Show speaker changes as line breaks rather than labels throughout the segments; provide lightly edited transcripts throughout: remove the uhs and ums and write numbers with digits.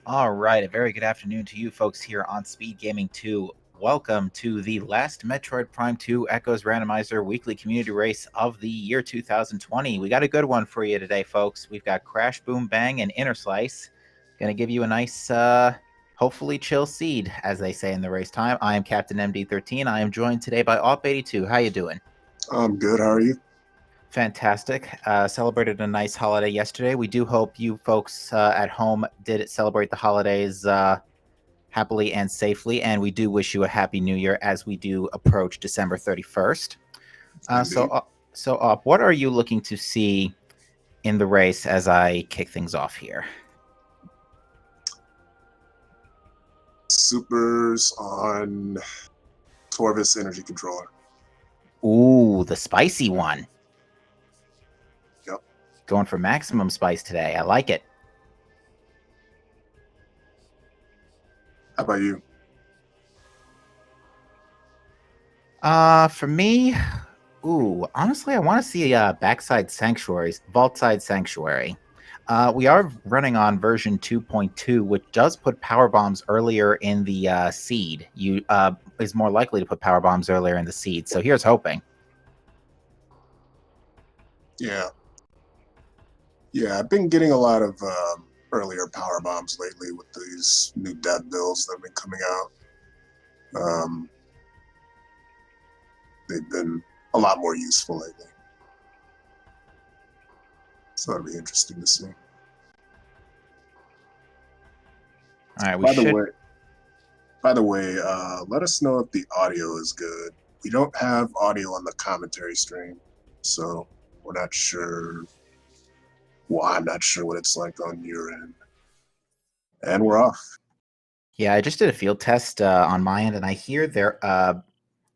All right, a very good afternoon to you folks here on Speed Gaming 2. Welcome to the last Metroid Prime 2 Echoes Randomizer weekly community race of the year 2020. We got a good one for you today, folks. We've got Crash, Boom, Bang, and Inner Slice. Going to give you a nice, hopefully chill seed, as they say in the race time. I am Captain MD13. I am joined today by Op82. How you doing?
I'm good. How are you?
Fantastic. Celebrated a nice holiday yesterday. We do hope you folks at home did celebrate the holidays happily and safely, and we do wish you a happy new year as we do approach December 31st.
Indeed.
What are you looking to see in the race as I kick things off here?
Supers on Torvis Energy Controller.
Ooh, the spicy one.
Yep.
Going for maximum spice today. I like it.
How about you?
For me, honestly, I want to see backside sanctuaries, vault side sanctuary. We are running on version 2.2, which does put power bombs earlier in the seed. You is more likely to put power bombs earlier in the seed. So here's hoping.
Yeah. Yeah, I've been getting a lot of earlier power bombs lately with these new dev builds that have been coming out. They've been a lot more useful lately. So that'll be interesting to see.
All right,
By the way, let us know if the audio is good. We don't have audio on the commentary stream, so we're not sure. Well, I'm not sure what it's like on your end. And we're off.
Yeah, I just did a field test on my end, and I hear their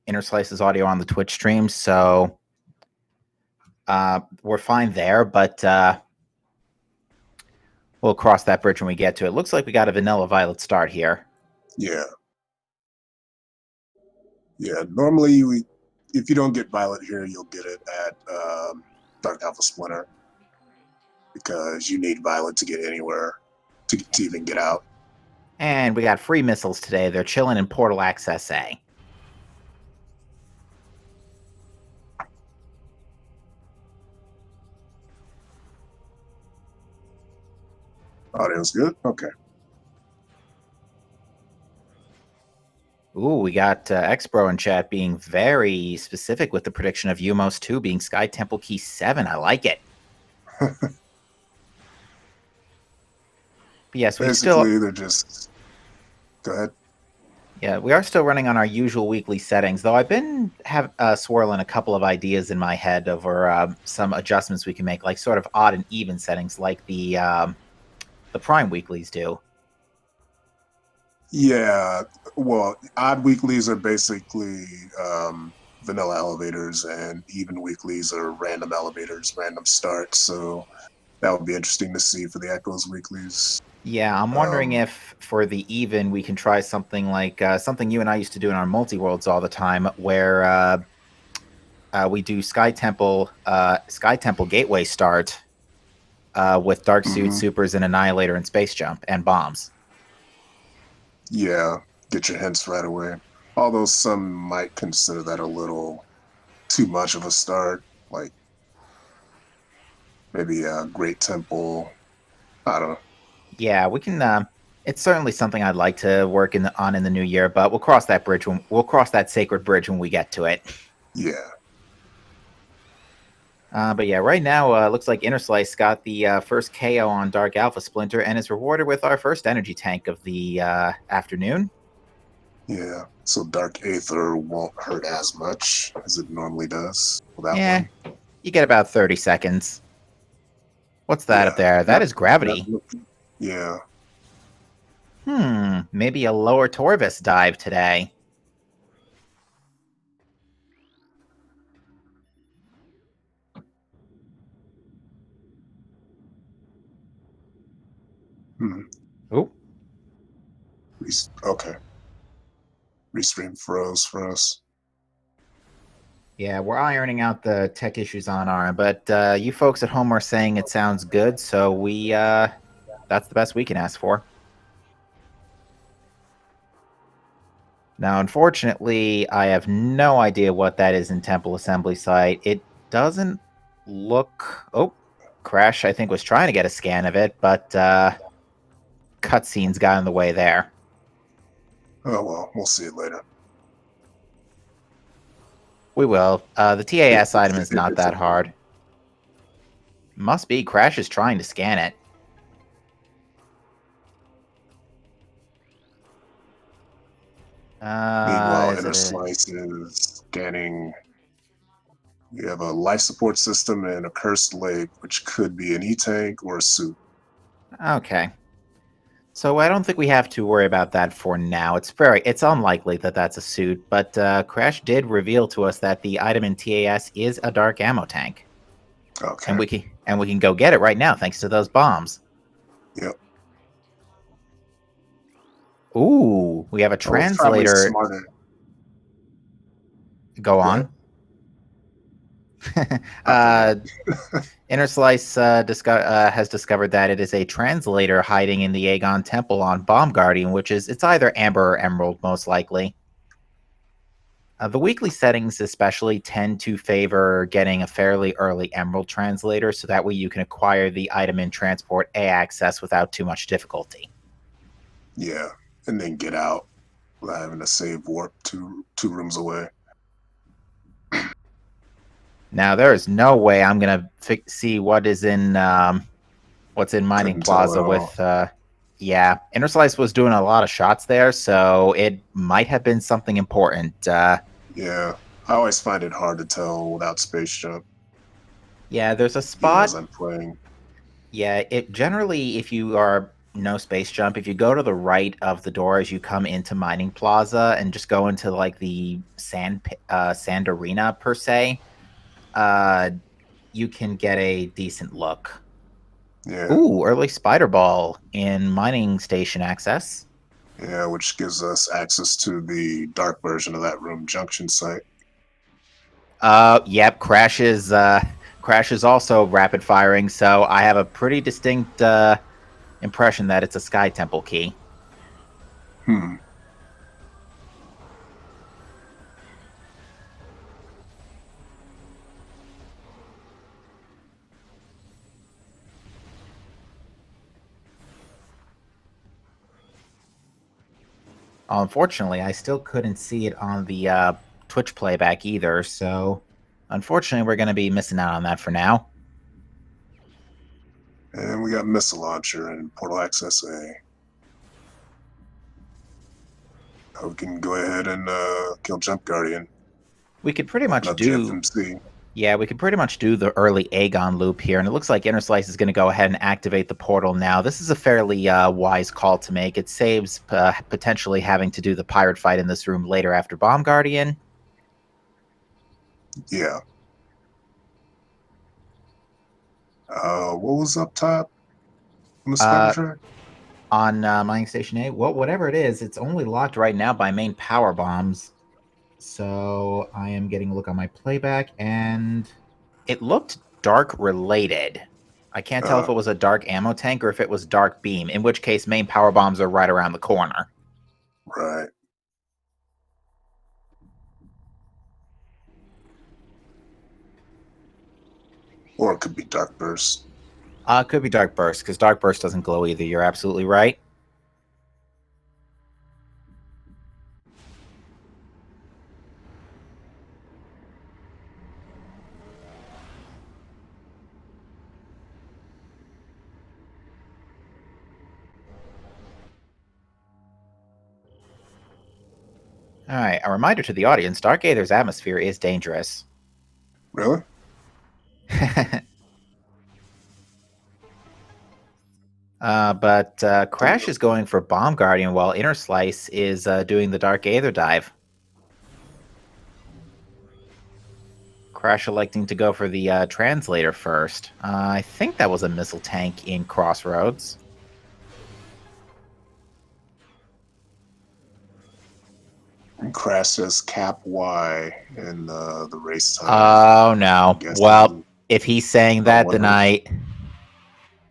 Inner Slice's audio on the Twitch stream, so we're fine there. But we'll cross that bridge when we get to it. Looks like we got a vanilla violet start here.
Yeah. Yeah. Normally, if you don't get violet here, you'll get it at Dark Alpha Splinter because you need violet to get anywhere to even get out.
And we got free missiles today. They're chilling in Portal Access A.
Audio's good? Okay.
Ooh, we got Xbro in chat being very specific with the prediction of Umos 2 being Sky Temple Key 7. I like it. But yes,
Basically, they're just... Go ahead.
Yeah, we are still running on our usual weekly settings, though I've been swirling a couple of ideas in my head over some adjustments we can make, like sort of odd and even settings, like the Prime weeklies do.
Yeah, well, odd weeklies are basically vanilla elevators, and even weeklies are random elevators, random starts. So that would be interesting to see for the Echoes weeklies.
Yeah, I'm wondering if for the even we can try something like something you and I used to do in our multi-worlds all the time, where we do Sky Temple Gateway start with Dark Suit, Supers, and Annihilator, and Space Jump, and bombs.
Yeah, get your hints right away. Although some might consider that a little too much of a start, like maybe a Great Temple. I don't know.
Yeah, we can. It's certainly something I'd like to work on in the new year, but we'll cross that bridge we'll cross that sacred bridge when we get to it.
Yeah.
But yeah, right now looks like Inner Slice got the first KO on Dark Alpha Splinter and is rewarded with our first energy tank of the afternoon.
Yeah, so Dark Aether won't hurt as much as it normally does for that one.
You get about 30 seconds. What's that up there? That is gravity.
Yeah.
Maybe a lower Torvis dive today. Oh.
Okay. Restream froze for us.
Yeah, we're ironing out the tech issues on our end, but you folks at home are saying it sounds good, so we that's the best we can ask for. Now, unfortunately, I have no idea what that is in Temple Assembly Site. It doesn't look... Oh, Crash, I think, was trying to get a scan of it, but cutscenes got in the way there.
Oh well, we'll see it later.
We will. The TAS item is
If
not
it's
that
important.
hard. Must be. Crash is trying to scan it.
Meanwhile,
Is
Inner
it
Slice is scanning. You have a life support system and a cursed leg, which could be an E-tank or a suit.
Okay. So I don't think we have to worry about that for now. It's unlikely that that's a suit, but Crash did reveal to us that the item in TAS is a dark ammo tank.
Okay.
And we can go get it right now thanks to those bombs.
Yep.
Ooh, we have a
Oh, it's probably
translator.
smarter.
Go
Go ahead.
on.
I
Inner Slice has discovered that it is a translator hiding in the Aegon Temple on Bomb Guardian, it's either Amber or Emerald, most likely. The weekly settings especially tend to favor getting a fairly early Emerald translator, so that way you can acquire the item in Transport A access without too much difficulty.
Yeah, and then get out without having to save warp two rooms away.
Now, there is no way I'm gonna see what's in Mining
Couldn't tell at
Plaza
all.
with. Yeah, Inner Slice was doing a lot of shots there, so it might have been something important.
Yeah, I always find it hard to tell without space jump,
Yeah, there's a
even as
spot.
I'm playing.
Yeah, it generally, if you are no space jump, if you go to the right of the door as you come into Mining Plaza and just go into like the sand arena per se, uh, you can get a decent look.
Yeah,
Ooh, early spider ball in mining station access.
yeah, which gives us access to the dark version of that room junction site.
Yep, Crash is also rapid firing, so I have a pretty distinct impression that it's a Sky Temple key.
Hmm.
Unfortunately, I still couldn't see it on the Twitch playback either, so unfortunately, we're going to be missing out on that for now.
And we got missile launcher and portal access A. We can go ahead and kill Jump Guardian.
We could pretty
Open
much
up the
do
FMC.
Yeah, we could pretty much do the early Aegon loop here, and it looks like Inner Slice is going to go ahead and activate the portal now. This is a fairly wise call to make. It saves potentially having to do the pirate fight in this room later after Bomb Guardian.
Yeah. What was up top on the spider track?
On Mining Station A, well, whatever it is, it's only locked right now by main power bombs. So I am getting a look on my playback, and it looked dark related. I can't tell if it was a dark ammo tank or if it was dark beam, in which case main power bombs are right around the corner.
Right. Or it could be Dark Burst.
Could be Dark Burst, because Dark Burst doesn't glow either. You're absolutely right. All right, a reminder to the audience, Dark Aether's atmosphere is dangerous.
Really?
But Crash is going for Bomb Guardian while Inner Slice is doing the Dark Aether dive. Crash electing to go for the translator first. I think that was a missile tank in Crossroads.
Crash says cap Y in the race time.
Oh no. Well, if he's saying that, then
I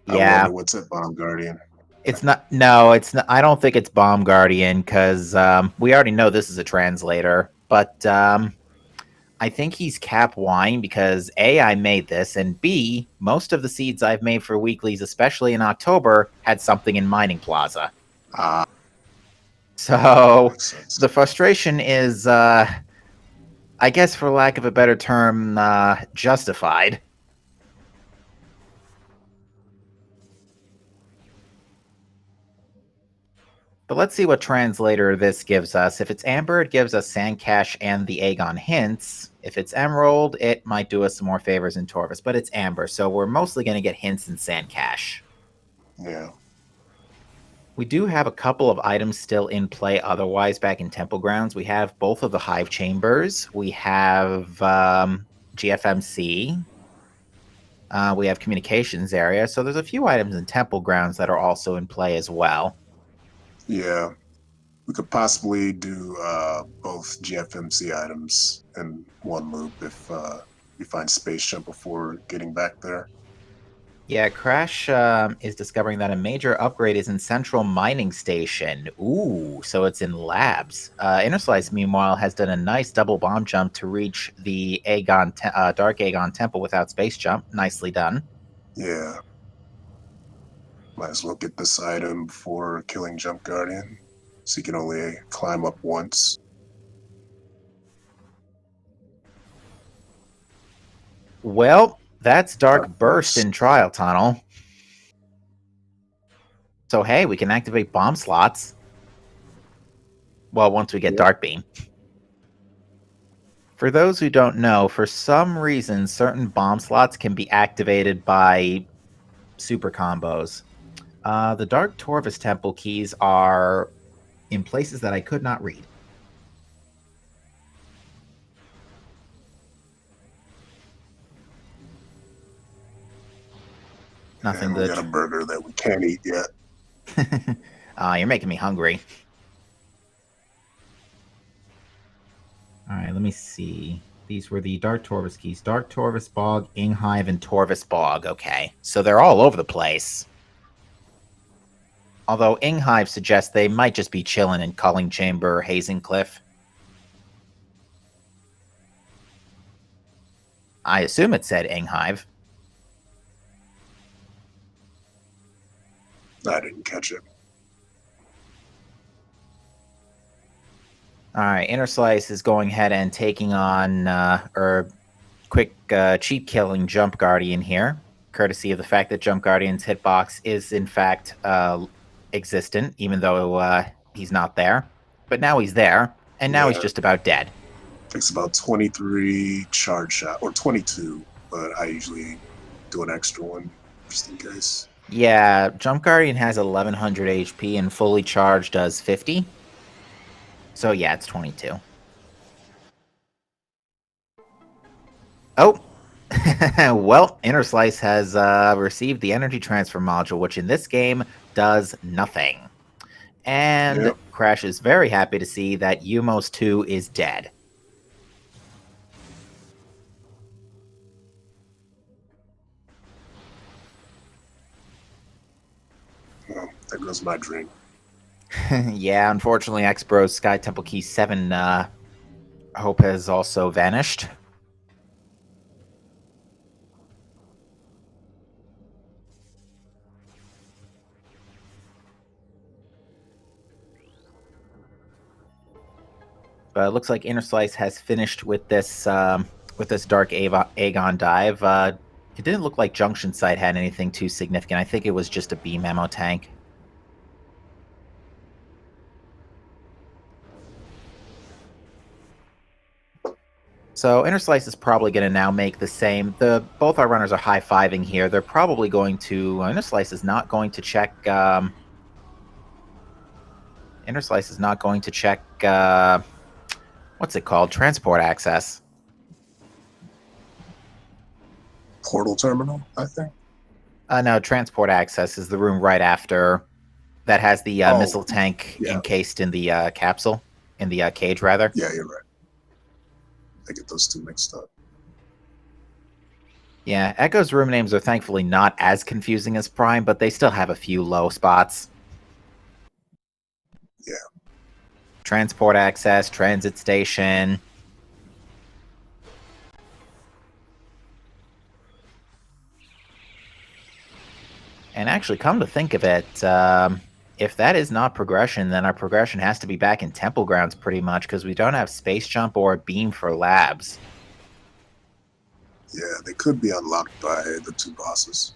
yeah.
wonder what's at Bomb Guardian.
It's not. No, it's not. I don't think it's Bomb Guardian because we already know this is a translator. But I think he's Cap Wine because A, I made this, and B, most of the seeds I've made for weeklies, especially in October, had something in Mining Plaza. So
makes sense.
the frustration is, I guess, for lack of a better term, justified. But let's see what translator this gives us. If it's Amber, it gives us Sandcash and the Aegon hints. If it's Emerald, it might do us some more favors in Torvus, but it's Amber, so we're mostly going to get hints in Sandcash.
Yeah.
We do have a couple of items still in play otherwise back in Temple Grounds. We have both of the Hive Chambers. We have GFMC. We have Communications Area. So there's a few items in Temple Grounds that are also in play as well.
Yeah. We could possibly do both GFMC items in one loop if we find space jump before getting back there.
Yeah, Crash is discovering that a major upgrade is in Central Mining Station. Ooh, so it's in labs. Inner Slice, meanwhile, has done a nice double bomb jump to reach the Dark Aegon Temple without space jump. Nicely done.
Yeah. Might as well get this item before killing Jump Guardian, so you can only climb up once.
Well, that's Dark Burst in Trial Tunnel. So hey, we can activate bomb slots. Well, once we get Dark Beam. For those who don't know, for some reason, certain bomb slots can be activated by super combos. The Dark Torvus Temple keys are in places that I could not read. Nothing.
And we got a burger that we can't eat yet.
You're making me hungry. All right, let me see. These were the Dark Torvus keys. Dark Torvus Bog, Inghive, and Torvus Bog. Okay, so they're all over the place. Although Inghive suggests they might just be chilling in Culling Chamber, Hazing Cliff. I assume it said Inghive.
I didn't catch it.
All right, Inner Slice is going ahead and taking on, quick cheat killing Jump Guardian here, courtesy of the fact that Jump Guardian's hitbox is in fact existent, even though he's not there. But now he's there, and now he's just about dead.
Takes about 23 charge shot, or 22, but I usually do an extra one just in case.
Yeah, Jump Guardian has 1100 HP and fully charged does 50. So yeah, it's 22. Oh, well, Inner Slice has received the energy transfer module, which in this game does nothing. And Crash is very happy to see that Umos 2 is dead.
Well, there goes my dream.
Yeah, unfortunately, X-Bro's Sky Temple Key 7 hope has also vanished. But it looks like Inner Slice has finished with this Dark Aegon dive. It didn't look like Junction Site had anything too significant. I think it was just a beam ammo tank. So Inner Slice is probably going to now make the same. Both our runners are high-fiving here. They're probably going to... Inner Slice is not going to check... Inner Slice is not going to check... what's it called? Transport access.
Portal terminal, I think?
No, transport access is the room right after... That has the missile tank encased in the capsule. In the cage, rather.
Yeah, you're right. I get those two mixed up.
Yeah, Echo's room names are thankfully not as confusing as Prime, but they still have a few low spots. transport access, transit station. And actually, come to think of it, if that is not progression, then our progression has to be back in Temple Grounds pretty much, because we don't have Space Jump or Beam for labs.
Yeah, they could be unlocked by the 2 bosses.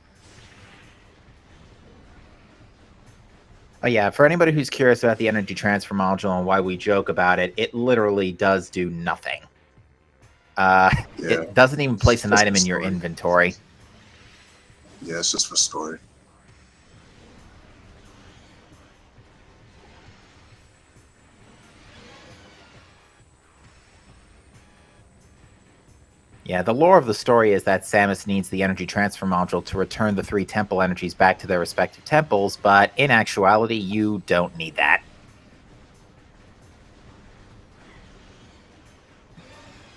Oh yeah, for anybody who's curious about the energy transfer module and why we joke about it, it literally does do nothing.
Yeah,
It doesn't even place an
just
item
for
in your
story.
inventory.
Yeah, it's just for story.
Yeah, the lore of the story is that Samus needs the energy transfer module to return the 3 temple energies back to their respective temples, but in actuality, you don't need that.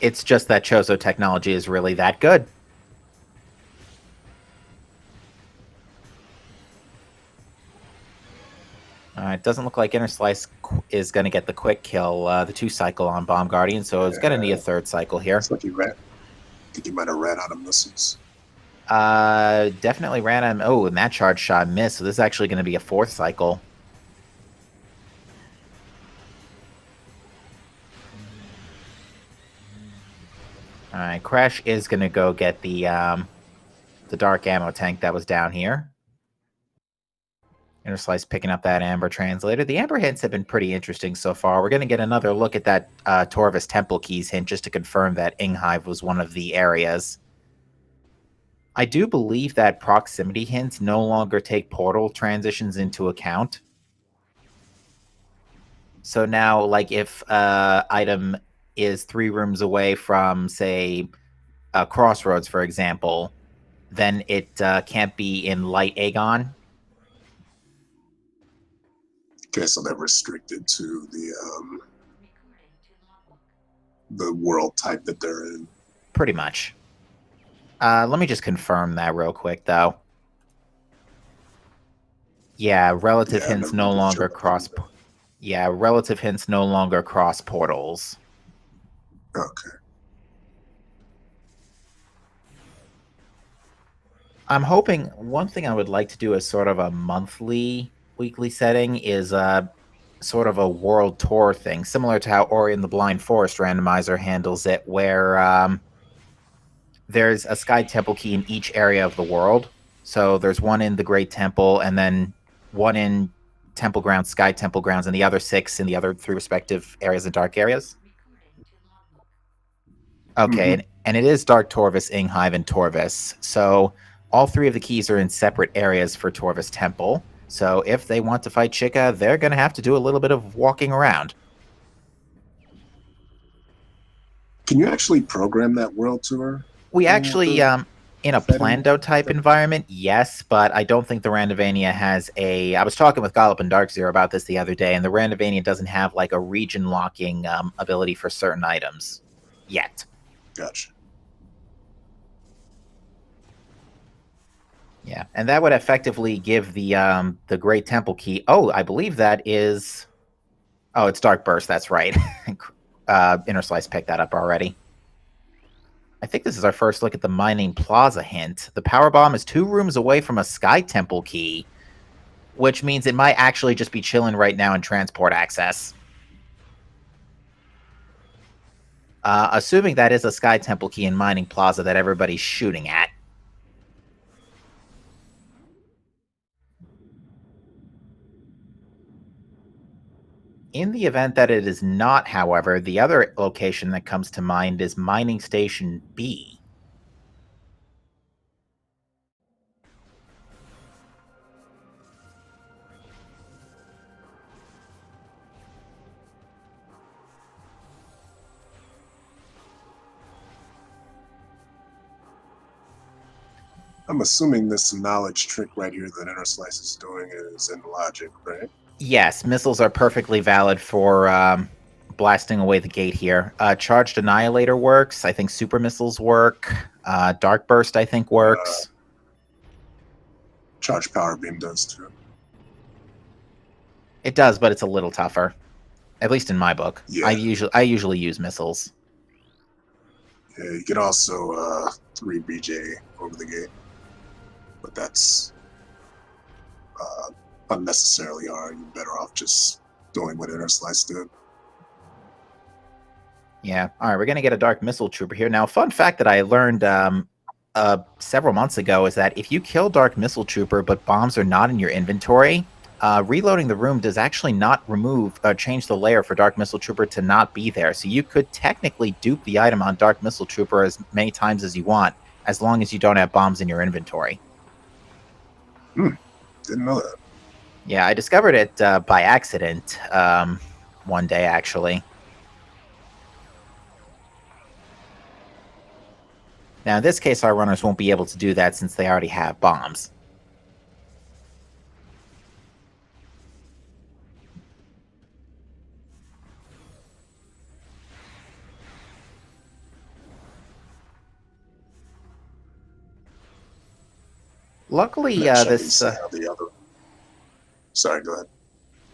It's just that Chozo technology is really that good. It doesn't look like Inner Slice is going to get the quick kill, the 2 cycle on Bomb Guardian, so it's going to need a 3rd cycle here.
It's like he ran. I think he might have ran out of missiles.
Definitely ran him. Oh, and that charge shot missed, so this is actually going to be a 4th cycle. Alright, Crash is going to go get the dark ammo tank that was down here. Inner Slice picking up that Amber Translator. The Amber hints have been pretty interesting so far. We're going to get another look at that Torvus Temple Keys hint just to confirm that Inghive was one of the areas. I do believe that proximity hints no longer take portal transitions into account. So now, like, if item is 3 rooms away from, say, Crossroads, for example, then it can't be in Light Aegon.
Okay, so they're restricted to the world type that they're in.
Pretty much. Let me just confirm that real quick, though. Yeah, relative hints no longer cross. Yeah, relative hints no longer cross portals.
Okay.
I'm hoping one thing I would like to do as sort of a monthly, weekly setting is sort of a world tour thing, similar to how Ori and the Blind Forest randomizer handles it, where there's a Sky Temple key in each area of the world. So there's one in the Great Temple, and then one in Temple Grounds, Sky Temple Grounds, and the other 6 in the other 3 respective areas and dark areas. Okay, and it is Dark Torvus, Inghive, and Torvus. So all 3 of the keys are in separate areas for Torvus Temple. So if they want to fight Chica, they're going to have to do a little bit of walking around.
Can you actually program that world tour?
We actually, in a Plando type environment, yes, but I don't think the Randovania has a... I was talking with Gollop and Darkzero about this the other day, and the Randovania doesn't have like a region locking ability for certain items yet.
Gotcha.
Yeah, and that would effectively give the Great Temple key... Oh, I believe that is... Oh, it's Dark Burst, that's right. Inner Slice picked that up already. I think this is our first look at the Mining Plaza hint. The Power Bomb is 2 rooms away from a Sky Temple key, which means it might actually just be chilling right now in transport access. Assuming that is a Sky Temple key in Mining Plaza that everybody's shooting at. In the event that it is not, however, the other location that comes to mind is Mining Station B.
I'm assuming this knowledge trick right here that Inner Slice is doing is in logic, right?
Yes, missiles are perfectly valid for blasting away the gate here. Charged Annihilator works. I think Super Missiles work. Dark Burst, I think, works.
Charge Power Beam does too.
It does, but it's a little tougher. At least in my book.
Yeah.
I usually use missiles.
Yeah, you can also 3 BJ over the gate, but that's unnecessarily hard. You're better off just doing what Inner Slice did.
Yeah. All right, we're gonna get a Dark Missile Trooper here now. Fun fact that I learned several months ago is that if you kill Dark Missile Trooper but bombs are not in your inventory, reloading the room does actually not change the layer for Dark Missile Trooper to not be there. So you could technically dupe the item on Dark Missile Trooper as many times as you want, as long as you don't have bombs in your inventory.
Didn't know that.
Yeah, I discovered it by accident one day, actually. Now, in this case, our runners won't be able to do that since they already have bombs. Luckily,
Sorry, go ahead.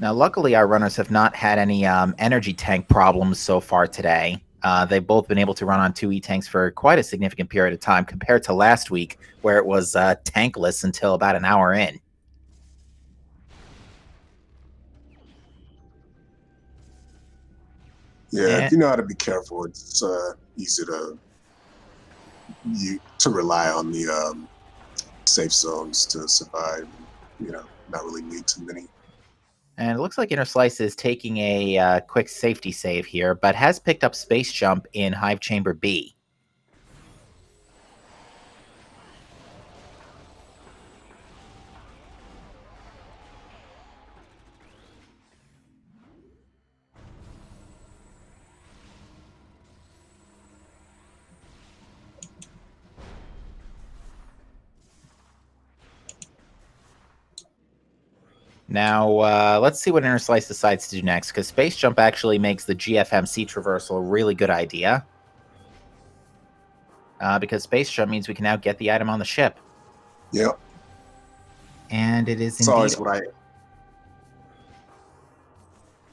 Now, luckily, our runners have not had any energy tank problems so far today. They've both been able to run on 2 E-tanks for quite a significant period of time compared to last week, where it was tankless until about an hour in.
Yeah, if you know how to be careful, it's easy to rely on the safe zones to survive. You know, not really need too many.
And it looks like Inner Slice is taking a quick safety save here, but has picked up Space Jump in Hive Chamber B. Now, let's see what Inner Slice decides to do next, because Space Jump actually makes the GFMC traversal a really good idea. Because Space Jump means we can now get the item on the ship.
Yep.
And it is
it's
indeed...
always what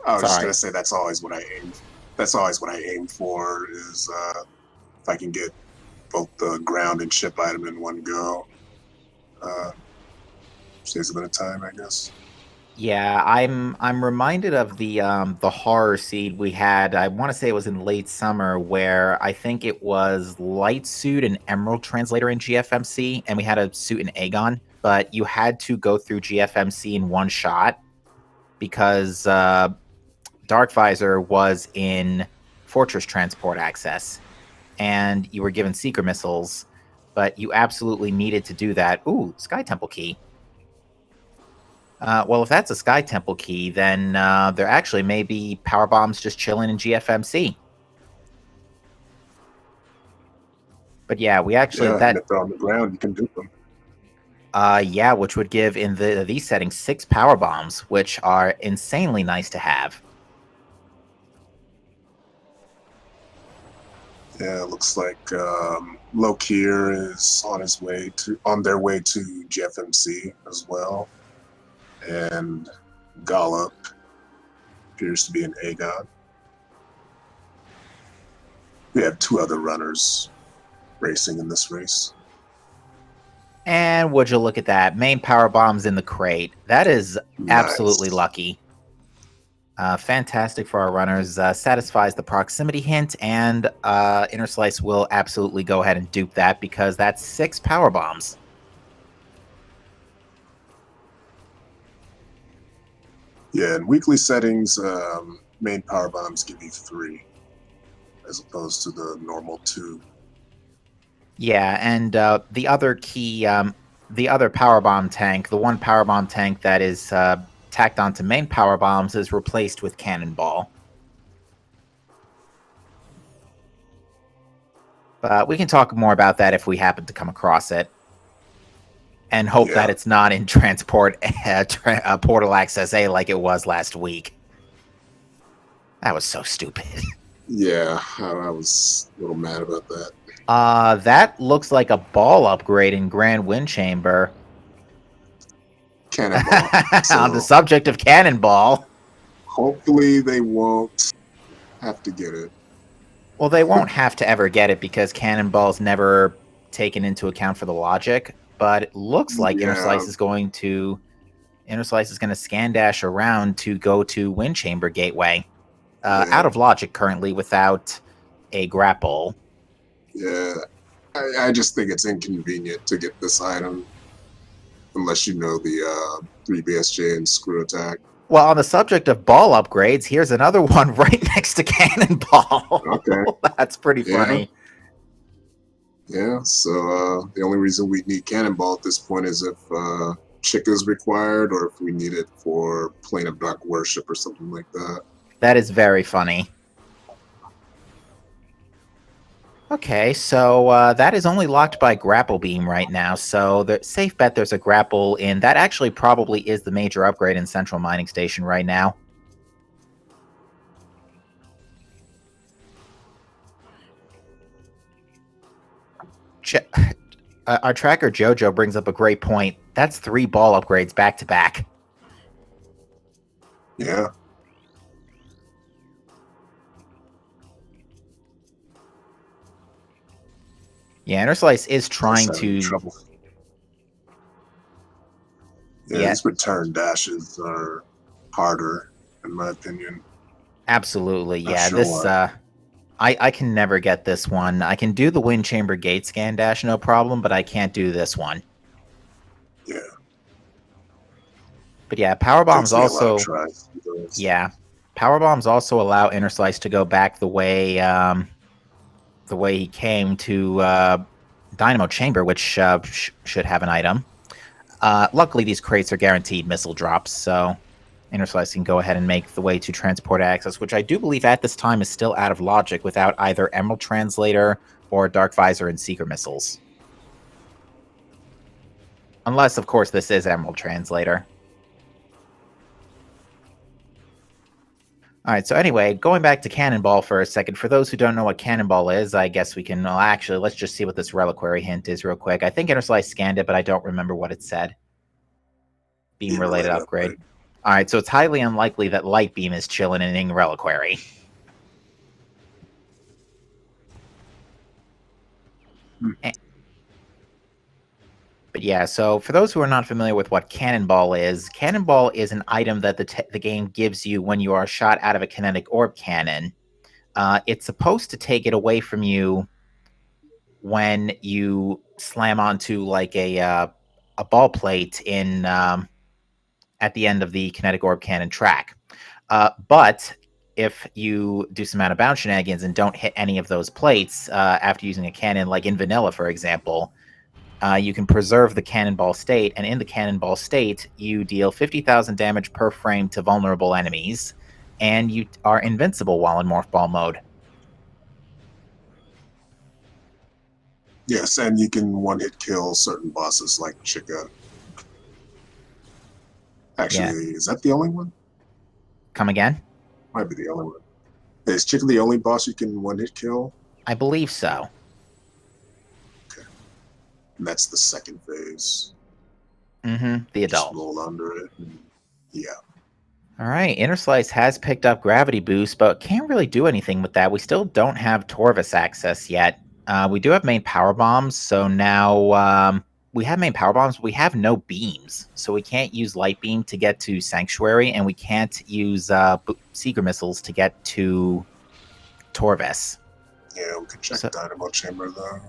I was just going to say that's always what I aim. That's always what I aim for is if I can get both the ground and ship item in one go. Saves a bit of time, I guess.
Yeah, I'm reminded of the horror seed we had. I want to say it was in late summer, where I think it was Light Suit and Emerald Translator in GFMC, and we had a suit in Aegon, but you had to go through GFMC in one shot because Dark Visor was in Fortress Transport Access, and you were given Seeker missiles, but you absolutely needed to do that. Ooh, Sky Temple key. Well, if that's a Sky Temple key, then there actually may be power bombs just chilling in GFMC. But yeah, we actually
and if they're on the ground, you can dupe them.
Yeah, which would give in these settings 6 power bombs, which are insanely nice to have.
Yeah, it looks like Lokier is on their way to GFMC as well. And Gollop appears to be an Aegon. We have 2 other runners racing in this race.
And would you look at that? Main power bombs in the crate. That is absolutely lucky. Fantastic for our runners. Satisfies the proximity hint, and Inner Slice will absolutely go ahead and dupe that because that's 6 power bombs.
Yeah, in weekly settings, main power bombs give you 3, as opposed to the normal 2.
Yeah, and the other key, the other power bomb tank, the one power bomb tank that is tacked onto main power bombs is replaced with Cannonball. But we can talk more about that if we happen to come across it. And hope that it's not in Transport Portal Access A like it was last week. That was so stupid.
Yeah, I was a little mad about that.
That looks like a ball upgrade in Grand Wind Chamber.
Cannonball.
On the subject of Cannonball.
Hopefully they won't have to get it.
Well, they won't have to ever get it because Cannonball's never taken into account for the logic, but it looks like Inner Slice is going to scan dash around to go to Wind Chamber Gateway. Out of logic currently without a grapple.
Yeah, I just think it's inconvenient to get this item unless you know the 3 BSJ and screw attack.
Well, on the subject of ball upgrades, here's another one right next to Cannonball.
Okay.
That's pretty funny.
Yeah, so the only reason we need Cannonball at this point is if Chick is required or if we need it for Plane of Dark Worship or something like that.
That is very funny. Okay, so that is only locked by Grapple Beam right now, so the safe bet there's a grapple in. That actually probably is the major upgrade in Central Mining Station right now. Our tracker Jojo brings up a great point. That's 3 ball upgrades back to back.
Yeah.
Yeah, Inner Slice is trying to...
Trouble. Yeah, these return dashes are harder, in my opinion.
Absolutely, yeah. This, I can never get this one. I can do the Wind Chamber Gate scan dash, no problem, but I can't do this one.
Yeah.
But yeah, Power Bombs also... Yeah. Power Bombs also allow Inner Slice to go back the way he came to Dynamo Chamber, which should have an item. Luckily, these crates are guaranteed missile drops, so Inner Slice can go ahead and make the way to Transport Access, which I do believe at this time is still out of logic without either Emerald Translator or Dark Visor and Seeker Missiles. Unless, of course, this is Emerald Translator. Alright, so anyway, going back to Cannonball for a second, for those who don't know what Cannonball is, I guess we can... Well, actually, let's just see what this Reliquary hint is real quick. I think Inner Slice scanned it, but I don't remember what it said. Beam-related upgrade. Alright, so it's highly unlikely that Light Beam is chilling in Ing Reliquary. But yeah, so for those who are not familiar with what Cannonball is an item that the game gives you when you are shot out of a kinetic orb cannon. It's supposed to take it away from you when you slam onto like a ball plate in at the end of the kinetic orb cannon track. But if you do some out of bounds shenanigans and don't hit any of those plates after using a cannon, like in Vanilla, for example, you can preserve the Cannonball state, and in the Cannonball state, you deal 50,000 damage per frame to vulnerable enemies, and you are invincible while in Morph Ball mode.
Yes, and you can one-hit kill certain bosses like Chica. Actually, is that the only one?
Come again?
Might be the only one. Is Chica the only boss you can one-hit kill?
I believe so.
And that's the second phase.
Mm-hmm. The adult.
Just roll under it. Yeah.
All right. Inner Slice has picked up Gravity Boost, but can't really do anything with that. We still don't have Torvus access yet. We do have main power bombs, so now we have main power bombs. But we have no beams, so we can't use Light Beam to get to Sanctuary, and we can't use Seeker Missiles to get to Torvus.
Yeah, we could check Dynamo Chamber, though.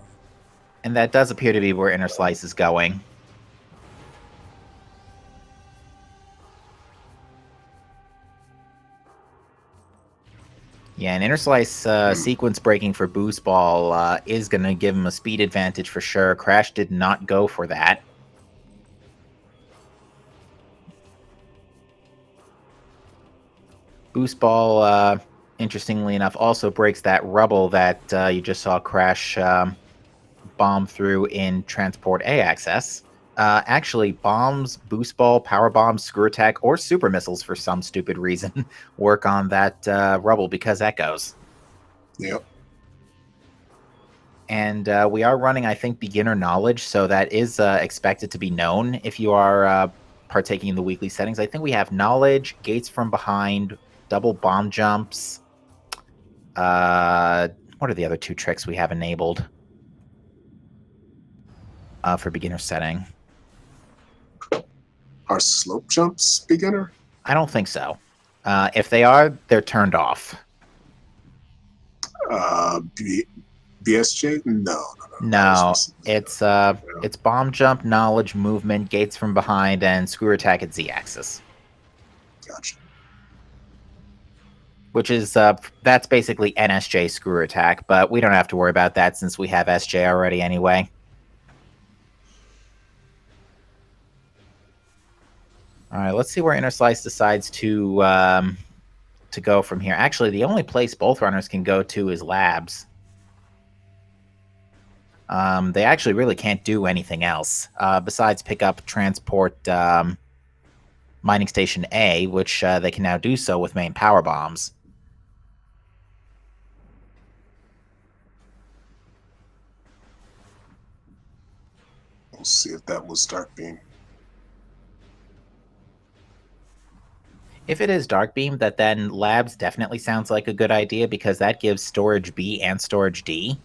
And that does appear to be where Inner Slice is going. Yeah, and Inner Slice sequence breaking for Boost Ball is going to give him a speed advantage for sure. Crash did not go for that. Boost Ball, interestingly enough, also breaks that rubble that you just saw Crash bomb through in Transport A access. Actually, bombs, boost ball, power bombs, screw attack, or super missiles for some stupid reason work on that rubble because echoes.
Yep.
And we are running, I think, beginner knowledge, so that is expected to be known if you are partaking in the weekly settings. I think we have knowledge, gates from behind, double bomb jumps. What are the other 2 tricks we have enabled for beginner setting?
Are slope jumps beginner?
I don't think so. If they are, they're turned off.
BSJ? No. That was
No,
recently.
it's bomb jump, knowledge, movement, gates from behind, and screw attack at Z-axis.
Gotcha.
Which is that's basically NSJ screw attack, but we don't have to worry about that since we have SJ already anyway. All right, let's see where Inner Slice decides to go from here. Actually, the only place both runners can go to is labs. They actually really can't do anything else besides pick up transport mining station A, which they can now do so with main power bombs.
We'll see if that was Dark Beam.
If it is Dark Beam, that then Labs definitely sounds like a good idea because that gives Storage B and Storage D.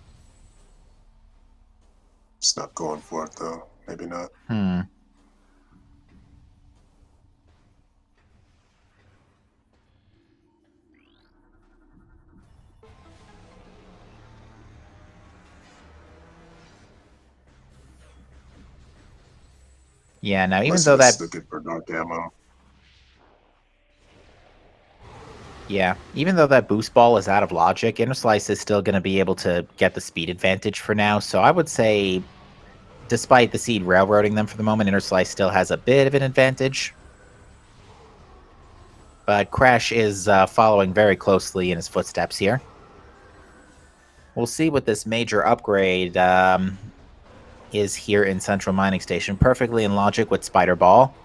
It's not going for it, though. Maybe not.
Yeah, now even
Unless
though
he's
that...
looking for dark ammo.
Yeah, even though that boost ball is out of logic, Inner Slice is still going to be able to get the speed advantage for now, so I would say, despite the seed railroading them for the moment, Inner Slice still has a bit of an advantage. But Crash is following very closely in his footsteps here. We'll see what this major upgrade is here in Central Mining Station. Perfectly in logic with Spider Ball.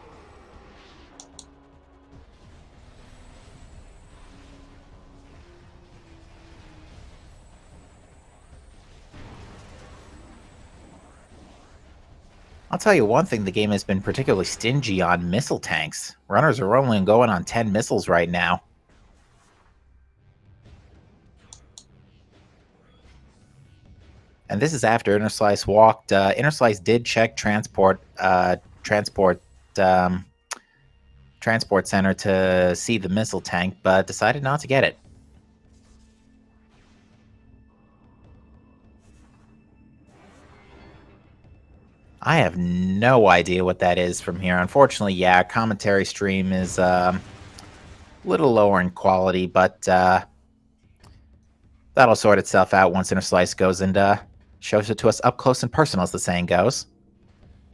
I'll tell you one thing, the game has been particularly stingy on missile tanks. Runners are only going on 10 missiles right now. And this is after Inner Slice walked. Inner Slice did check transport center to see the missile tank, but decided not to get it. I have no idea what that is from here. Unfortunately, yeah, commentary stream is a little lower in quality, but that'll sort itself out once Inner Slice goes and shows it to us up close and personal, as the saying goes.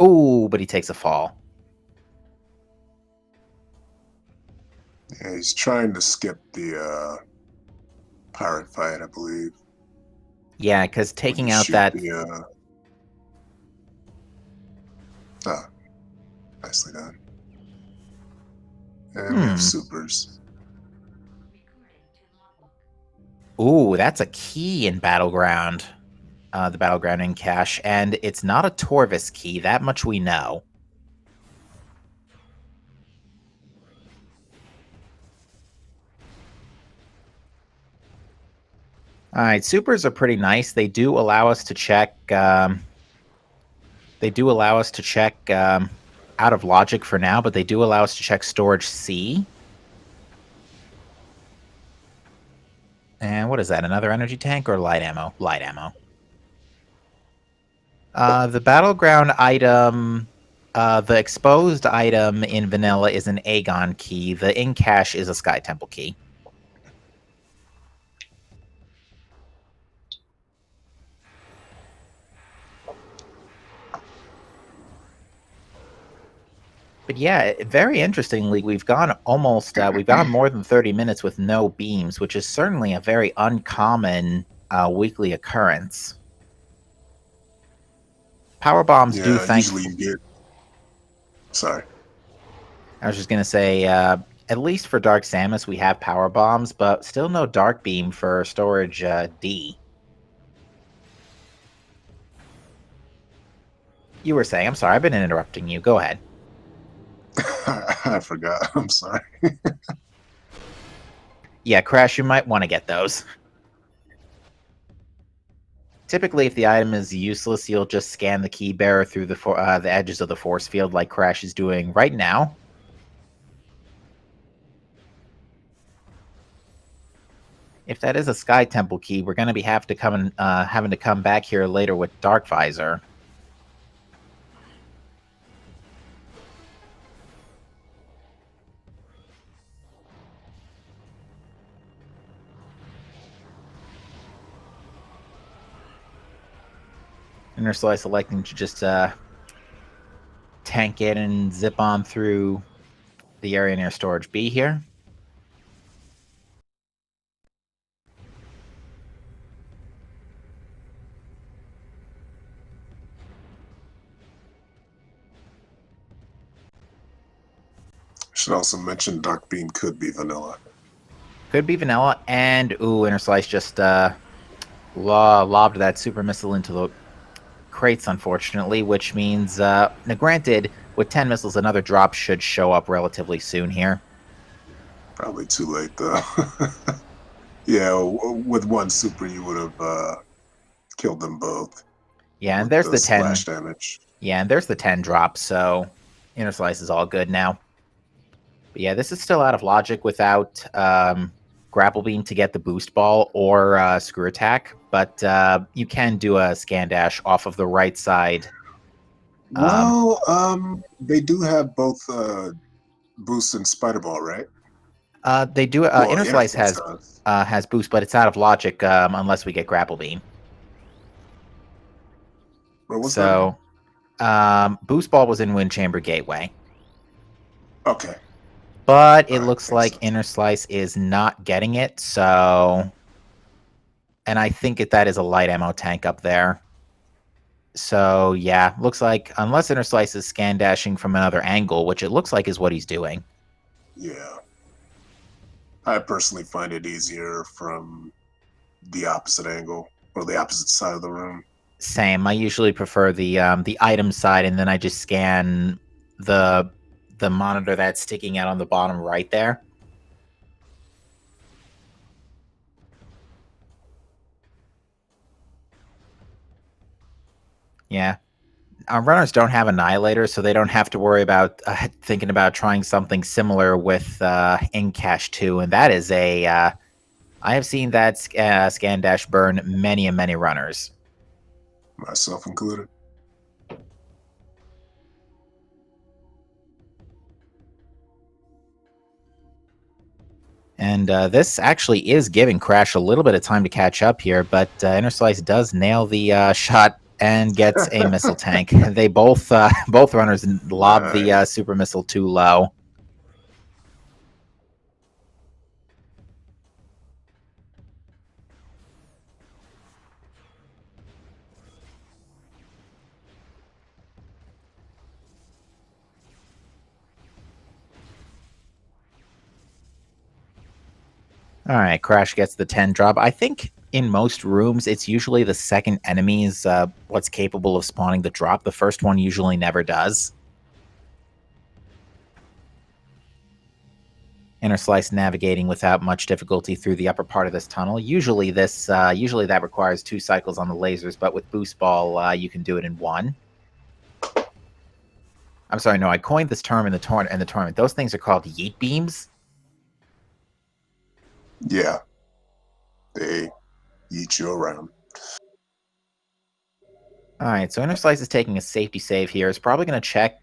Ooh, but he takes a fall.
Yeah, he's trying to skip the pirate fight, I believe.
Yeah, because taking out that...
Ah, nicely done. And we have supers.
Ooh, that's a key in Battleground. The Battleground in cache, and it's not a Torvis key, that much we know. Alright, supers are pretty nice. They do allow us to check... out of logic for now, but they do allow us to check Storage C. And what is that, another energy tank or light ammo? Light ammo. The Battleground item... the exposed item in vanilla is an Aegon key. The in-cache is a Sky Temple key. But yeah, very interestingly, we've gone almost, we've gone more than 30 minutes with no beams, which is certainly a very uncommon weekly occurrence. Power bombs do
usually you get... Sorry.
I was just going to say, at least for Dark Samus, we have power bombs, but still no Dark Beam for Storage D. You were saying, I'm sorry, I've been interrupting you. Go ahead.
I forgot. I'm sorry.
Yeah, Crash, you might want to get those. Typically, if the item is useless, you'll just scan the key bearer through the edges of the force field like Crash is doing right now. If that is a Sky Temple key, we're going to be having to come back here later with Dark Visor. Inner Slice electing to just tank it and zip on through the area near Storage B here.
Should also mention Dark Beam could be vanilla.
Could be vanilla, and Inner Slice just lobbed that super missile into the crates, unfortunately, which means, now granted, with 10 missiles, another drop should show up relatively soon here.
Probably too late, though. Yeah, with one super, you would have killed them both.
Yeah, and there's the 10
splash damage.
Yeah, and there's the 10 drop, so Inner Slice is all good now. But yeah, this is still out of logic without Grapple Beam to get the boost ball or Screw Attack, but you can do a Scan Dash off of the right side.
Well, they do have both boost and Spider Ball, right?
They do.
Well,
Inner Slice has boost, but it's out of logic unless we get Grapple Beam.
What was
So, Boost Ball was in Wind Chamber Gateway.
Okay.
But it looks like Inner Slice is not getting it, so... And I think that is a light ammo tank up there. So, yeah, looks like, unless Inner Slice is scan dashing from another angle, which it looks like is what he's doing.
Yeah. I personally find it easier from the opposite angle, or the opposite side of the room.
Same. I usually prefer the item side, and then I just scan the monitor that's sticking out on the bottom right there. Yeah. Our runners don't have Annihilator, so they don't have to worry about thinking about trying something similar with in Cache 2, and that is a... I have seen that scan dash burn many and many runners.
Myself included.
And this actually is giving Crash a little bit of time to catch up here, but Inner Slice does nail the shot and gets a missile tank. They both runners lob the super missile too low. All right, Crash gets the 10 drop. I think in most rooms, it's usually the second enemy's what's capable of spawning the drop. The first one usually never does. Inner Slice navigating without much difficulty through the upper part of this tunnel. Usually that requires 2 cycles on the lasers, but with Boost Ball, you can do it in 1. I'm sorry, no, I coined this term in the tournament. Those things are called Yeet Beams.
Yeah. They yeet you around.
Alright, so Inner Slice is taking a safety save here. It's probably going to check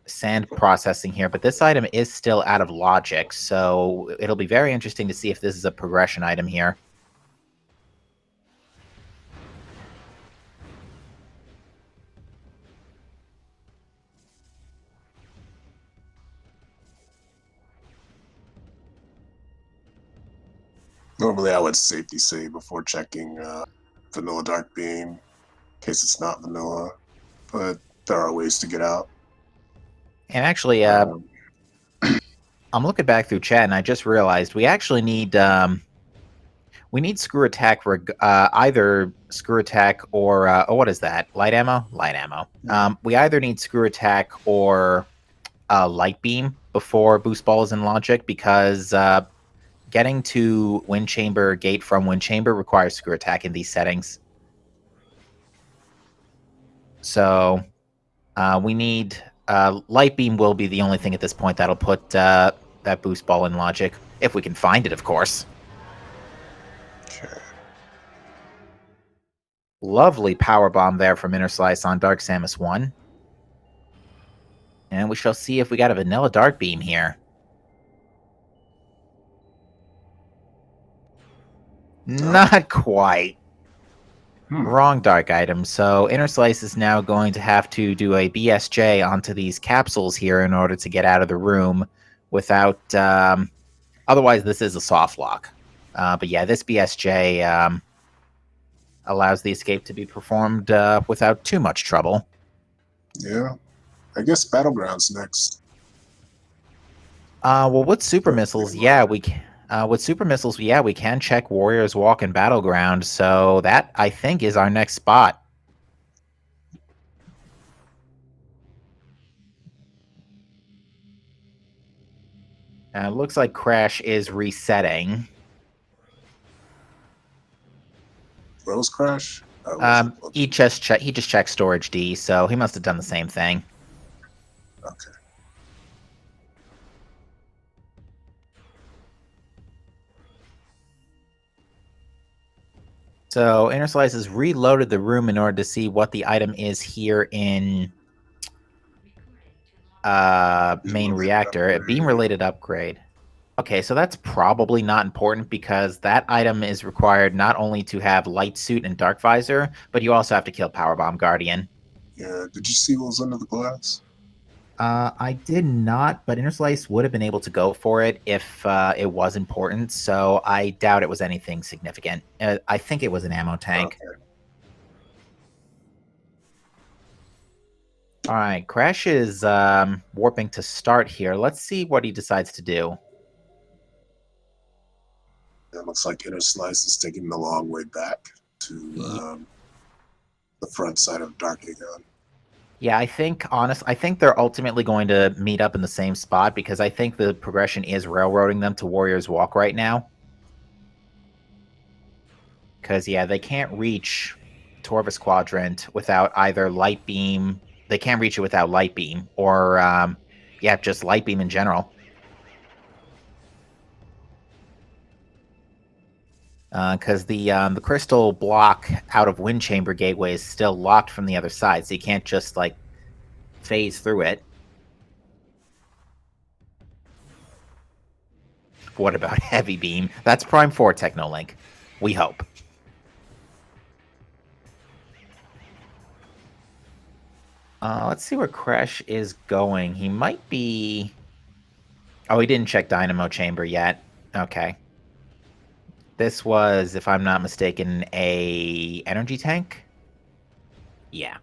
sand processing here, but this item is still out of logic, so it'll be very interesting to see if this is a progression item here.
Normally, I would safety save before checking vanilla Dark Beam, in case it's not vanilla, but there are ways to get out.
And actually, I'm looking back through chat, and I just realized we actually need Screw Attack, either Screw Attack or oh, what is that? Light ammo? Light ammo. We either need Screw Attack or Light Beam before Boost Ball is in logic, because getting to Wind Chamber gate from Wind Chamber requires screw attack in these settings. So we need Light Beam will be the only thing at this point that'll put that boost ball in logic, if we can find it, of course.
Okay.
Lovely power bomb there from Inner Slice on Dark Samus 1. And we shall see if we got a vanilla Dark Beam here. Not quite. Wrong dark item. So Inner Slice is now going to have to do a BSJ onto these capsules here in order to get out of the room without... otherwise, this is a soft lock. But yeah, this BSJ allows the escape to be performed without too much trouble.
Yeah. I guess Battleground's next.
Well, with super missiles, yeah, we can check Warrior's Walk and Battleground. So that, I think, is our next spot. It looks like Crash is resetting.
Where was Crash?
He just checked storage D, so he must have done the same thing.
Okay.
So Inner Slice has reloaded the room in order to see what the item is here in main reactor. A beam-related upgrade. Okay, so that's probably not important because that item is required not only to have Light Suit and Dark Visor, but you also have to kill Powerbomb Guardian.
Yeah, did you see what was under the glass?
I did not, but Inner Slice would have been able to go for it if it was important, so I doubt it was anything significant. I think it was an ammo tank.
Okay.
All right, Crash is warping to start here. Let's see what he decides to do.
It looks like Inner Slice is taking the long way back to the front side of Dark Aegon.
Yeah, I think they're ultimately going to meet up in the same spot because I think the progression is railroading them to Warrior's Walk right now. Because, yeah, they can't reach Torvus Quadrant without either Light Beam. They can't reach it without Light Beam or, just Light Beam in general. Because the crystal block out of Wind Chamber Gateway is still locked from the other side, so you can't just, like, phase through it. What about Heavy Beam? That's Prime 4 Technolink. We hope. Let's see where Crash is going. He might be... Oh, he didn't check Dynamo Chamber yet. Okay. This was, if I'm not mistaken, a energy tank? Yeah.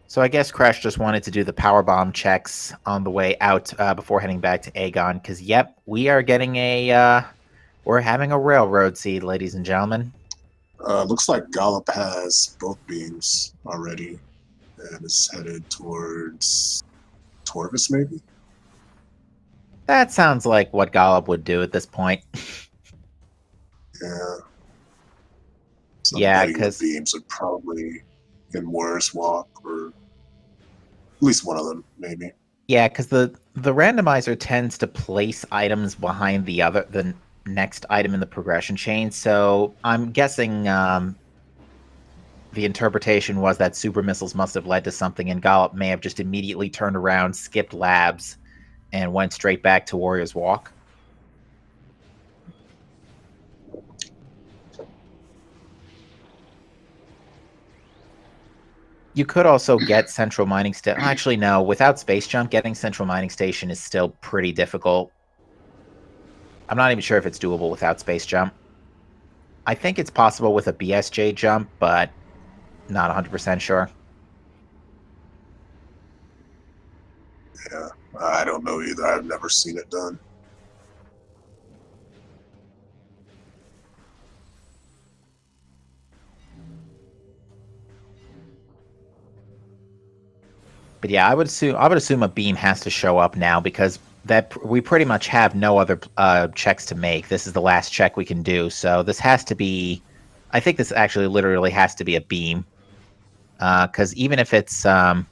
So I guess Crash just wanted to do the power bomb checks on the way out before heading back to Aegon. Because, yep, we are getting we're having a railroad seed, ladies and gentlemen.
Looks like Gollop has both beams already and is headed towards Torvus, maybe?
That sounds like what Gollop would do at this point.
Yeah. So
yeah,
because beams are probably in Warrior's Walk, or at least one of them, maybe.
Yeah, because the randomizer tends to place items behind the next item in the progression chain. So I'm guessing the interpretation was that super missiles must have led to something, and Gollop may have just immediately turned around, skipped labs, and went straight back to Warrior's Walk. You could also get Central Mining Station. Actually, no. Without Space Jump, getting Central Mining Station is still pretty difficult. I'm not even sure if it's doable without Space Jump. I think it's possible with a BSJ jump, but not 100% sure.
Yeah, I don't know either. I've never seen it done.
But yeah, I would assume a beam has to show up now because that we pretty much have no other checks to make. This is the last check we can do, so this has to be. I think this actually literally has to be a beam, because even if it's well,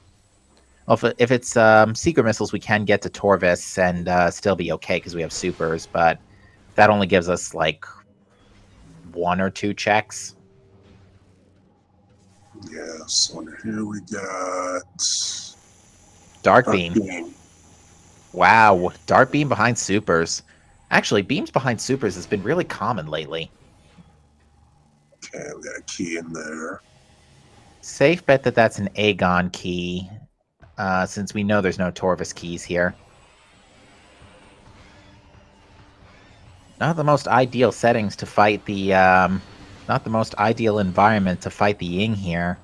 if it's secret missiles, we can get to Torvis and still be okay because we have supers, but that only gives us like 1 or 2 checks.
Yeah, so here we got
Dark Beam.
Beam.
Wow, Dark Beam behind supers. Actually, beams behind supers has been really common lately.
Okay, we got a key in there.
Safe bet that that's an Aegon key, since we know there's no Torvis keys here. Not the most ideal settings to fight the, not the most ideal environment to fight the Ying here.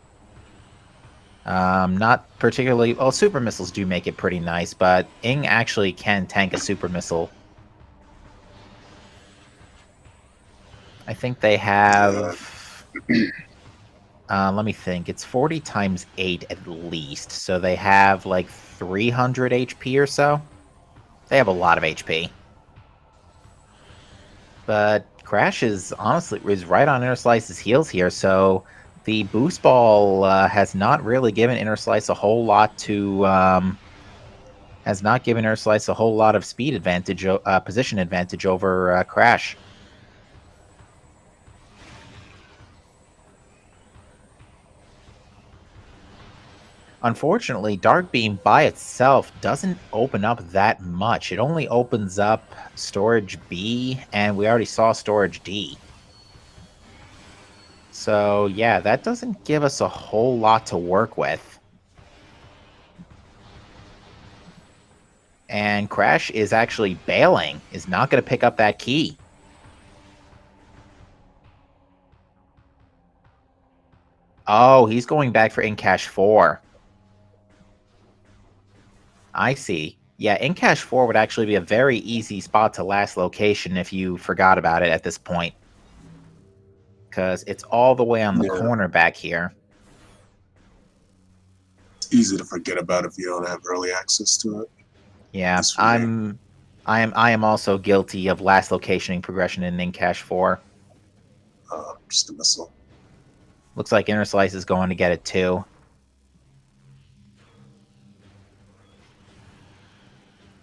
Not particularly. Well, super missiles do make it pretty nice, but Ing actually can tank a super missile. I think they have. Let me think. It's 40 times 8 at least, so they have like 300 HP or so. They have a lot of HP. But Crash is honestly right on Inner Slice's heels here, so the boost ball has not really given Inner Slice a whole lot to has not given Inner Slice a whole lot of speed advantage, position advantage over Crash. Unfortunately, Dark Beam by itself doesn't open up that much. It only opens up Storage B, and we already saw Storage D. So, yeah, that doesn't give us a whole lot to work with. And Crash is actually bailing, is not going to pick up that key. Oh, he's going back for Incash 4. I see. Yeah, Incash 4 would actually be a very easy spot to last location if you forgot about it at this point. Because it's all the way on the corner back here.
It's easy to forget about if you don't have early access to it.
Yeah, I am also guilty of last locationing progression in Incash 4.
Just a missile.
Looks like Inner Slice is going to get it too.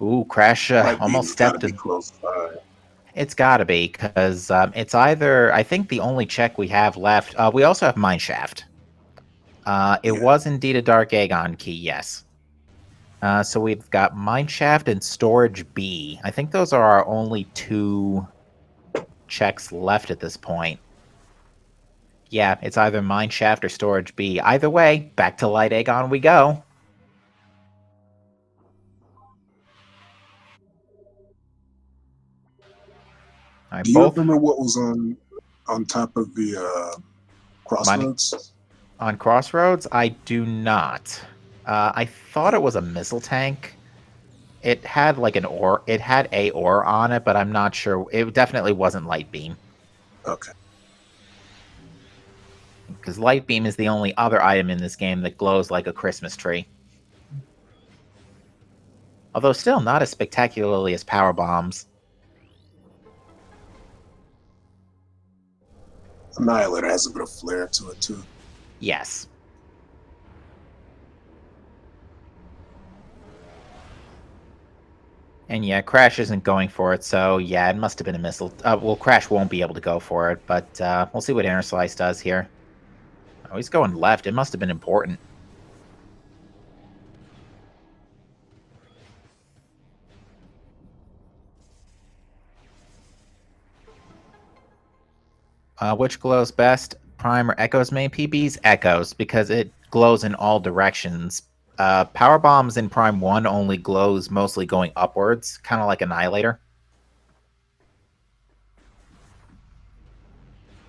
Ooh, Crash almost stepped in.
Close by.
It's gotta be, because it's either... I think the only check we have left... we also have Mineshaft. It was indeed a Dark Aegon key, yes. So we've got Mineshaft and Storage B. I think those are our only 2 checks left at this point. Yeah, it's either Mineshaft or Storage B. Either way, back to Light Aegon we go.
Right, do you remember what was on top of the Crossroads?
On Crossroads? I do not. I thought it was a missile tank. It had like an ore. It had a ore on it, but I'm not sure. It definitely wasn't Light Beam.
Okay.
Because Light Beam is the only other item in this game that glows like a Christmas tree. Although still not as spectacularly as Power Bombs.
Annihilator has a bit of flair to it, too.
Yes. And yeah, Crash isn't going for it, so yeah, it must have been a missile. Well, Crash won't be able to go for it, but we'll see what Inner Slice does here. Oh, he's going left. It must have been important. Which glows best? Prime or Echo's main PBs? Echo's, because it glows in all directions. Power Bombs in Prime 1 only glows mostly going upwards, kind of like Annihilator.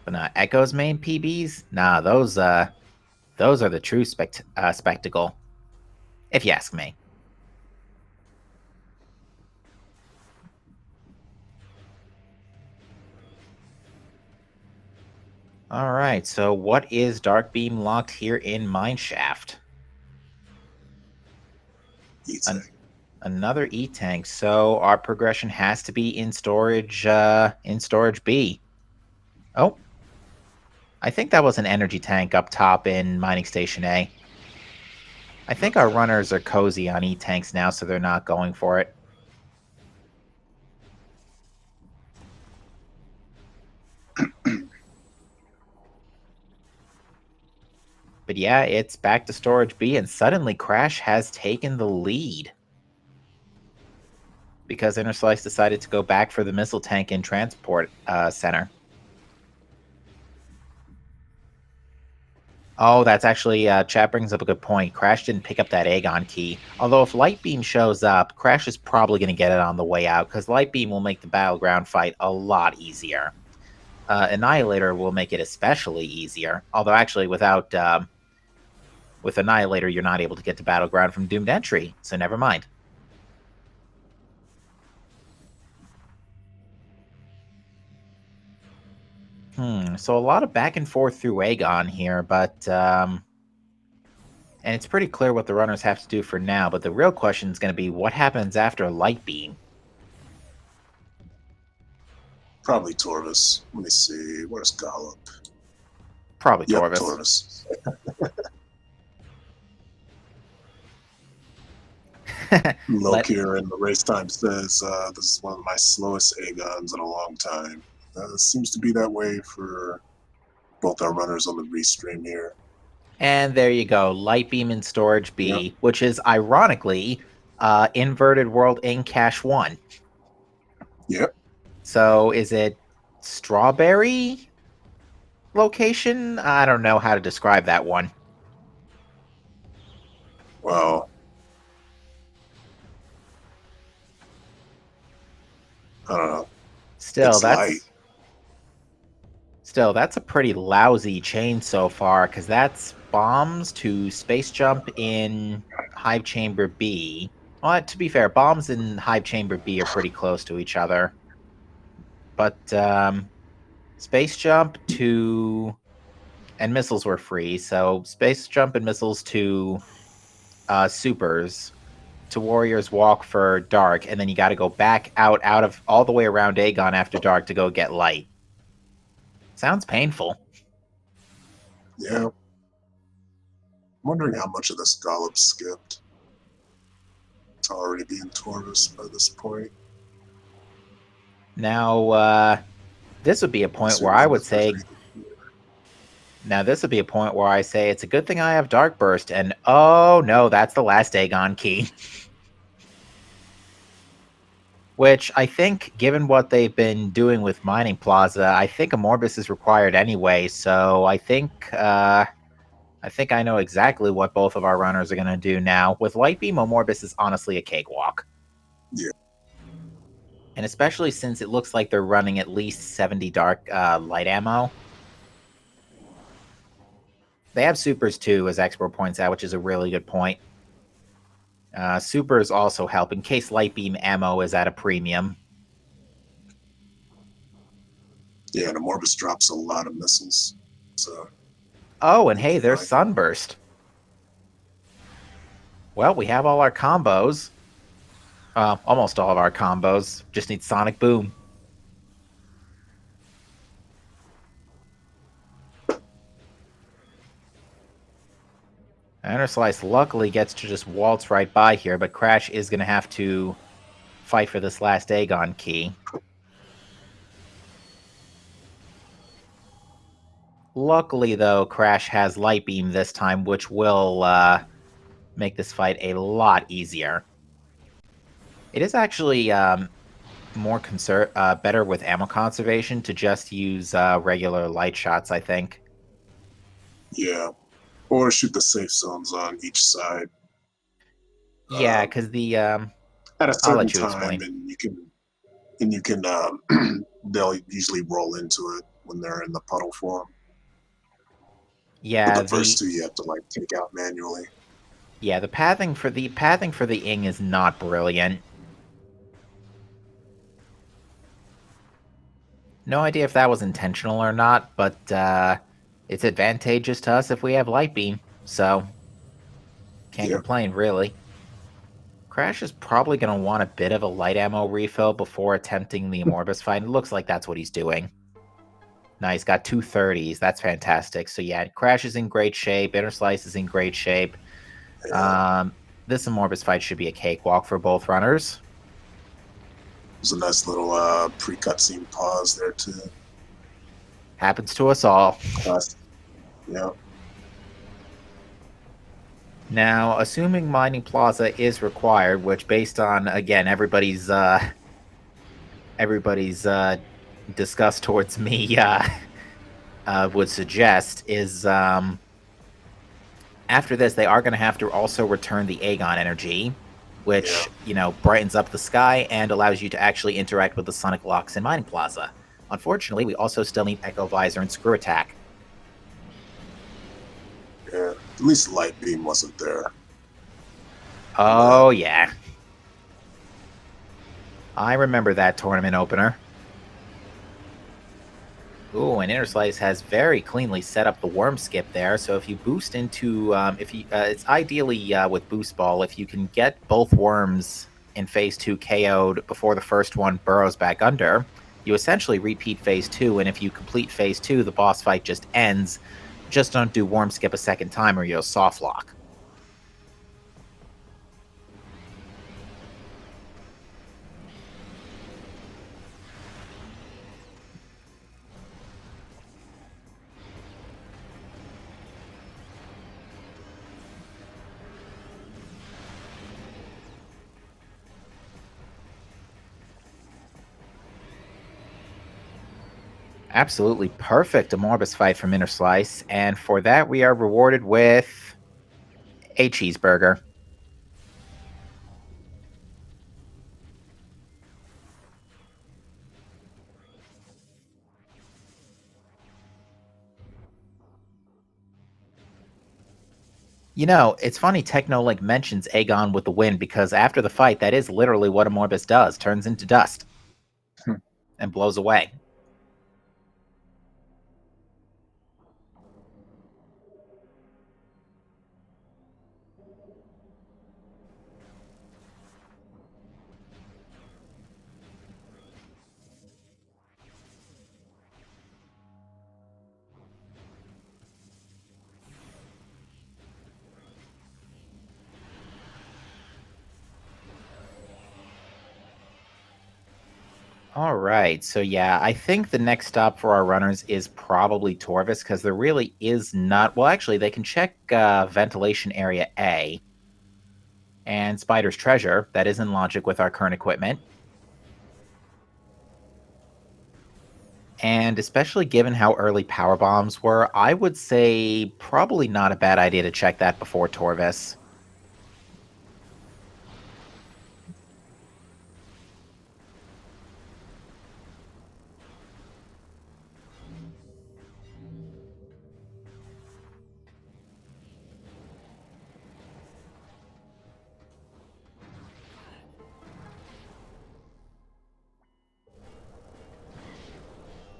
But Echo's main PBs? Nah, those are the true spectacle, if you ask me. Alright, so what is Dark Beam locked here in Mineshaft? Another E-tank, so our progression has to be in storage B. Oh, I think that was an energy tank up top in Mining Station A. I think our runners are cozy on E-tanks now, so they're not going for it. But yeah, it's back to storage B, and suddenly Crash has taken the lead. Because Innerslice decided to go back for the missile tank in Transport Center. Oh, that's actually, chat brings up a good point. Crash didn't pick up that Aegon key. Although if Light Beam shows up, Crash is probably going to get it on the way out, because Light Beam will make the Battleground fight a lot easier. Annihilator will make it especially easier. Although actually, with Annihilator, you're not able to get to Battleground from Doomed Entry, so never mind. So a lot of back and forth through Aegon here, but and it's pretty clear what the runners have to do for now, but the real question is going to be what happens after Light Beam?
Probably Torvis. Let me see. Where's Gollop?
Probably
Yep,
Torvis.
Torvis. Lokir in the race time says, this is one of my slowest Aegons in a long time. Seems to be that way for both our runners on the restream here.
And there you go, Light Beam in Storage B,
Yep.
which is ironically Inverted World in Cache 1.
Yep.
So is it Strawberry location? I don't know how to describe that one.
Well, I don't know.
Still,
It's light.
that's a pretty lousy chain so far, because that's bombs to space jump in Hive Chamber B. Well, to be fair, bombs in Hive Chamber B are pretty close to each other. But space jump to... And missiles were free, so space jump and missiles to supers, to Warriors Walk for dark, and then you got to go back out of all the way around Aegon after dark to go get light. Sounds painful.
Yeah. I'm wondering how much of this Gollop skipped. It's already being Torvis by this point.
Now, this would be a point where I would say... Now, this would be a point where I say it's a good thing I have Dark Burst, and oh no, that's the last Aegon key. Which I think, given what they've been doing with Mining Plaza, I think a Morbus is required anyway, so I think I know exactly what both of our runners are going to do now. With Light Beam, a Morbus is honestly a cakewalk.
Yeah.
And especially since it looks like they're running at least 70 dark light ammo. They have supers too, as Expert points out, which is a really good point. Supers also help in case Light Beam ammo is at a premium.
Yeah, and a Morbus drops a lot of missiles. So.
Oh, and hey, there's Sunburst. Well, we have all our combos. Almost all of our combos. Just need Sonic Boom. Innerslice luckily gets to just waltz right by here, but Crash is going to have to fight for this last Aegon key. Luckily, though, Crash has Light Beam this time, which will make this fight a lot easier. It is actually better with ammo conservation to just use regular light shots, I think.
Yeah. Or shoot the safe zones on each side.
Yeah, because the
at a certain
I'll let you
time,
explain.
and you can they'll usually roll into it when they're in the puddle form.
Yeah,
but the first two you have to like take out manually.
Yeah, the pathing for the ing is not brilliant. No idea if that was intentional or not, but it's advantageous to us if we have Light Beam, so can't complain, really. Crash is probably going to want a bit of a light ammo refill before attempting the Morbus fight. It looks like that's what he's doing. Nice, got 230s. That's fantastic. So yeah, Crash is in great shape. Inner Slice is in great shape.
Yeah.
This Morbus fight should be a cakewalk for both runners.
There's a nice little pre-cutscene pause there too.
Happens to us all.
Classic. Yeah.
Now, assuming Mining Plaza is required, which based on again everybody's disgust towards me would suggest is after this they are going to have to also return the Aegon energy, which brightens up the sky and allows you to actually interact with the Sonic Locks in Mining Plaza. Unfortunately, we also still need Echo Visor and Screw Attack.
Yeah. At least Light Beam wasn't there.
Oh yeah. I remember that tournament opener. Ooh, and Inner Slice has very cleanly set up the worm skip there. So if you boost into, it's ideally with Boost Ball, if you can get both worms in Phase 2 KO'd before the first one burrows back under, you essentially repeat Phase 2, and if you complete Phase 2, the boss fight just ends. Just don't do worm skip a second time or you'll soft lock. Absolutely perfect Morbus fight from Inner Slice, and for that we are rewarded with a cheeseburger. You know, it's funny Technolink mentions Aegon with the win because after the fight, that is literally what a Morbus does, turns into dust and blows away. All right, so yeah, I think the next stop for our runners is probably Torvis because there really is not. Well, actually, they can check Ventilation Area A and Spider's Treasure. That is in logic with our current equipment. And especially given how early power bombs were, I would say probably not a bad idea to check that before Torvis.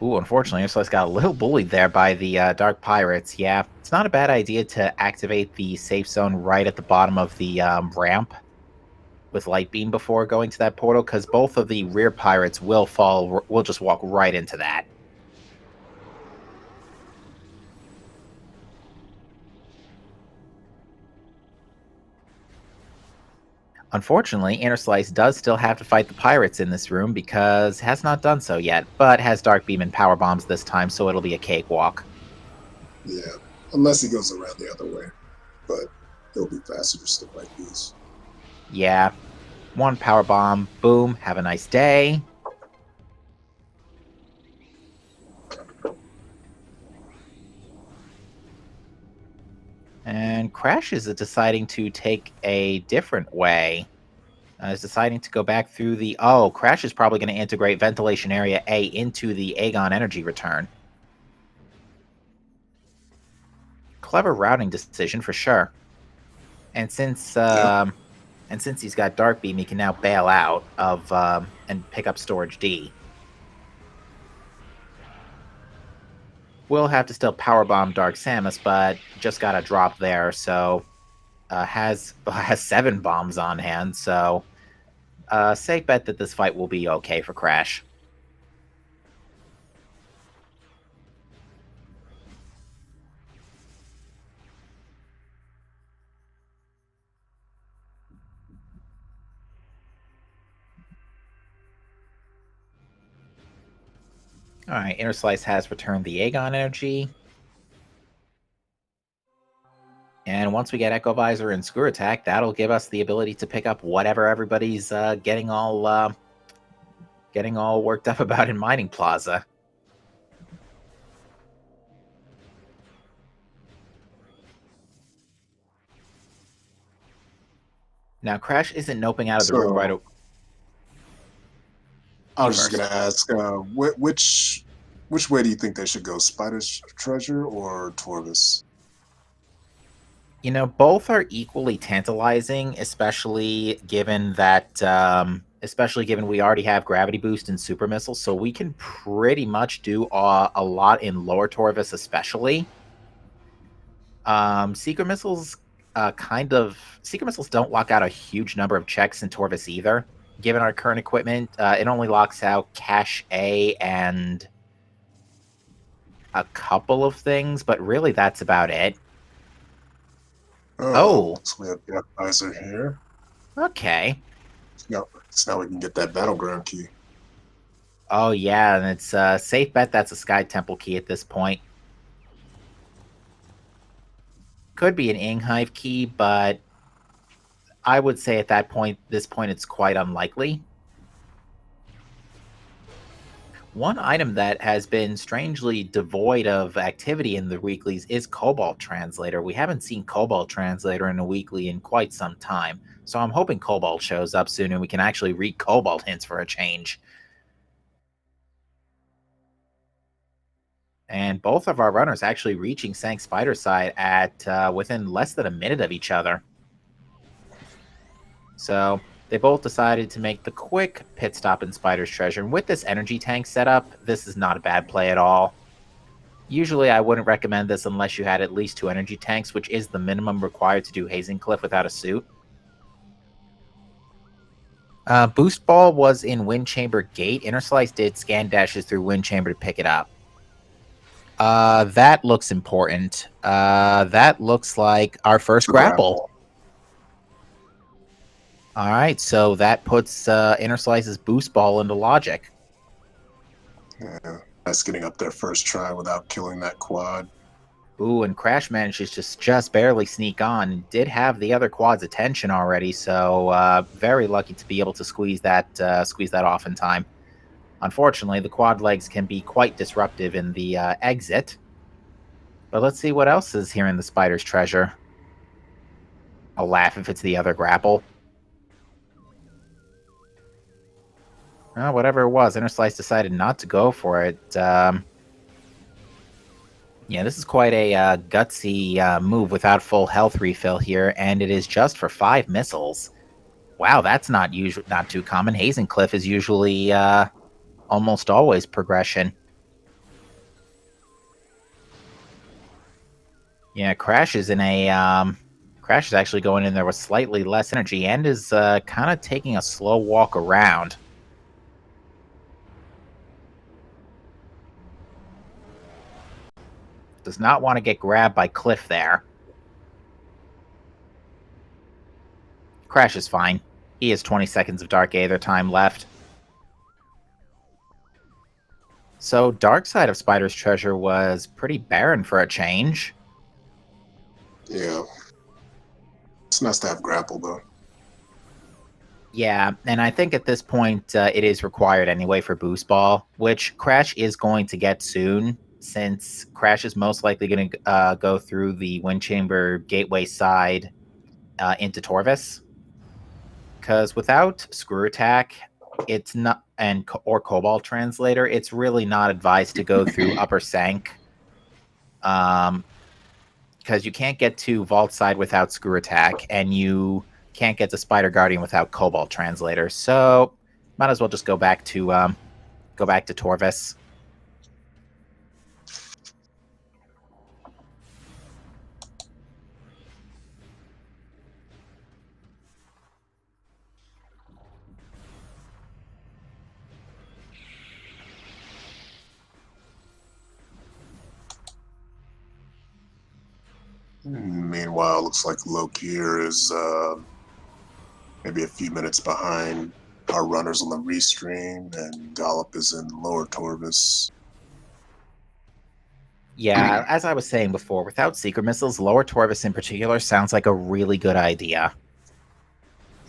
Ooh, unfortunately, Ursula's got a little bullied there by the Dark Pirates. Yeah, it's not a bad idea to activate the safe zone right at the bottom of the ramp with Light Beam before going to that portal, because both of the rear pirates will just walk right into that. Unfortunately, Inner Slice does still have to fight the pirates in this room because has not done so yet, but has Dark Beam and Power Bombs this time, so it'll be a cakewalk.
Yeah. Unless he goes around the other way. But it'll be faster just to fight these.
Yeah. One Power Bomb, boom, have a nice day. And Crash is deciding to take a different way. Is deciding to go back through the... Oh, Crash is probably going to integrate Ventilation Area A into the Aegon energy return. Clever routing decision for sure. And since he's got Dark Beam, he can now bail out of and pick up Storage D. We'll have to still Powerbomb Dark Samus, but just got a drop there, so has 7 bombs on hand, so safe bet that this fight will be okay for Crash. Alright, Inner Slice has returned the Aegon energy. And once we get Echo Visor and Screw Attack, that'll give us the ability to pick up whatever everybody's getting all worked up about in Mining Plaza. Now, Crash isn't noping out of the room right away.
I was just gonna ask, which way do you think they should go, Spider's Treasure or Torvis?
You know, both are equally tantalizing, especially given we already have Gravity Boost and Super Missile, so we can pretty much do a lot in Lower Torvis, especially. Secret Missiles Secret Missiles don't lock out a huge number of checks in Torvis either. Given our current equipment, it only locks out Cache A and a couple of things, but really that's about it. Oh.
So we have Death Visor here.
Okay.
So now we can get that Battleground key.
Oh, yeah, and it's a safe bet that's a Sky Temple key at this point. Could be an Inghive key, but I would say at this point, it's quite unlikely. One item that has been strangely devoid of activity in the weeklies is Cobalt Translator. We haven't seen Cobalt Translator in a weekly in quite some time, so I'm hoping Cobalt shows up soon and we can actually read Cobalt hints for a change. And both of our runners actually reaching Sank Spider side at within less than a minute of each other. So they both decided to make the quick pit stop in Spider's Treasure. And with this energy tank setup, this is not a bad play at all. Usually I wouldn't recommend this unless you had at least 2 energy tanks, which is the minimum required to do Hazing Cliff without a suit. Boost Ball was in Wind Chamber Gate. Inner Slice did scan dashes through Wind Chamber to pick it up. That looks important. That looks like our first grapple. All right, so that puts Inner Slice's Boost Ball into logic.
Yeah, that's getting up there first try without killing that quad.
Ooh, and Crash manages to just barely sneak on. Did have the other quad's attention already, so very lucky to be able to squeeze that off in time. Unfortunately, the quad legs can be quite disruptive in the exit. But let's see what else is here in the Spider's Treasure. I'll laugh if it's the other grapple. Whatever it was, Inner Slice decided not to go for it. Yeah, this is quite a gutsy move without full health refill here, and it is just for 5 missiles. Wow, that's not too common. Hazing Cliff is usually almost always progression. Yeah, Crash is actually going in there with slightly less energy and is kind of taking a slow walk around. Does not want to get grabbed by Cliff there. Crash is fine. He has 20 seconds of Dark Aether time left. So Dark Side of Spider's Treasure was pretty barren for a change.
Yeah. It's nice to have grapple, though.
Yeah, and I think at this point it is required anyway for Boost Ball, which Crash is going to get soon, since Crash is most likely going to go through the Wind Chamber Gateway side into Torvis. Because without Screw Attack, it's not, or Cobalt Translator, it's really not advised to go through Upper Sank. Because you can't get to Vault Side without Screw Attack, and you can't get to Spider Guardian without Cobalt Translator. So might as well just go back to Torvis.
Meanwhile, looks like Lokier is maybe a few minutes behind our runners on the restream, and Gollop is in Lower Torvis.
Yeah, as I was saying before, without secret missiles, Lower Torvis in particular sounds like a really good idea.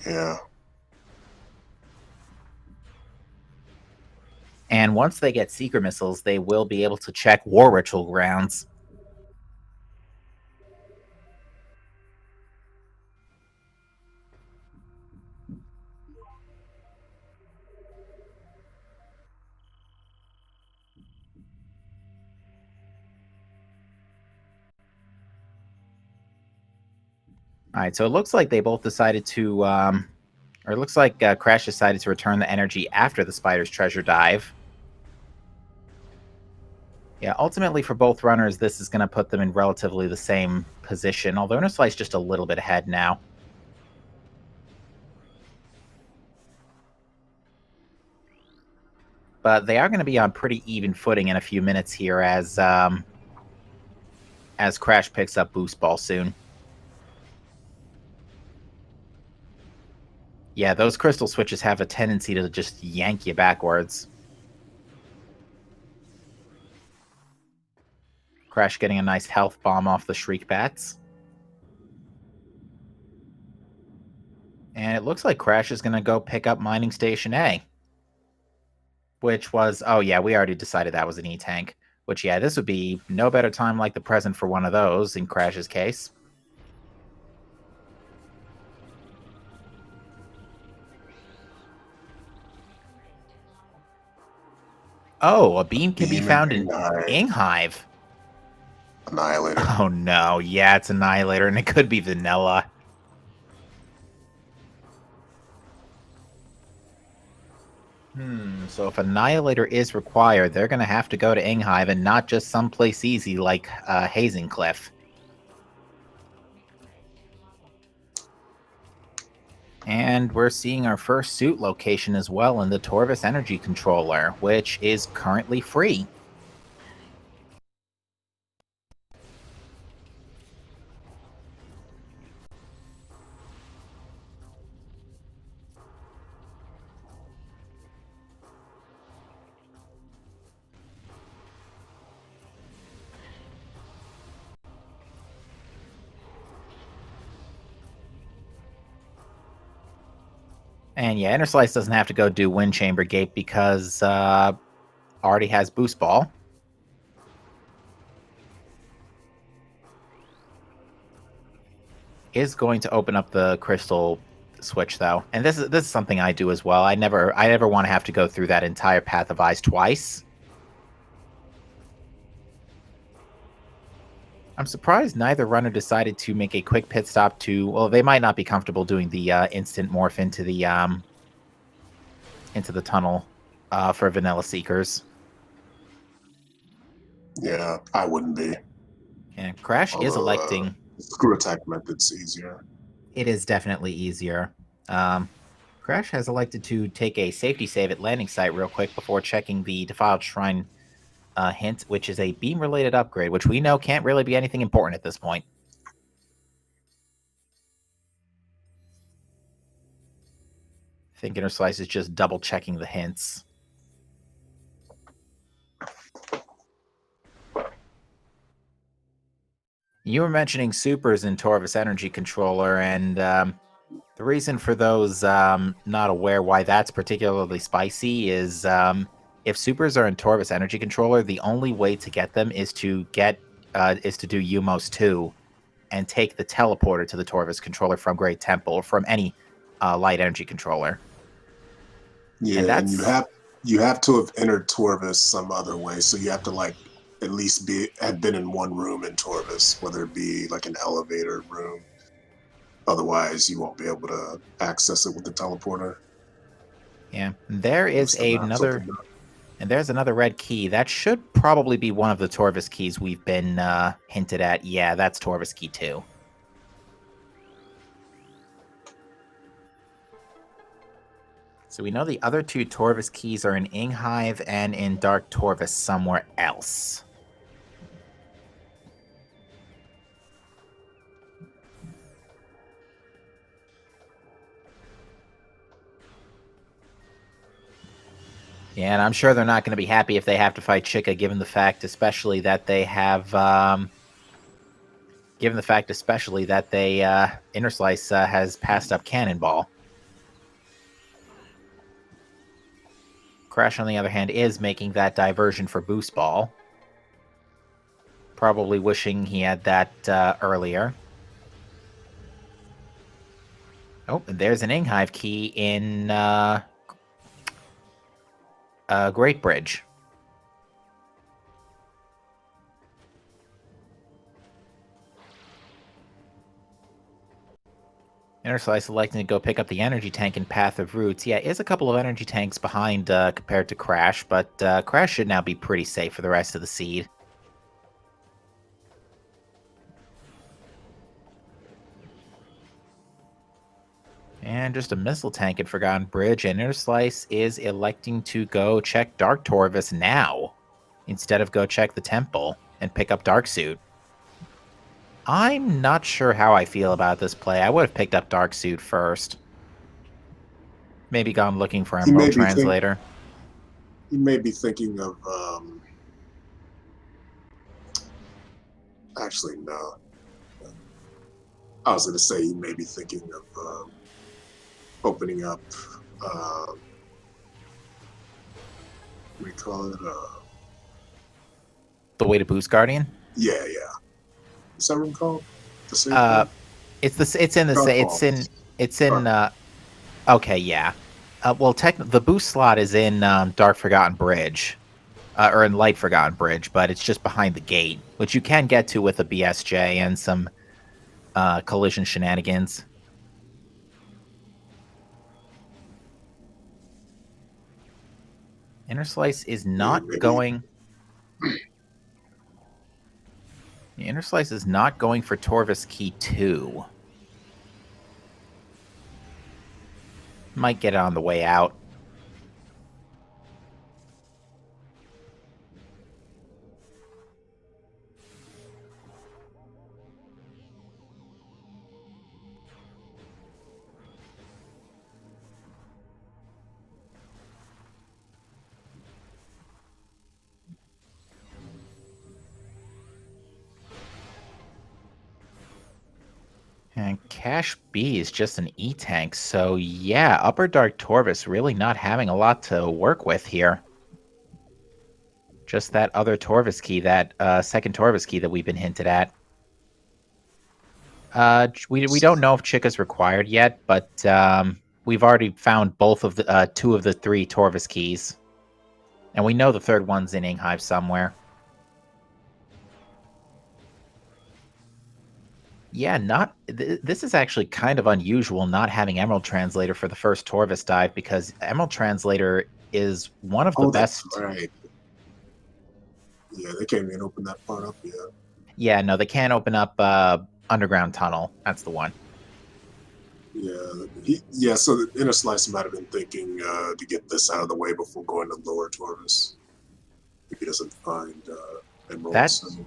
Yeah.
And once they get secret missiles, they will be able to check war ritual grounds. All right, so it looks like they both decided to, or it looks like Crash decided to return the energy after the spider's treasure dive. Yeah, ultimately for both runners, this is going to put them in relatively the same position, although Innerslice just a little bit ahead now. But they are going to be on pretty even footing in a few minutes here as Crash picks up Boost Ball soon. Yeah, those crystal switches have a tendency to just yank you backwards. Crash getting a nice health bomb off the Shriek Bats. And it looks like Crash is going to go pick up Mining Station A. Which was, oh yeah, we already decided that was an E-Tank. Which, yeah, this would be no better time like the present for one of those in Crash's case. Oh, a beam can be found in Inghive.
Annihilator.
Oh no, yeah, it's Annihilator, and it could be Vanilla. So if Annihilator is required, they're going to have to go to Inghive and not just someplace easy like Hazing Cliff. And we're seeing our first suit location as well in the Torvis Energy Controller, which is currently free. And yeah, Inner Slice doesn't have to go do Wind Chamber Gate because already has Boost Ball. Is going to open up the crystal switch though, and this is something I do as well. I never want to have to go through that entire Path of Eyes twice. I'm surprised neither runner decided to make a quick pit stop to. Well, they might not be comfortable doing the instant morph into the tunnel for Vanilla Seekers.
Yeah, I wouldn't be.
And Crash is electing.
Screw attack method's easier.
It is definitely easier. Crash has elected to take a safety save at landing site real quick before checking the Defiled Shrine hint, which is a beam-related upgrade, which we know can't really be anything important at this point. I think Inner Slice is just double-checking the hints. You were mentioning supers in Torvis Energy Controller, and the reason for those not aware why that's particularly spicy is if supers are in Torvis Energy Controller, the only way to get them is to do Umos 2 and take the teleporter to the Torvis controller from Great Temple or from any light energy controller.
Yeah, and you have to have entered Torvis some other way, so you have to at least have been in one room in Torvis, whether it be like an elevator room. Otherwise, you won't be able to access it with the teleporter.
Yeah, there's another red key. That should probably be one of the Torvis keys we've been hinted at. Yeah, that's Torvis key 2. So we know the other two Torvis keys are in Inghive and in Dark Torvis somewhere else. Yeah, and I'm sure they're not going to be happy if they have to fight Chica, given the fact, especially that they have, Inner Slice has passed up Cannonball. Crash, on the other hand, is making that diversion for Boost Ball. Probably wishing he had that earlier. Oh, and there's an Inghive key in Great Bridge. Inner Slice electing to go pick up the energy tank in Path of Roots. Yeah, is a couple of energy tanks behind compared to Crash, but Crash should now be pretty safe for the rest of the seed. And just a missile tank at Forgotten Bridge, and Inner Slice is electing to go check Dark Torvus now, instead of go check the Temple and pick up Dark Suit. I'm not sure how I feel about this play. I would have picked up Dark Suit first. Maybe gone looking for Emerald Translator.
He may be thinking of... actually, no. I was going to say he may be thinking of opening up... what do we call it?
The Way to Boost Guardian?
Yeah. What's that room called? The same
okay, yeah. Well, the boost slot is in Dark Forgotten Bridge, or in Light Forgotten Bridge, but it's just behind the gate, which you can get to with a BSJ and some collision shenanigans. Inner Slice is not going... The Inner Slice is not going for Torvus Key 2. Might get it on the way out. And Cash B is just an E-Tank, so yeah, Upper Dark Torvus really not having a lot to work with here. Just that other Torvus key, that second Torvus key that we've been hinted at. We don't know if Chica's required yet, but we've already found both of the 2 of the 3 Torvus keys. And we know the third one's in Inghive somewhere. Yeah, this is actually kind of unusual not having Emerald Translator for the first Torvus dive, because Emerald Translator is one of the best.
That's right. Yeah, they can't even open that part up yet.
Yeah, no, they can't open up Underground Tunnel. That's the one.
Yeah, so the Inner Slice might have been thinking to get this out of the way before going to Lower Torvus. If he doesn't find Emeralds.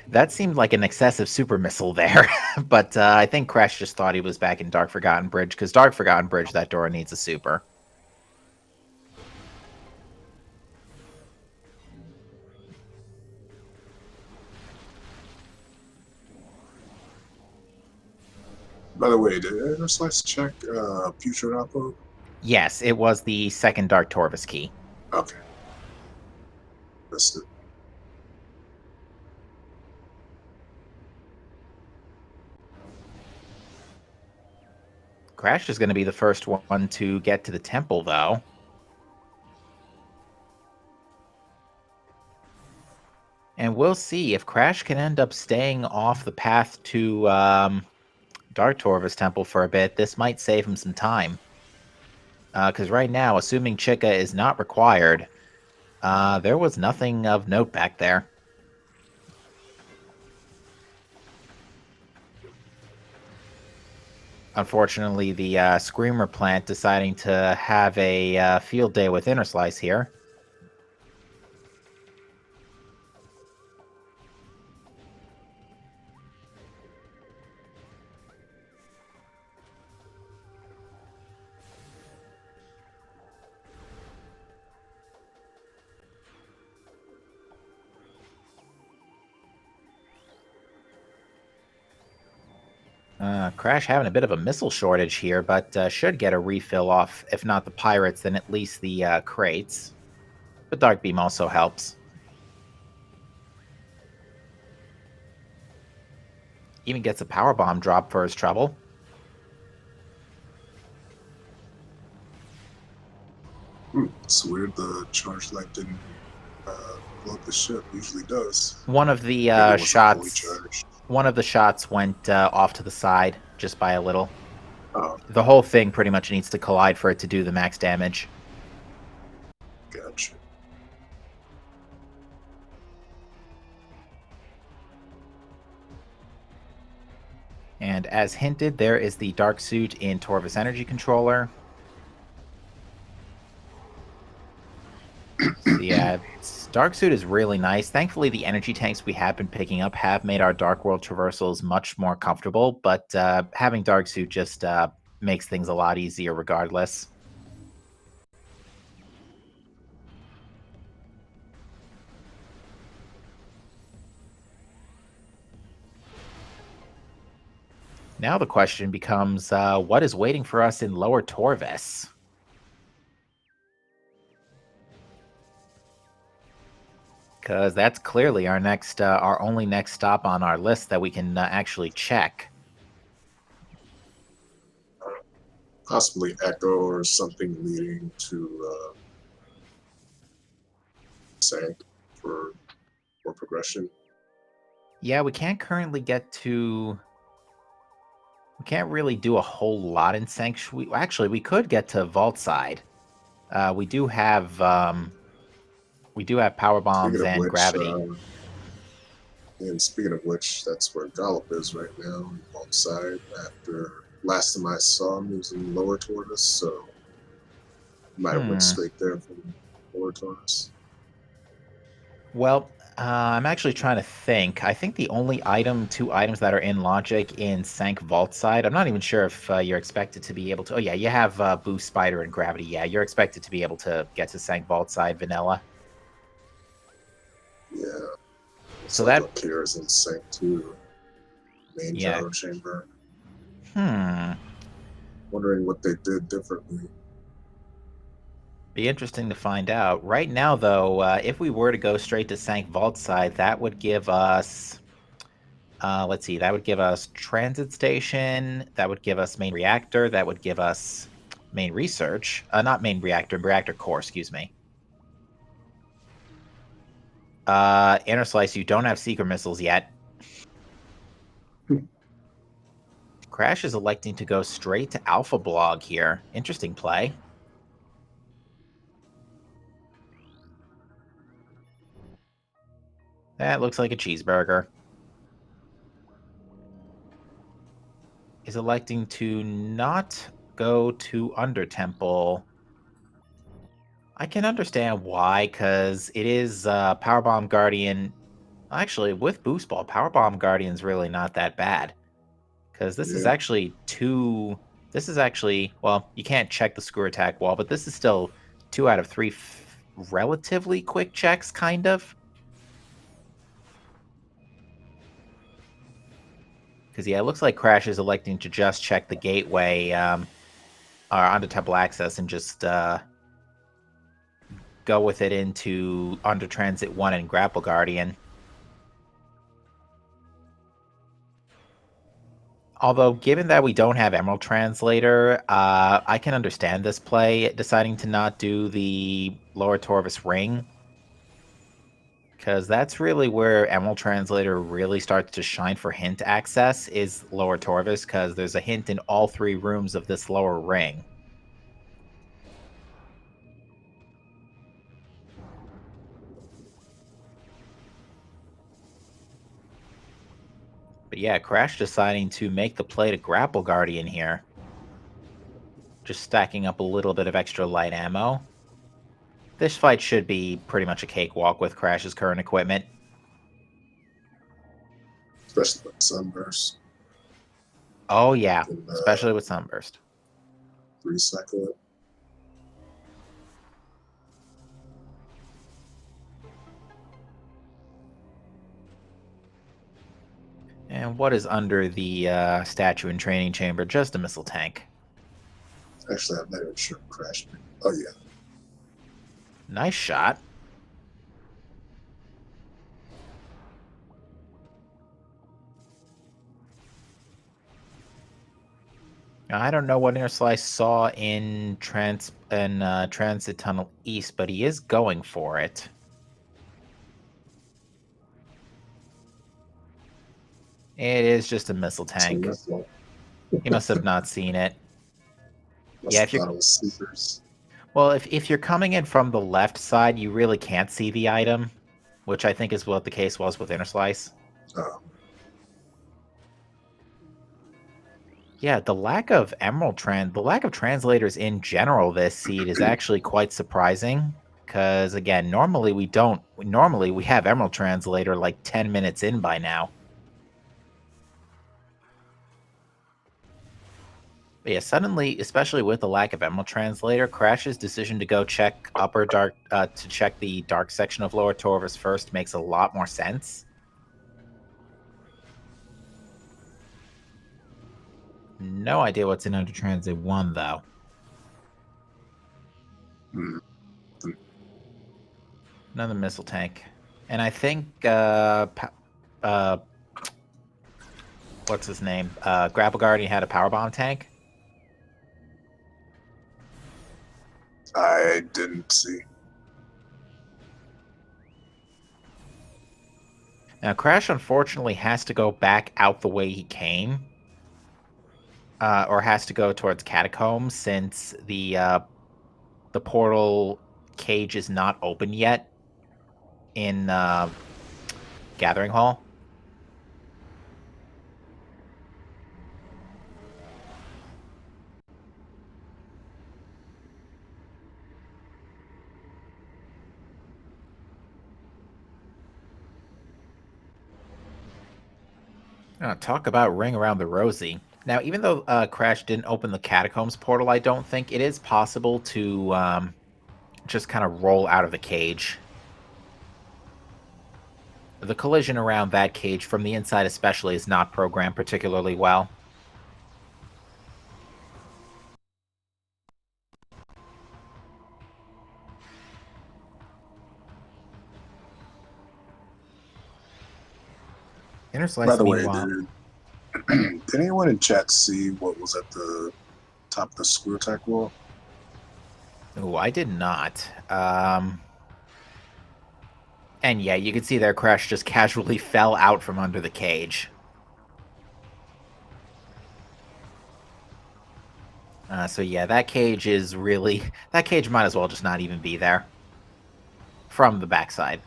That seemed like an excessive super missile there, but I think Crash just thought he was back in Dark Forgotten Bridge, because Dark Forgotten Bridge, that door needs a super.
By the way, did Inner Slice check Future Upload?
Yes, it was the second Dark Torvus key.
Okay. Missed it.
Crash is going to be the first one to get to the temple, though. And we'll see if Crash can end up staying off the path to Dark Torvus Temple for a bit. This might save him some time. Because right now, assuming Chica is not required, there was nothing of note back there. Unfortunately, the Screamer plant deciding to have a field day with Inner Slice here. Crash having a bit of a missile shortage here, but should get a refill off, if not the pirates, then at least the crates. But Dark Beam also helps. Even gets a power bomb drop for his trouble.
It's weird the charge light didn't blow up the ship. Usually does.
One of the
Maybe it wasn't fully
shots,
charged.
one of the shots went off to the side just by a little.
Oh,
The whole thing pretty much needs to collide for it to do the max damage.
gotcha.
And as hinted, there is the Dark Suit in Torvus Energy Controller. So yeah, Dark Suit is really nice. Thankfully, the energy tanks we have been picking up have made our Dark World traversals much more comfortable, but having Dark Suit just makes things a lot easier regardless. Now the question becomes, what is waiting for us in Lower Torvus? Because that's clearly our next, our only next stop on our list that we can actually check.
Possibly Echo or something leading to Sank for more progression.
Yeah, we can't currently get to... We can't really do a whole lot in Sanctuary. Actually, we could get to Vault Side. We do have power
Speaking
bombs
of
and
which,
gravity.
that's where Gollop is right now, on both side. After last time I saw him, he was in Lower Tortoise, so might have went straight there from Lower Tortoise.
Well, I'm actually trying to think. I think the only two items that are in logic in Sank Vault Side. I'm not even sure if you're expected to be able to. Oh yeah, you have Boost Spider and Gravity. Yeah, you're expected to be able to get to Sank Vault Side vanilla.
Yeah, it's
So
like
that,
Lakira's in Sank too. Main
yeah.
gyro chamber.
Hmm.
Wondering what they did differently.
Be interesting to find out. Right now, though, if we were to go straight to Sank Vault Side, that would give us... let's see, that would give us Transit Station, that would give us Main Reactor, that would give us Main Research. Not Main Reactor, Reactor Core, excuse me. Inner Slice, you don't have Seeker Missiles yet. Crash is electing to go straight to Alpha Blog here. Interesting play. That looks like a cheeseburger. Is electing to not go to Under Temple. I can understand why, because it is Powerbomb Guardian. Actually, with Boost Ball, Powerbomb Guardian's really not that bad. Because this is
Yeah,
actually two... This is actually... Well, you can't check the screw attack wall, but this is still 2 out of 3 relatively quick checks, kind of. Because, yeah, it looks like Crash is electing to just check the gateway or onto Temple Access and just go with it into Under Transit 1 and Grapple Guardian. Although, given that we don't have Emerald Translator, I can understand this play deciding to not do the Lower Torvus Ring. Because that's really where Emerald Translator really starts to shine for hint access, is Lower Torvus, because there's a hint in all 3 rooms of this lower ring. But yeah, Crash deciding to make the play to Grapple Guardian here. Just stacking up a little bit of extra light ammo. This fight should be pretty much a cakewalk with Crash's current equipment.
especially with Sunburst.
Oh yeah,
Can
especially with Sunburst.
recycle it.
And what is under the statue and training chamber? Just a missile tank.
Actually, I'm not even sure it crashed me. Oh, yeah.
Nice shot. Now, I don't know what Inner Slice saw in Transit Tunnel East, but he is going for it. It is just a missile tank. He must have not seen it.
Must have thought it was sleepers.
Well, if you're coming in from the left side, you really can't see the item, which I think is what the case was with Inner Slice.
Oh.
Yeah, the lack of translators in general this seed is actually quite surprising. Because again, normally we have Emerald Translator like 10 minutes in by now. But yeah, suddenly, especially with the lack of Emerald Translator, Crash's decision to go check to check the dark section of Lower Torvus first makes a lot more sense. No idea what's in Under Transit 1, though. Another missile tank. And I think, what's his name? Grapple Guardian had a power bomb tank?
I didn't see.
Now, Crash unfortunately has to go back out the way he came. Or has to go towards Catacombs since the portal cage is not open yet in Gathering Hall. Talk about Ring Around the Rosie. Now, even though Crash didn't open the Catacombs portal, I don't think it is possible to just kind of roll out of the cage. The collision around that cage, from the inside especially, is not programmed particularly well. Inner Slice,
By the way,
meanwhile...
did anyone in chat see what was at the top of the screw attack wall?
Oh, I did not. And yeah, you can see there Crash just casually fell out from under the cage. So yeah, that cage is really... That cage might as well just not even be there. From the backside.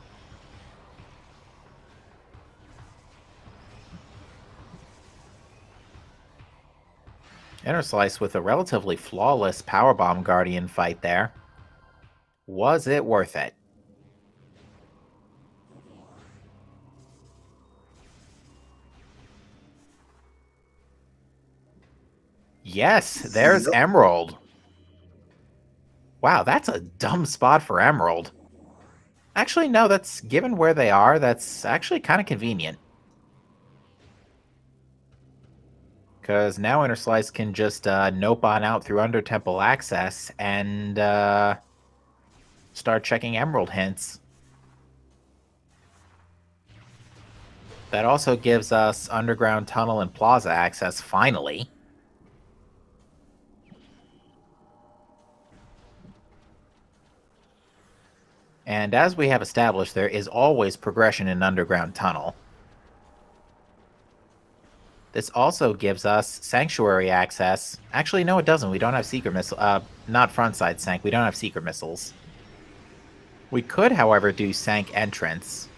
Inner Slice with a relatively flawless Powerbomb Guardian fight there. Was it worth it? Yes, there's Emerald. Wow, that's a dumb spot for Emerald. Actually, no, that's... Given where they are, that's actually kind of convenient. Because now Inner Slice can just nope on out through Under Temple access and start checking Emerald hints. That also gives us Underground Tunnel and Plaza access, finally. And as we have established, there is always progression in Underground Tunnel. This also gives us Sanctuary access. Actually, no, it doesn't. We don't have Secret Missile. Not Frontside Sank. We don't have Secret Missiles. We could, however, do Sank Entrance.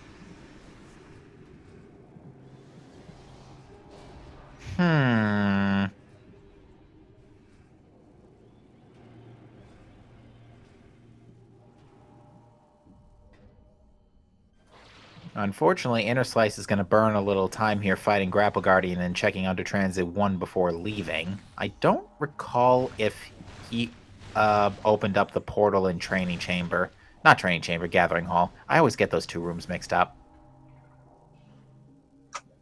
Unfortunately, Inner Slice is going to burn a little time here fighting Grapple Guardian and checking Under Transit 1 before leaving. I don't recall if he opened up the portal in Training Chamber. Not Training Chamber, Gathering Hall. I always get those two rooms mixed up.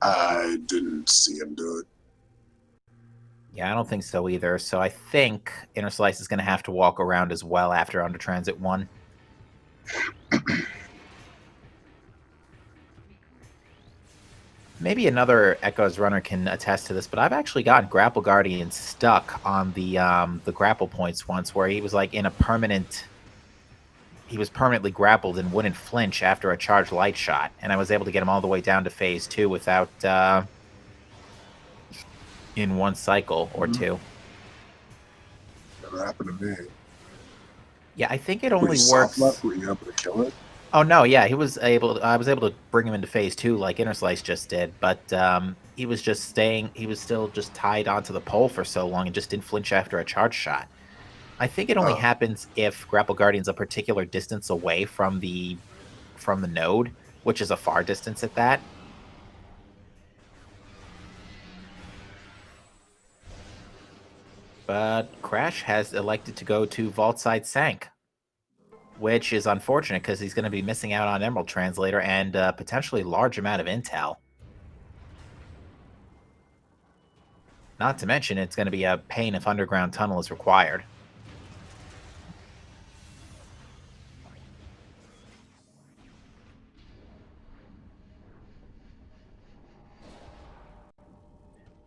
I didn't see him do it.
Yeah, I don't think so either. So I think Inner Slice is going to have to walk around as well after Under Transit 1. Maybe another Echoes runner can attest to this, but I've actually gotten Grapple Guardian stuck on the grapple points once, where he was like in a permanent. He was permanently grappled and wouldn't flinch after a charged light shot, and I was able to get him all the way down to phase 2 without in one cycle or two.
Never happened to me.
Yeah, I think it
Were you
only
soft left?
works.
Were you able to kill it?
Oh no, yeah, he was able. I was able to bring him into phase 2 like Inner Slice just did, but he was just staying. He was still just tied onto the pole for so long and just didn't flinch after a charge shot. I think it only happens if Grapple Guardian's a particular distance away from the node, which is a far distance at that. But Crash has elected to go to Vault Side Sank, which is unfortunate because he's going to be missing out on Emerald Translator and potentially large amount of intel. Not to mention, it's going to be a pain if Underground Tunnel is required.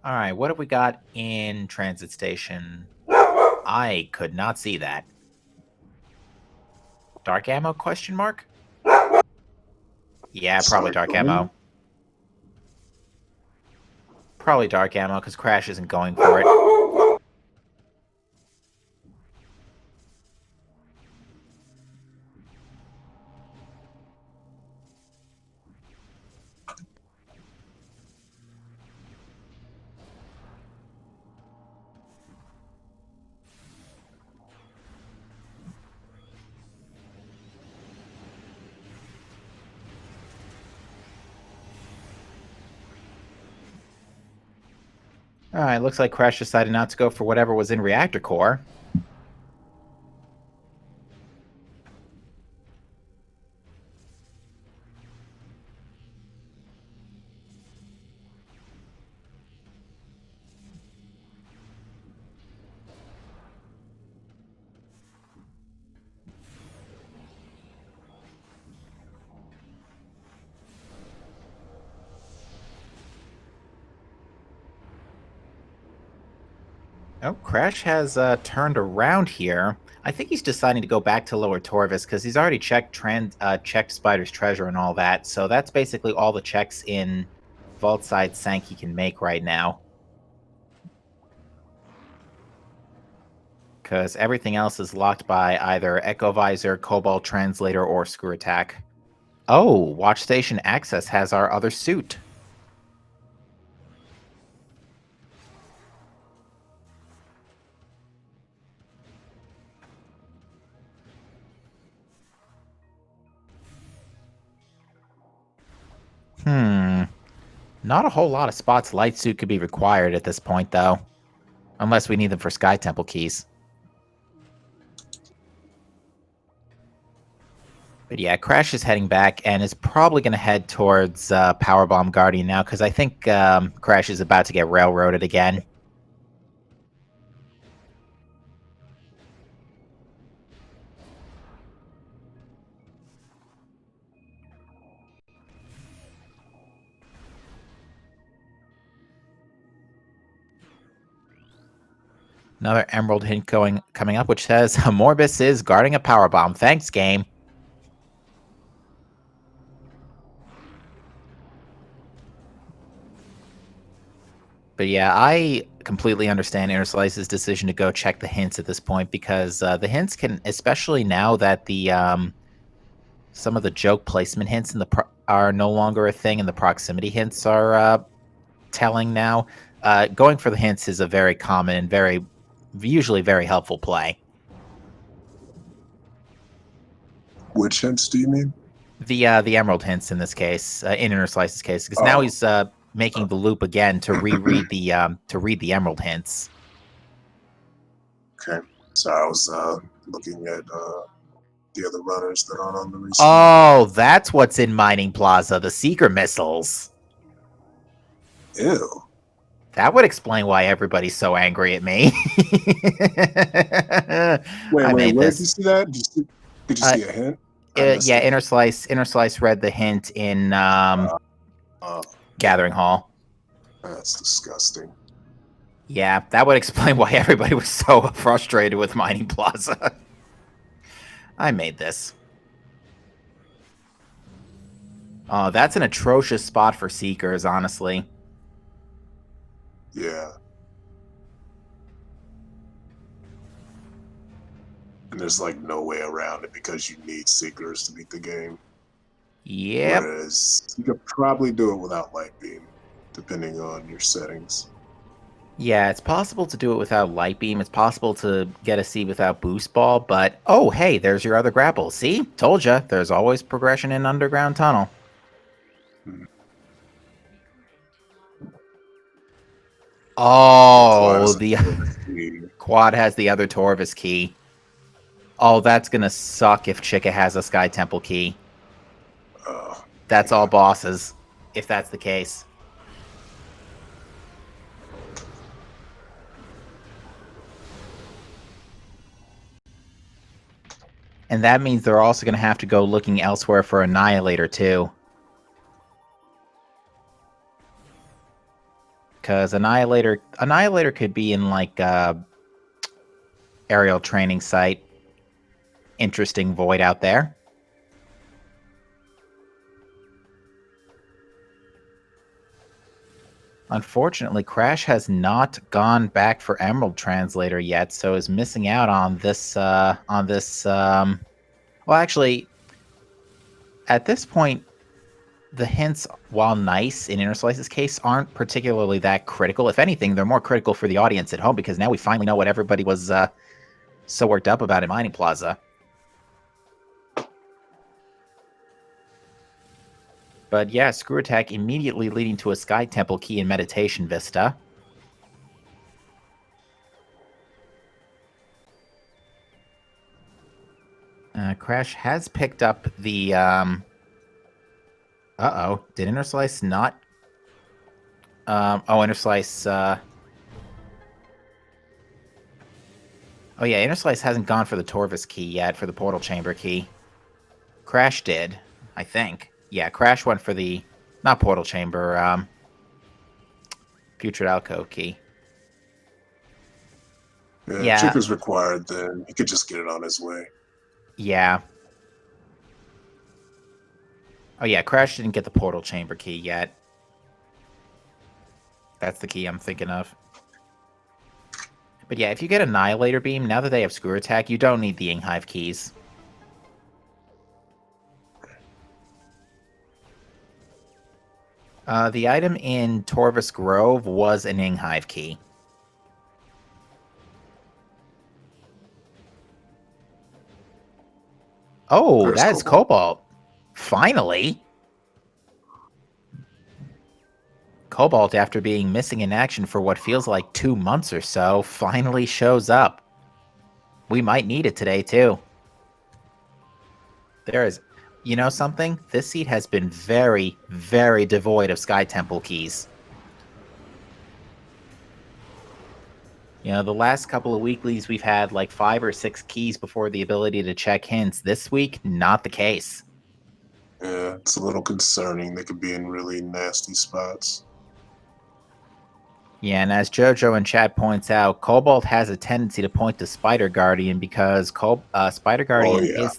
All right, what have we got in Transit Station? I could not see that. Dark ammo, question mark? Yeah, probably dark ammo. Probably dark ammo, because Crash isn't going for it. Alright, looks like Crash decided not to go for whatever was in Reactor Core. Oh, Crash has turned around here. I think he's deciding to go back to Lower Torvis because he's already checked Spider's treasure and all that. So that's basically all the checks in Vault Side Sank he can make right now. Because everything else is locked by either Echo Visor, Cobalt Translator, or Screw Attack. Oh, Watch Station Access has our other suit. Not a whole lot of spots Light Suit could be required at this point, though. Unless we need them for Sky Temple keys. But yeah, Crash is heading back and is probably going to head towards Powerbomb Guardian now, because I think Crash is about to get railroaded again. Another Emerald hint coming up, which says, Morbus is guarding a Powerbomb. Thanks, game. But yeah, I completely understand Inner Slice's decision to go check the hints at this point, because the hints can, especially now that the some of the joke placement hints in are no longer a thing, and the proximity hints are telling now. Going for the hints is a very common and usually very helpful play.
Which hints do you mean?
The Emerald hints in this case, in Inner Slice's case, because now he's making the loop again to reread the Emerald hints.
Okay, so I was looking at the other runners that aren't on the respawn.
Oh, that's what's in Mining Plaza, the Seeker missiles.
Ew.
That would explain why everybody's so angry at me.
Wait,
I made
where did you
this.
see that? Did you
Uh,
see a hint? I missed
yeah,
it.
Inner Slice read the hint in
Uh,
Gathering Hall.
that's disgusting.
Yeah, that would explain why everybody was so frustrated with Mining Plaza. I made this. Oh, that's an atrocious spot for Seekers, honestly.
Yeah. And there's like no way around it because you need Seekers to beat the game.
Yep.
Whereas you could probably do it without Light Beam, depending on your settings.
Yeah, it's possible to do it without Light Beam. It's possible to get a C without Boost Ball, but oh, hey, there's your other grapple. See? Told ya. There's always progression in Underground Tunnel.
Hmm. Quad
Oh,
is a
the
key.
Quad has the other Torvis key. Oh, that's gonna suck if Chica has a Sky Temple key. That's all
Yeah.
bosses, if that's the case. And that means they're also going to have to go looking elsewhere for Annihilator, too. Because Annihilator could be in, like, aerial training site. Interesting void out there. Unfortunately, Crash has not gone back for Emerald Translator yet, so is missing out on this, well, actually, at this point, the hints, while nice in Inner Slice's case, aren't particularly that critical. If anything, they're more critical for the audience at home, because now we finally know what everybody was so worked up about in Mining Plaza. But yeah, Screw Attack immediately leading to a Sky Temple key in Meditation Vista. Crash has picked up the... Uh-oh. Did Inner Slice not... Inner Slice... Oh yeah, Inner Slice hasn't gone for the Torvis key yet, for the Portal Chamber key. Crash did, I think. Yeah, Crash went for the... Not Portal Chamber, Putrid Alcove key.
Yeah,
Yeah.
Chick is required, then he could just get it on his way.
Yeah. Oh yeah, Crash didn't get the Portal Chamber key yet. That's the key I'm thinking of. But yeah, if you get Annihilator Beam, now that they have Screw Attack, you don't need the Inghive keys. The item in Torvis Grove was an Inghive key. Oh,
There's
that's
Cobalt.
Cobalt. Finally! Cobalt, after being missing in action for what feels like 2 months or so, finally shows up. We might need it today, too. There is... You know something? This seat has been very, very devoid of Sky Temple keys. You know, the last couple of weeklies we've had like 5 or 6 keys before the ability to check hints. This week, not the case.
Yeah, it's a little concerning. They could be in really nasty spots.
Yeah, and as JoJo in chat points out, Cobalt has a tendency to point to Spider Guardian because Spider Guardian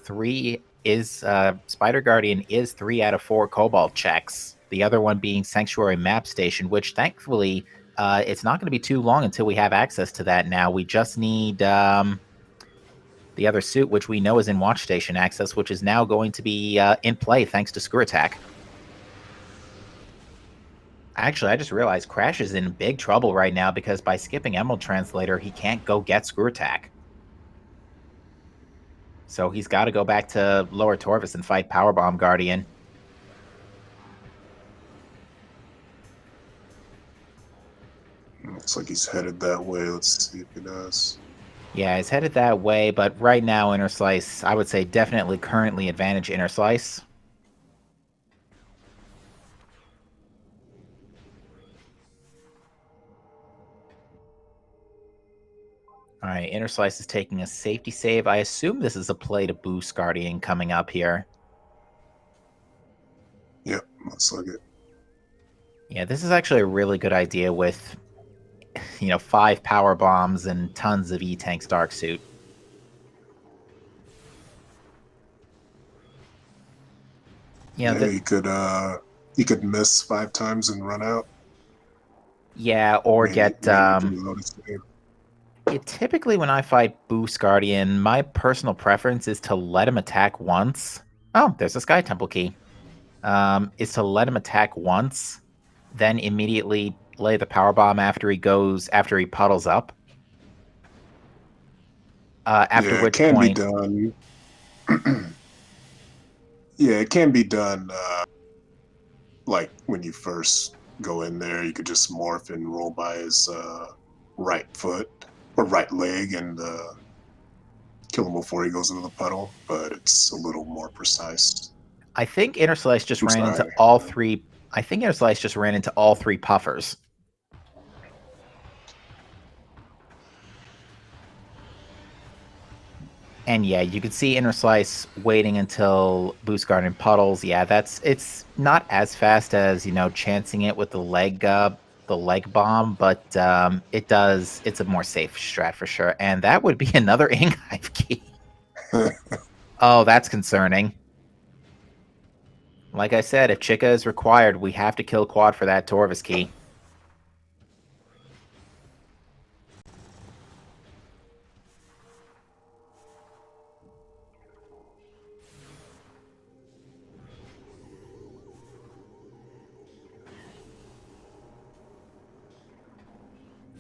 Spider Guardian is 3 out of 4 Cobalt checks. The other one being Sanctuary Map Station, which thankfully it's not going to be too long until we have access to that. Now we just need the other suit, which we know is in Watch Station access, which is now going to be in play thanks to Screw Attack. Actually, I just realized Crash is in big trouble right now because by skipping Emerald Translator, he can't go get Screw Attack. So he's got to go back to Lower Torvis and fight Powerbomb Guardian.
Looks like he's headed that way. Let's see if he does.
Yeah, he's headed that way, but right now, Inner Slice, I would say definitely currently advantage Inner Slice. All right, Inner Slice is taking a safety save. I assume this is a play to boost Guardian coming up here.
Yep, looks like it.
Yeah, this is actually a really good idea with, 5 power bombs and tons of E-Tank's Dark Suit.
Yeah, he could miss 5 times and run out.
Yeah, or get
Maybe reload his game.
typically when I fight Boost Guardian, my personal preference is to let him attack once. Oh, there's a Sky Temple key. Is to let him attack once, then immediately lay the power bomb after he puddles up. After
Yeah, it
which
can be
point,
done. Yeah, it can be done. Like when you first go in there, you could just morph and roll by his right foot or right leg and kill him before he goes into the puddle. But it's a little more precise.
I think Inner Slice just
I'm
ran into
sorry.
all three. I think Inner Slice just ran into all 3 puffers. And yeah, you can see Inner Slice waiting until Boost Guardian puddles. Yeah, it's not as fast as chancing it with the leg bomb, but it's a more safe strat for sure. And that would be another Inghive key. Oh, that's concerning. Like I said, if Chica is required, we have to kill Quad for that Torvis key.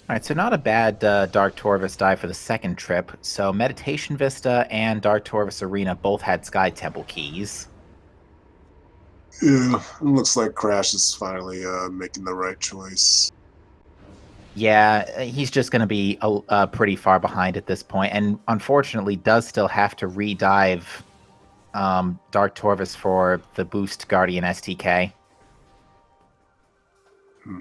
All right, so not a bad Dark Torvis die for the second trip. So Meditation Vista and Dark Torvis Arena both had Sky Temple keys.
Yeah, it looks like Crash is finally making the right choice.
Yeah, he's just going to be pretty far behind at this point, and unfortunately does still have to re-dive Dark Torvis for the Boost Guardian STK.
Hmm.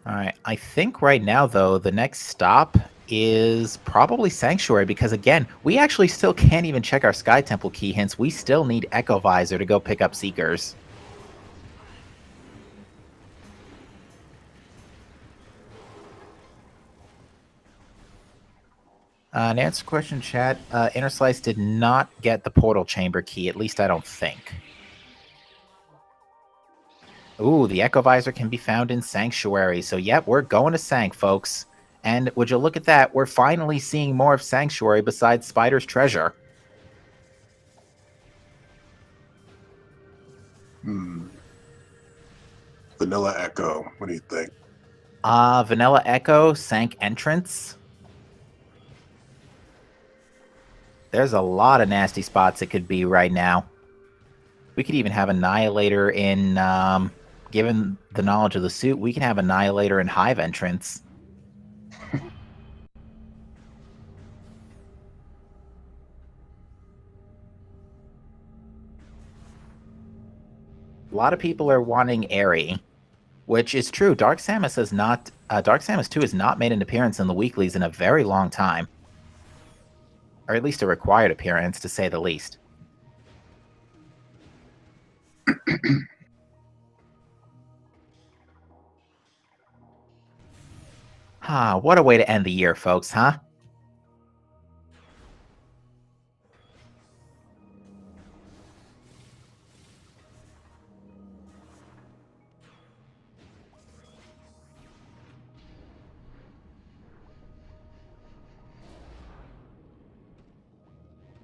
All right, I think right now, though, the next stop is probably Sanctuary, because again, we actually still can't even check our Sky Temple key, hence we still need Echo Visor to go pick up Seekers. To answer question, chat, Inner Slice did not get the Portal Chamber key, at least I don't think. Ooh, the Echo Visor can be found in Sanctuary. So, yep, we're going to Sank, folks. And would you look at that? We're finally seeing more of Sanctuary besides Spider's Treasure.
Vanilla Echo. What do you think?
Vanilla Echo, Sank Entrance. There's a lot of nasty spots it could be right now. We could even have Annihilator in, given the knowledge of the suit, we can have Annihilator in Hive Entrance. A lot of people are wanting Airy, which is true. Dark Samus has not. Dark Samus 2 has not made an appearance in the weeklies in a very long time, or at least a required appearance, to say the least. What a way to end the year, folks, huh?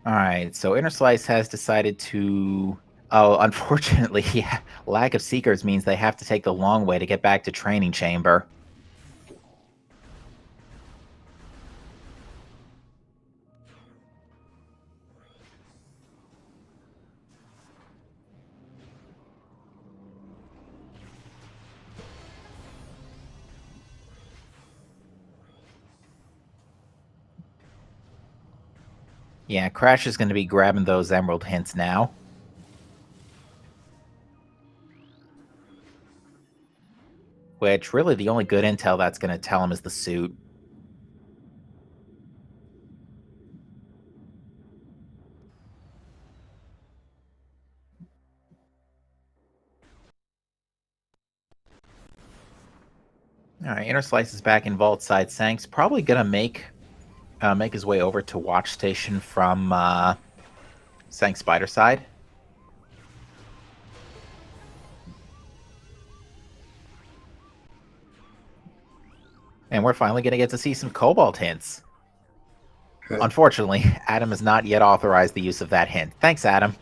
All right, so Inner Slice has decided to. Oh, unfortunately, yeah, lack of Seekers means they have to take the long way to get back to Training Chamber. Yeah, Crash is going to be grabbing those emerald hints now. Which, really, the only good intel that's going to tell him is the suit. Alright, Inner Slice is back in Vault Side. Sank's probably going to make his way over to Watch Station from Sank's Spider Side. And we're finally going to get to see some Cobalt hints.
Okay.
Unfortunately, Adam has not yet authorized the use of that hint. Thanks, Adam.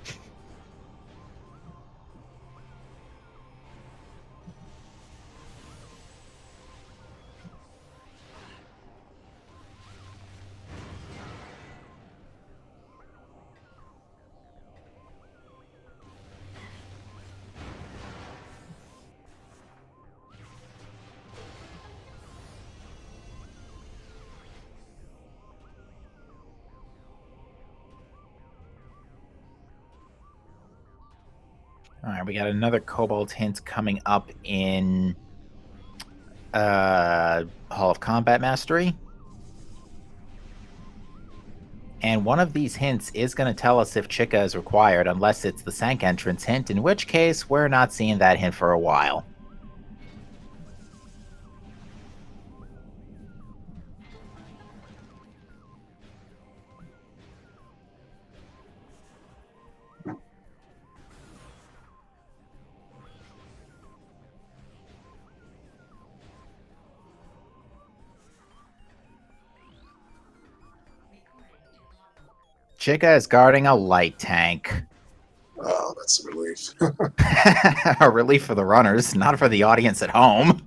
Alright, we got another Cobalt hint coming up in Hall of Combat Mastery. And one of these hints is going to tell us if Chica is required, unless it's the Sank entrance hint, in which case we're not seeing that hint for a while. Chica is guarding a light tank.
Oh, that's a relief.
A relief for the runners, not for the audience at home.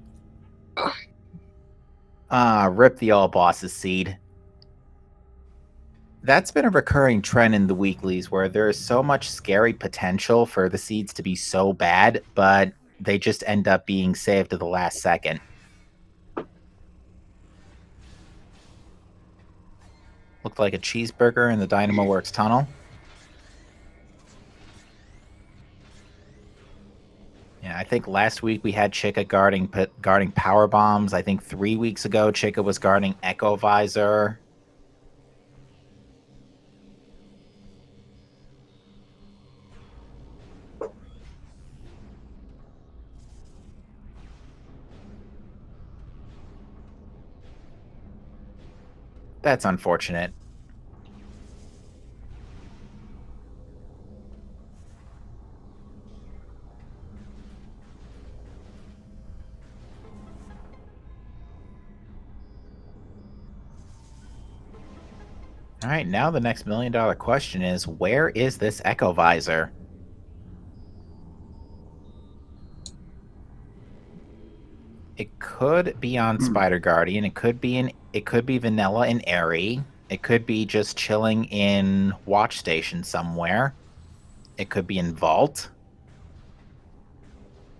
Rip the all bosses seed. That's been a recurring trend in the weeklies where there is so much scary potential for the seeds to be so bad, but they just end up being saved to the last second. Looked like a cheeseburger in the Dynamo Works tunnel. Yeah, I think last week we had Chica guarding power bombs. I think 3 weeks ago Chica was guarding Echo Visor. That's unfortunate. All right, now the next $1 million question is, where is this Echo Visor? It could be on Spider Guardian. It could be vanilla and airy. It could be just chilling in Watch Station somewhere. It could be in Vault.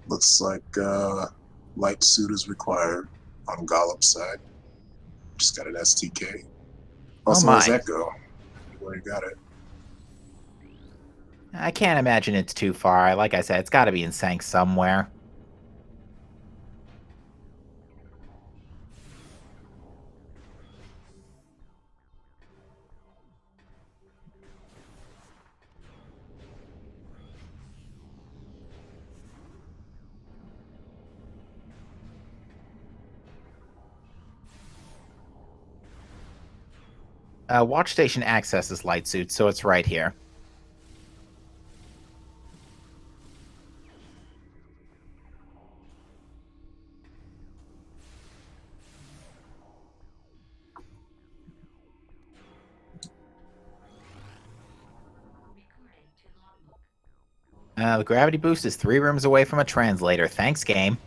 Looks like light suit is required on Gollop's side. Just got an STK.
Oh
Also has
my.
Echo. Where you got it?
I can't imagine it's too far. Like I said, it's got to be in Sank somewhere. Watch Station accesses light suit, so it's right here. The gravity boost is 3 rooms away from a translator. Thanks, game.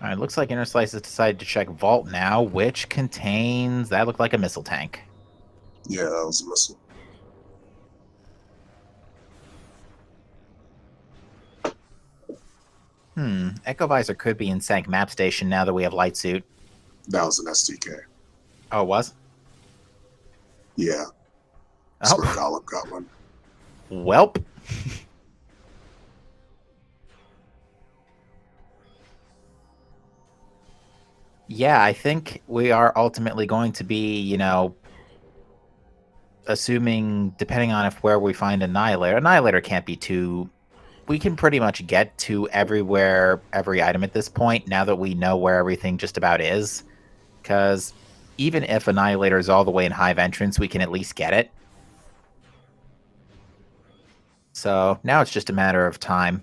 All right, looks like Interslice has decided to check Vault now, which contains... That looked like a missile tank.
Yeah, that was a missile.
Echo Visor could be in Sank Map Station now that we have Light Suit.
That was an STK.
Oh, it was?
Yeah.
Oh.
Square Golem got one.
Welp. Yeah, I think we are ultimately going to be, assuming, depending on where we find Annihilator. Annihilator can't be too... We can pretty much get to everywhere, every item at this point, now that we know where everything just about is. Because even if Annihilator is all the way in Hive Entrance, we can at least get it. So now it's just a matter of time.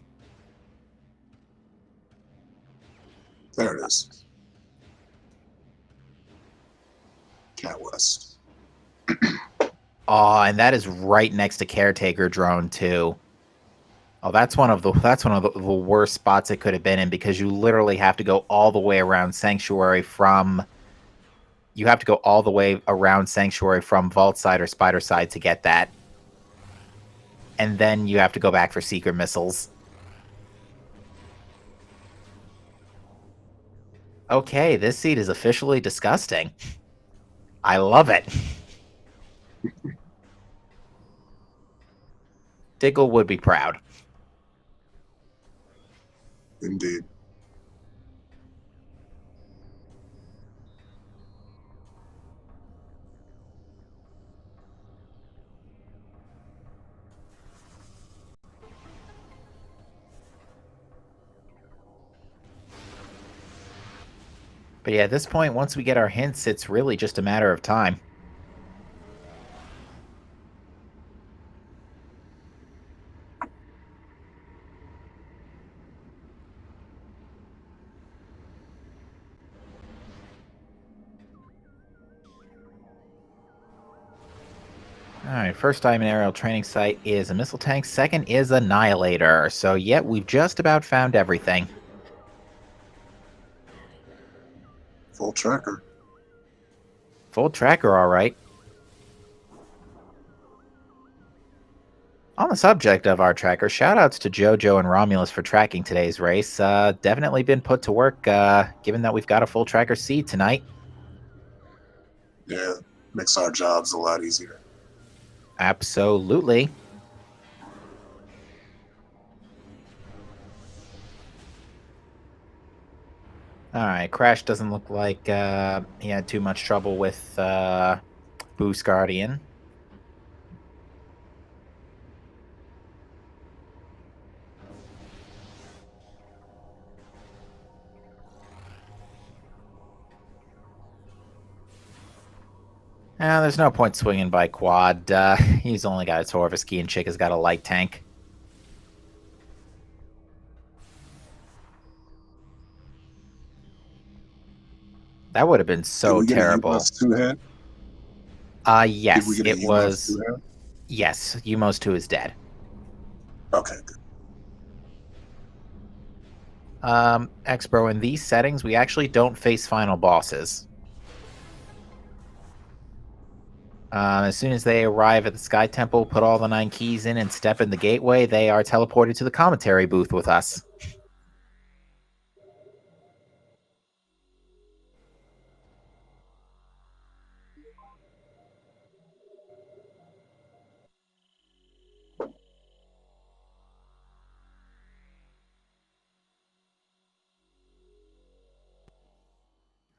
There it is. Cat West.
Oh, and that is right next to Caretaker Drone too. Oh, that's one of the worst spots it could have been in, because you literally have to go all the way around Sanctuary from... You have to go all the way around Sanctuary from Vault side or Spider side to get that. And then you have to go back for Secret Missiles. Okay, this seed is officially disgusting. I love it. Diggle would be proud.
Indeed.
But yeah, at this point, once we get our hints, it's really just a matter of time. Alright, first time in aerial training site is a missile tank. Second is Annihilator. So yeah, we've just about found everything.
Full tracker.
Full tracker, alright. On the subject of our tracker, shoutouts to JoJo and Romulus for tracking today's race. Definitely been put to work, given that we've got a full tracker seed tonight.
Yeah, makes our jobs a lot easier.
Absolutely. Alright, Crash doesn't look like he had too much trouble with Boost Guardian. There's no point swinging by Quad. He's only got a Torvaski, and Chick has got a light tank. That would have been so terrible.
Did we get a U-Bus 2 hit?
Yes,
Did we get
it
a
was.
U-Bus 2 hit?
Yes, Umos 2 is dead.
Okay, good.
X-Bro, in these settings, we actually don't face final bosses. As soon as they arrive at the Sky Temple, put all the 9 keys in, and step in the gateway, they are teleported to the commentary booth with us.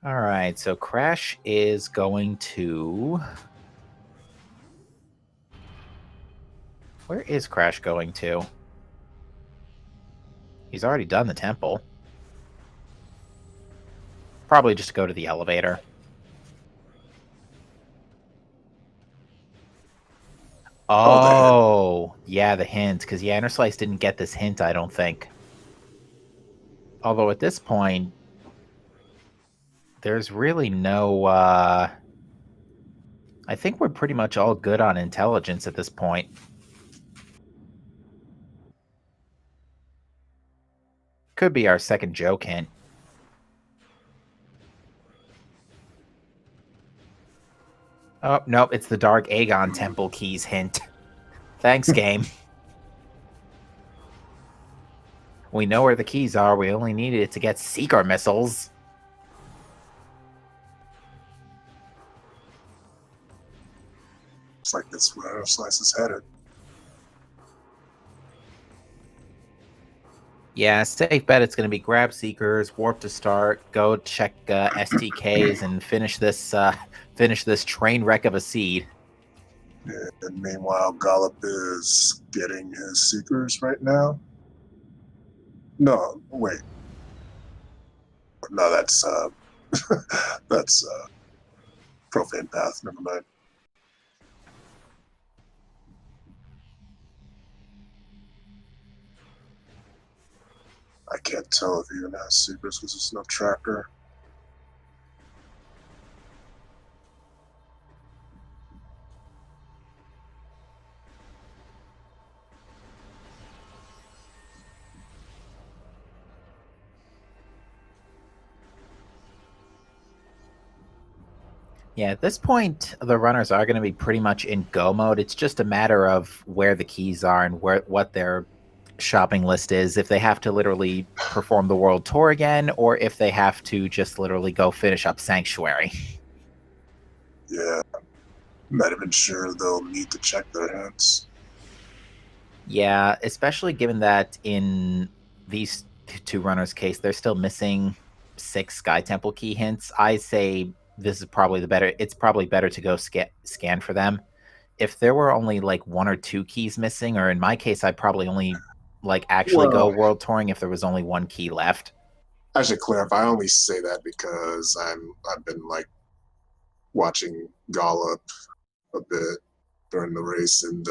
Alright, so Crash is going to... Where is Crash going to? He's already done the temple. Probably just to go to the elevator. Oh, yeah, the hint. Because, yeah, Interslice didn't get this hint, I don't think. Although, at this point, there's really no, I think we're pretty much all good on intelligence at this point. Could be our second joke hint. Oh, nope, it's the Dark Aegon Temple keys hint. Thanks, game. We know where the keys are. We only needed it to get seeker missiles.
It's like that's where Slice is headed.
Yeah, safe bet it's going to be grab seekers, warp to start, go check STKs, and finish this train wreck of a seed.
And meanwhile, Gollop is getting his seekers right now. No, wait. No, that's that's Profane Path. Never mind. I can't tell if he even has seekers because there's no tracker.
Yeah, at this point, the runners are going to be pretty much in go mode. It's just a matter of where the keys are and what their shopping list is. If they have to literally perform the world tour again, or if they have to just literally go finish up Sanctuary.
Yeah, not even sure they'll need to check their hints.
Yeah, especially given that in these two runners' case, they're still missing 6 Sky Temple key hints. I say this is probably the better. It's probably better to go scan for them. If there were only like 1 or 2 keys missing, or in my case, I'd probably only like actually go
Well,
world touring if there was only 1 key left.
I should clarify. I only say that because I've been like watching Gollop a bit during the race, and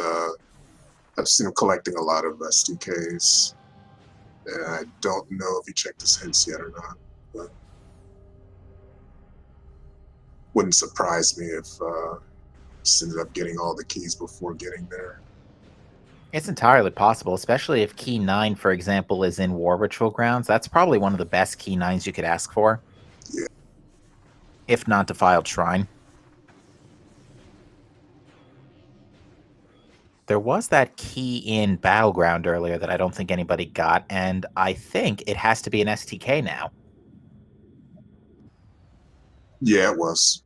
I've seen him collecting a lot of SDKs. And I don't know if he checked his hints yet or not. But wouldn't surprise me if he ended up getting all the keys before getting there.
It's entirely possible, especially if key 9, for example, is in War Ritual Grounds. That's probably one of the best key 9s you could ask for.
Yeah.
If not Defiled Shrine. There was that key in Battleground earlier that I don't think anybody got, and I think it has to be an STK now.
Yeah, it was.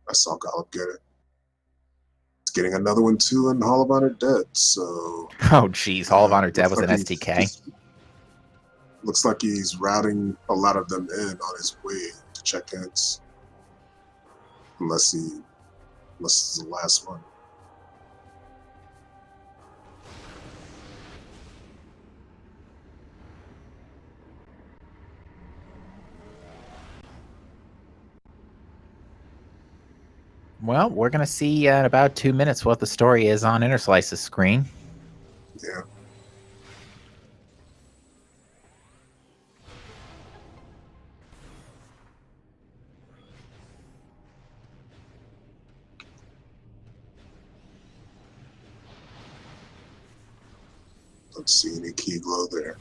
I saw Gollop get it. He's getting another one too in Hall of Honor Dead, so
Oh, geez, Hall of Honor Dead was an
like
STK.
Looks like he's routing a lot of them in on his way to check hints. Unless it's the last one.
Well, we're going to see in about 2 minutes what the story is on Interslice's screen.
Yeah. Don't see any key glow there.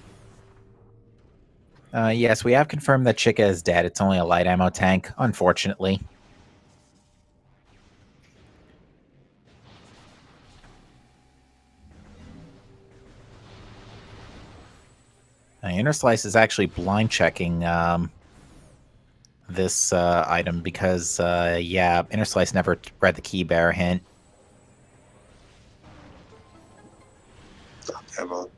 Yes, we have confirmed that Chica is dead. It's only a light ammo tank, unfortunately. Interslice is actually blind checking this item because, yeah, Interslice never read the key bearer hint.
Ammo.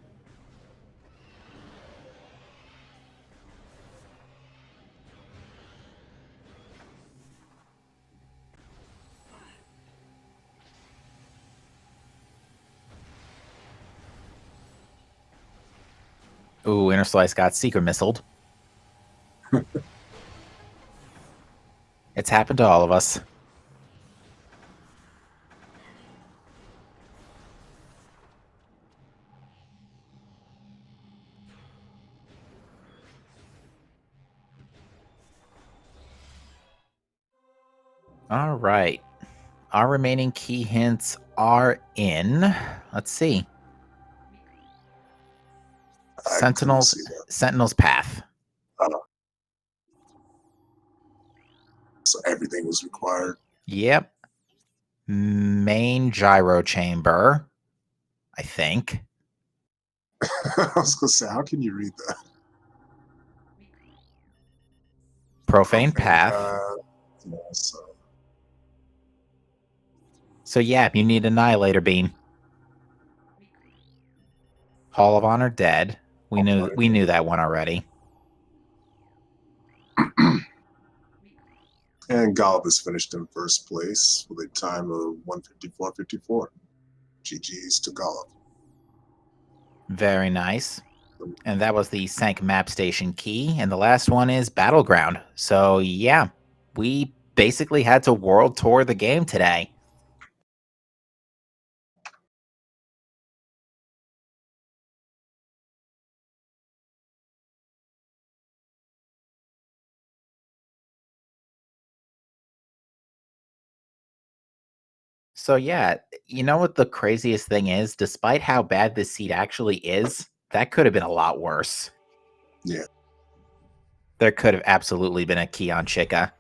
Ooh, Interslice got Seeker missiled. It's happened to all of us. All right. Our remaining key hints are in. Let's see. Sentinel's Path.
So everything was required.
Yep. Main gyro chamber, I think.
I was gonna say, how can you read that?
Profane
Profane
path.
path. Yeah,
So yeah, you need Annihilator Beam. Hall of Honor dead. We knew that one already.
And Golub is finished in first place with a time of 154.54. GG's to Golub.
Very nice. And that was the Sank map station key. And the last one is Battleground. So yeah, we basically had to world tour the game today. So yeah, you know what the craziest thing is? Despite how bad this seed actually is, that could have been a lot worse.
Yeah.
There could have absolutely been a key on Chica.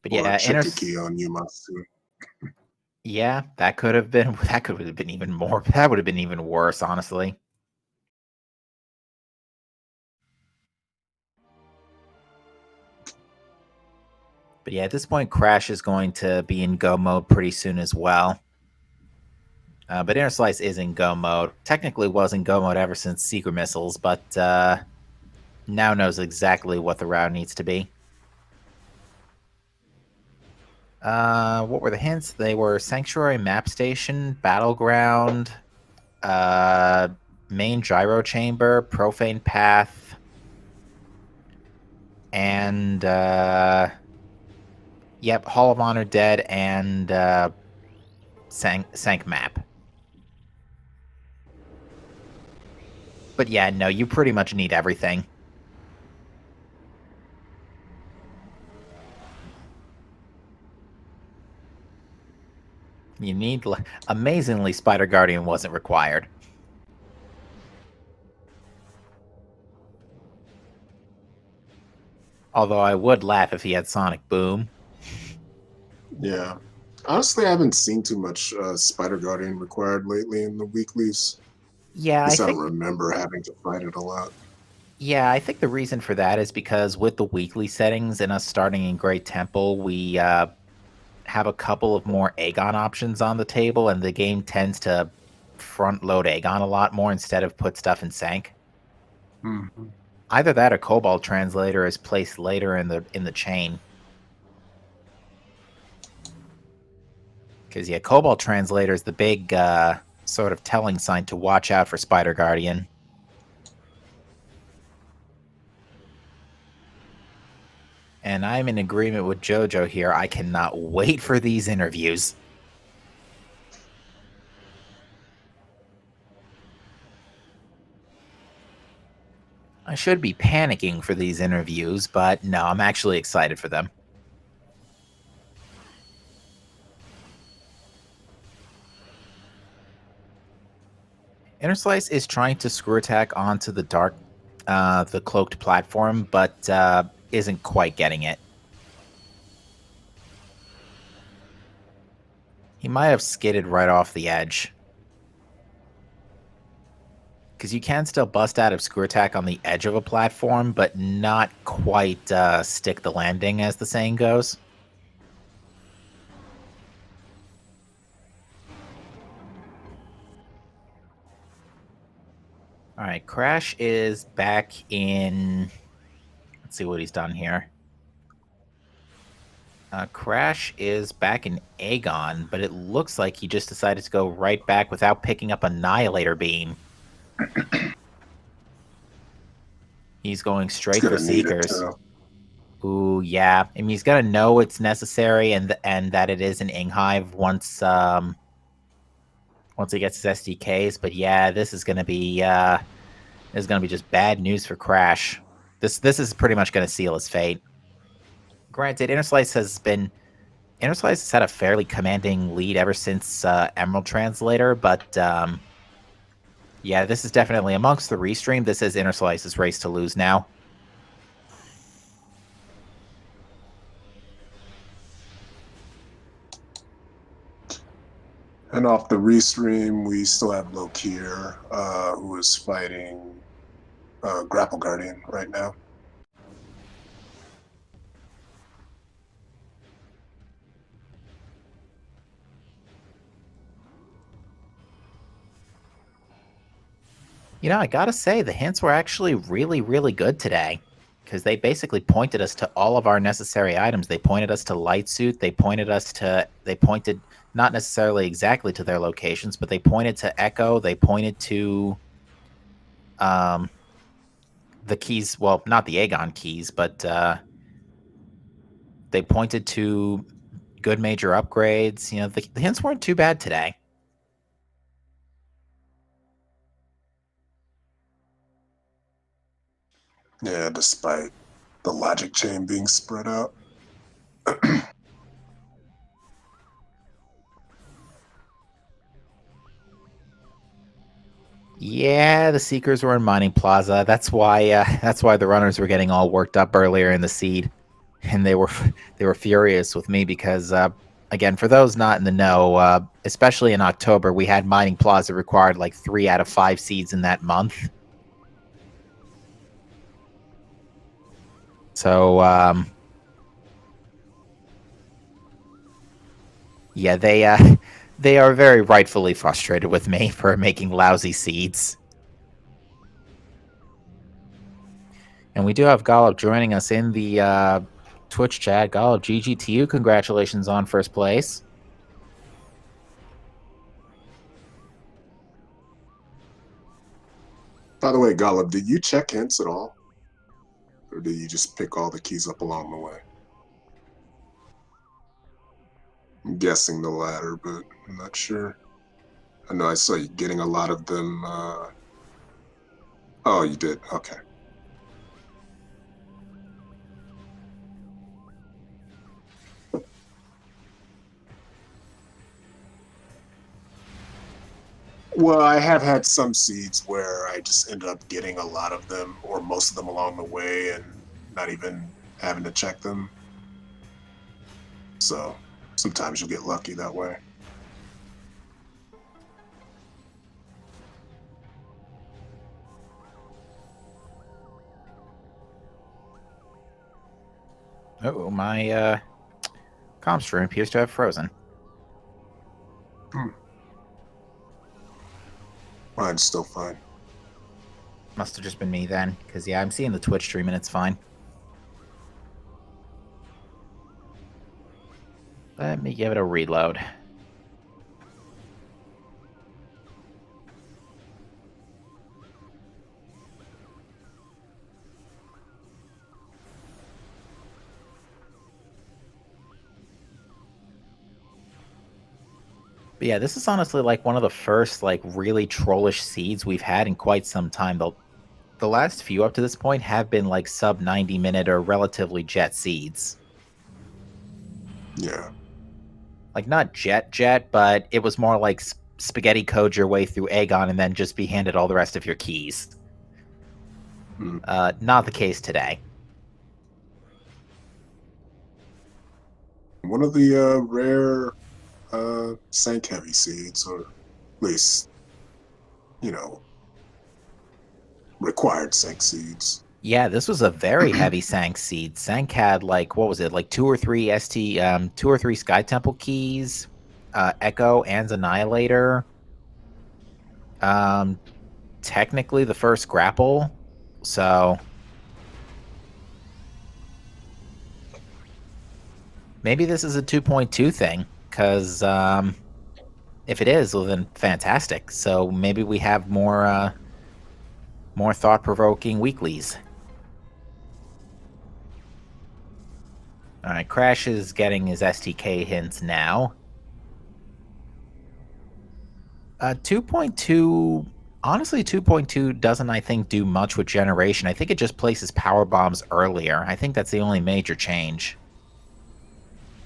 But
Or
yeah,
a Chica key on Yumatsu.
yeah, that could have been even more. That would have been even worse, honestly. But yeah, at this point, Crash is going to be in go mode pretty soon as well. But Inner Slice is in go mode. Technically was in go mode ever since Secret Missiles, but now knows exactly what the route needs to be. What were the hints? They were Sanctuary Map Station, Battleground, Main Gyro Chamber, Profane Path, and yep, Hall of Honor dead and Sank map. But yeah, no, you pretty much need everything. You need... Amazingly, Spider Guardian wasn't required. Although I would laugh if he had Sonic Boom.
Yeah. Honestly, I haven't seen too much Spider Guardian required lately in the weeklies.
Yeah,
At
I
least I don't
think...
remember having to fight it a lot.
Yeah, I think the reason for that is because with the weekly settings and us starting in Great Temple, we have a couple of more Aegon options on the table, and the game tends to front load Aegon a lot more instead of put stuff in Sank.
Mm-hmm.
Either that or Cobalt Translator is placed later in the chain. Because yeah, Cobalt Translator is the big sort of telling sign to watch out for Spider Guardian. And I'm in agreement with JoJo here. I cannot wait for these interviews. I should be panicking for these interviews, but no, I'm actually excited for them. Inner Slice is trying to screw attack onto the the cloaked platform, but isn't quite getting it. He might have skidded right off the edge. Because you can still bust out of screw attack on the edge of a platform, but not quite stick the landing, as the saying goes. All right, Crash is back in... Let's see what he's done here. Crash is back in Aegon, but it looks like he just decided to go right back without picking up Annihilator Beam. He's going straight for Seekers. Ooh, yeah. I mean, he's gonna know it's necessary and that it is an Inghive once he gets his SDKs. But yeah, this is gonna be just bad news for Crash. This is pretty much gonna seal his fate. Granted, Inner Slice has had a fairly commanding lead ever since Emerald Translator, but yeah, this is definitely amongst the restream. This is Inner Slice's race to lose now.
And off the restream, we still have Lokier, who is fighting Grapple Guardian right now.
You know, I gotta say, the hints were actually really, really good today. Because they basically pointed us to all of our necessary items. They pointed us to Light Suit. They pointed not necessarily exactly to their locations, but they pointed to Echo. They pointed to um, the keys. Well, not the Aegon keys, but they pointed to good major upgrades. You know, the hints weren't too bad today.
Yeah, despite the logic chain being spread out.
Yeah, the Seekers were in Mining Plaza. That's why. That's why the runners were getting all worked up earlier in the seed, and they were furious with me because, again, for those not in the know, especially in October, we had Mining Plaza required like 3 out of 5 seeds in that month. So, yeah, they are very rightfully frustrated with me for making lousy seeds. And we do have Golub joining us in the Twitch chat. Golub, GG to you. Congratulations on first place.
By the way, Golub, did you check hints at all? Or did you just pick all the keys up along the way? I'm guessing the latter, but I'm not sure. I know I saw you getting a lot of them. Oh, you did? Okay. Well, I have had some seeds where I just ended up getting a lot of them, or most of them along the way, and not even having to check them. So sometimes you'll get lucky that way.
Oh, my comm stream appears to have frozen.
Mine's still fine.
Must have just been me then, because yeah, I'm seeing the Twitch stream and it's fine. Let me give it a reload. But yeah, this is honestly like one of the first like really trollish seeds we've had in quite some time. The last few up to this point have been like sub 90-minute or relatively jet seeds.
Yeah.
Like not jet, but it was more like spaghetti code your way through Aegon and then just be handed all the rest of your keys. Not the case today.
One of the rare sank heavy seeds, or at least, you know, required sank seeds.
Yeah, this was a very heavy Sank seed. Sank had like what was it, like 2 or 3 2 or 3 Sky Temple keys, Echo and Annihilator. Um, technically the first grapple, so maybe this is a 2.2 thing. Because if it is, well then fantastic. So maybe we have more thought-provoking weeklies. All right, Crash is getting his STK hints now. 2.2, honestly, 2.2 doesn't, I think, do much with generation. I think it just places power bombs earlier. I think that's the only major change.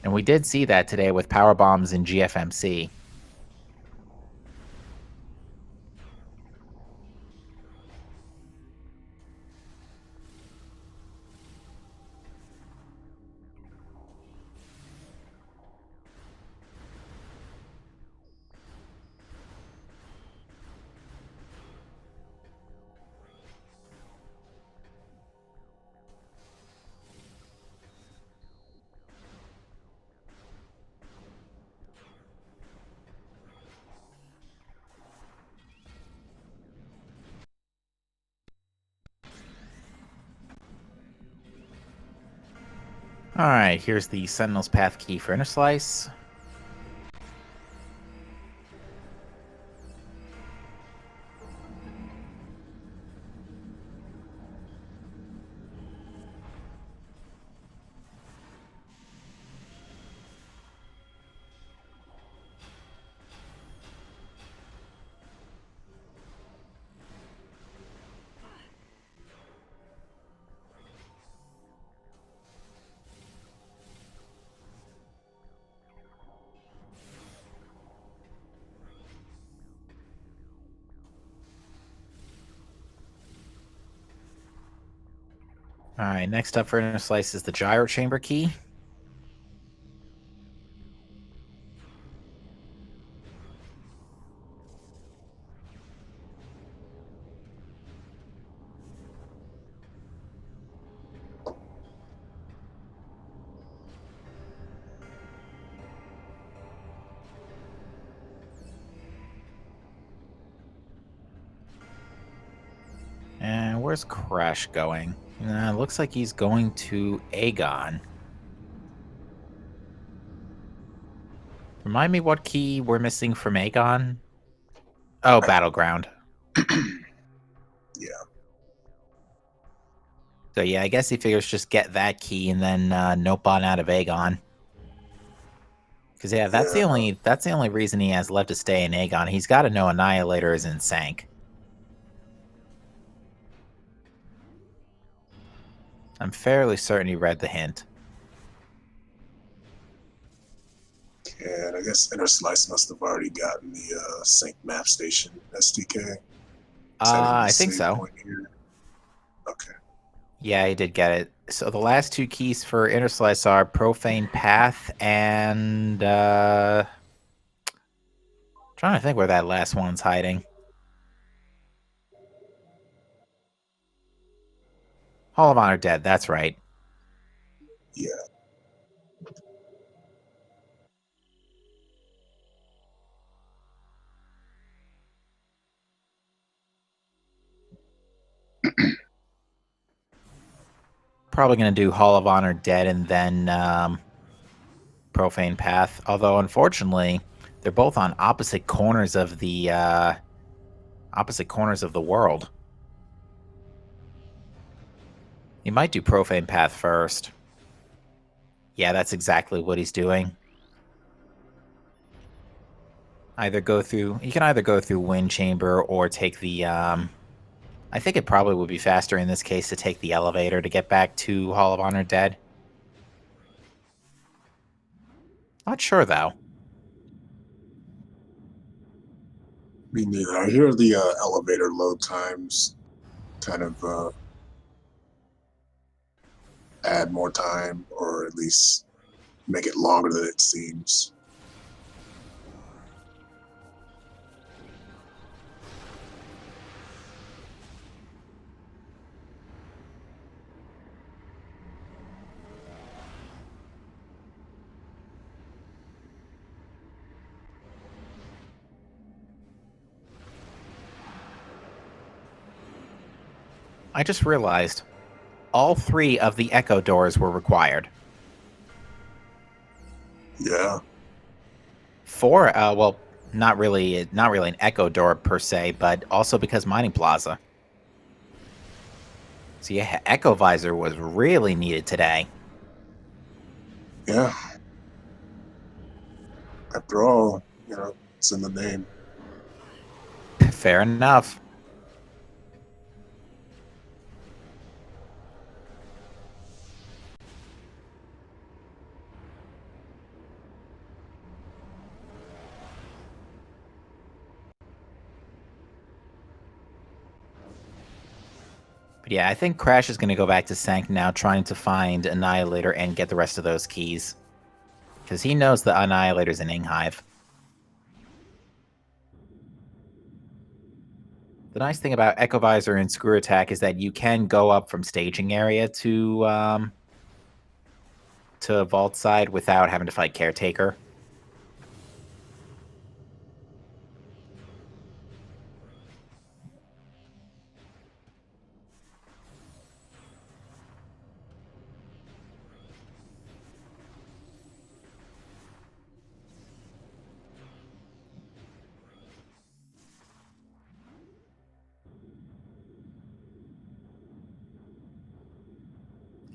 And we did see that today with power bombs in GFMC. Alright, here's the Sentinel's Path key for Inner Slice. Alright, next up for Inner Slice is the Gyro Chamber key. And where's Crash going? Looks like he's going to Aegon. Remind me what key we're missing from Aegon? Oh, Battleground.
Yeah.
So yeah, I guess he figures just get that key and then nope on out of Aegon. Because yeah, that's the only reason he has left to stay in Aegon. He's got to know Annihilator is in Sank. I'm fairly certain he read the hint.
And I guess Inner Slice must have already gotten the Sync Map Station SDK.
I think so.
Point here? Okay.
Yeah, he did get it. So the last two keys for Inner Slice are Profane Path and trying to think where that last one's hiding. Hall of Honor Dead, that's right.
Yeah.
Probably going to do Hall of Honor Dead and then Profane Path. Although, unfortunately, they're both on opposite corners of the world. He might do Profane Path first. Yeah, that's exactly what he's doing. He can either go through Wind Chamber or take the I think it probably would be faster in this case to take the elevator to get back to Hall of Honor Dead. Not sure though.
Me neither. I hear the elevator load times kind of add more time, or at least make it longer than it seems.
I just realized all three of the Echo doors were required.
Yeah.
Four, well, not really an Echo door per se, but also because Mining Plaza. So yeah, Echo Visor was really needed today.
Yeah. After all, it's in the name.
Fair enough. But yeah, I think Crash is going to go back to Sank now, trying to find Annihilator and get the rest of those keys. Because he knows the Annihilator's in Inghive. The nice thing about Echo Visor and Screw Attack is that you can go up from staging area to Vault side without having to fight Caretaker.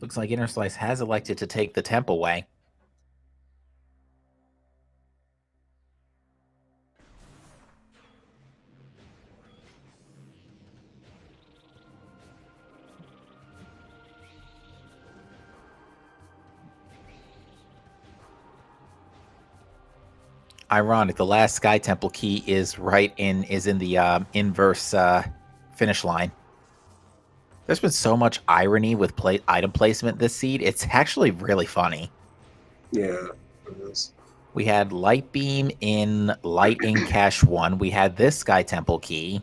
Looks like Inner Slice has elected to take the temple way. Ironic, the last Sky Temple key is in the inverse finish line. There's been so much irony with item placement this seed. It's actually really funny.
Yeah, it is.
We had Light Beam in Light in Cache 1. We had this Sky Temple key.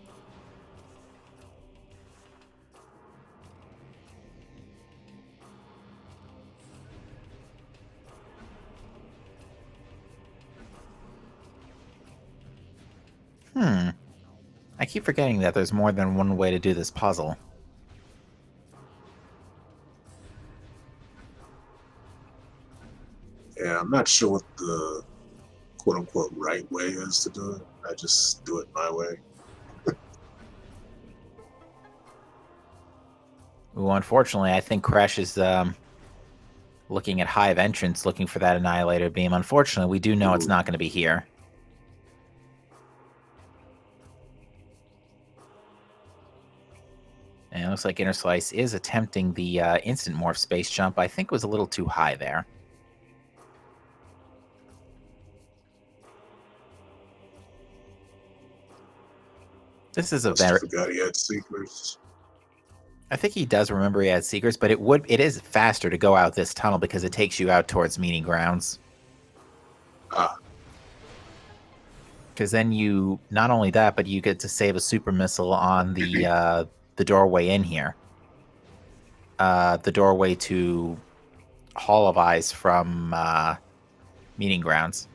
I keep forgetting that there's more than one way to do this puzzle.
Yeah, I'm not sure what the quote-unquote right way is to do it. I just do it my way.
Ooh, unfortunately, I think Crash is looking at Hive entrance, looking for that Annihilator Beam. Unfortunately, we do know it's not going to be here. And it looks like Inner Slice is attempting the instant morph space jump. I think it was a little too high there. This is a very...
forgot he had Seekers.
I think he does remember he had Seekers, but it is faster to go out this tunnel because it takes you out towards Meeting Grounds.
Ah.
Because then you, not only that, but you get to save a super missile on the doorway in here. The doorway to Hall of Eyes from Meeting Grounds.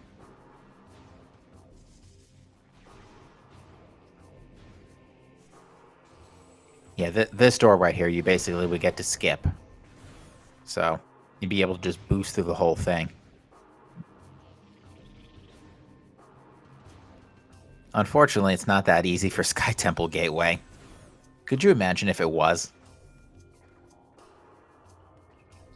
Yeah, this door right here, you basically would get to skip. So, you'd be able to just boost through the whole thing. Unfortunately, it's not that easy for Sky Temple Gateway. Could you imagine if it was?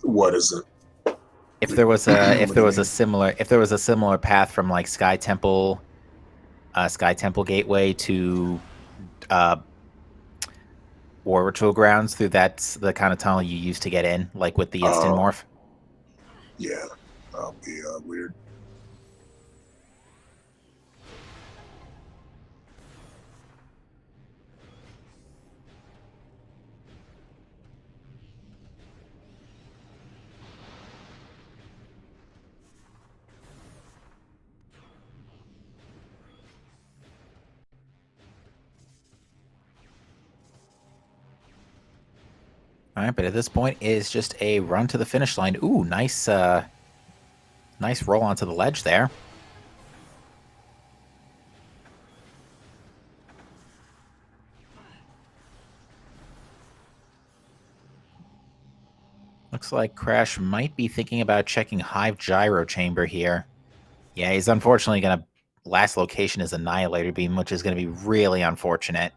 What is it?
If there was a similar path from like Sky Temple Gateway to War Ritual Grounds, through that's the kind of tunnel you use to get in, like with the instant morph.
Yeah, that'll be weird.
All right, but at this point, it's just a run to the finish line. Ooh, nice roll onto the ledge there. Looks like Crash might be thinking about checking Hive Gyro Chamber here. Yeah, he's unfortunately going to... Last location is Annihilator Beam, which is going to be really unfortunate.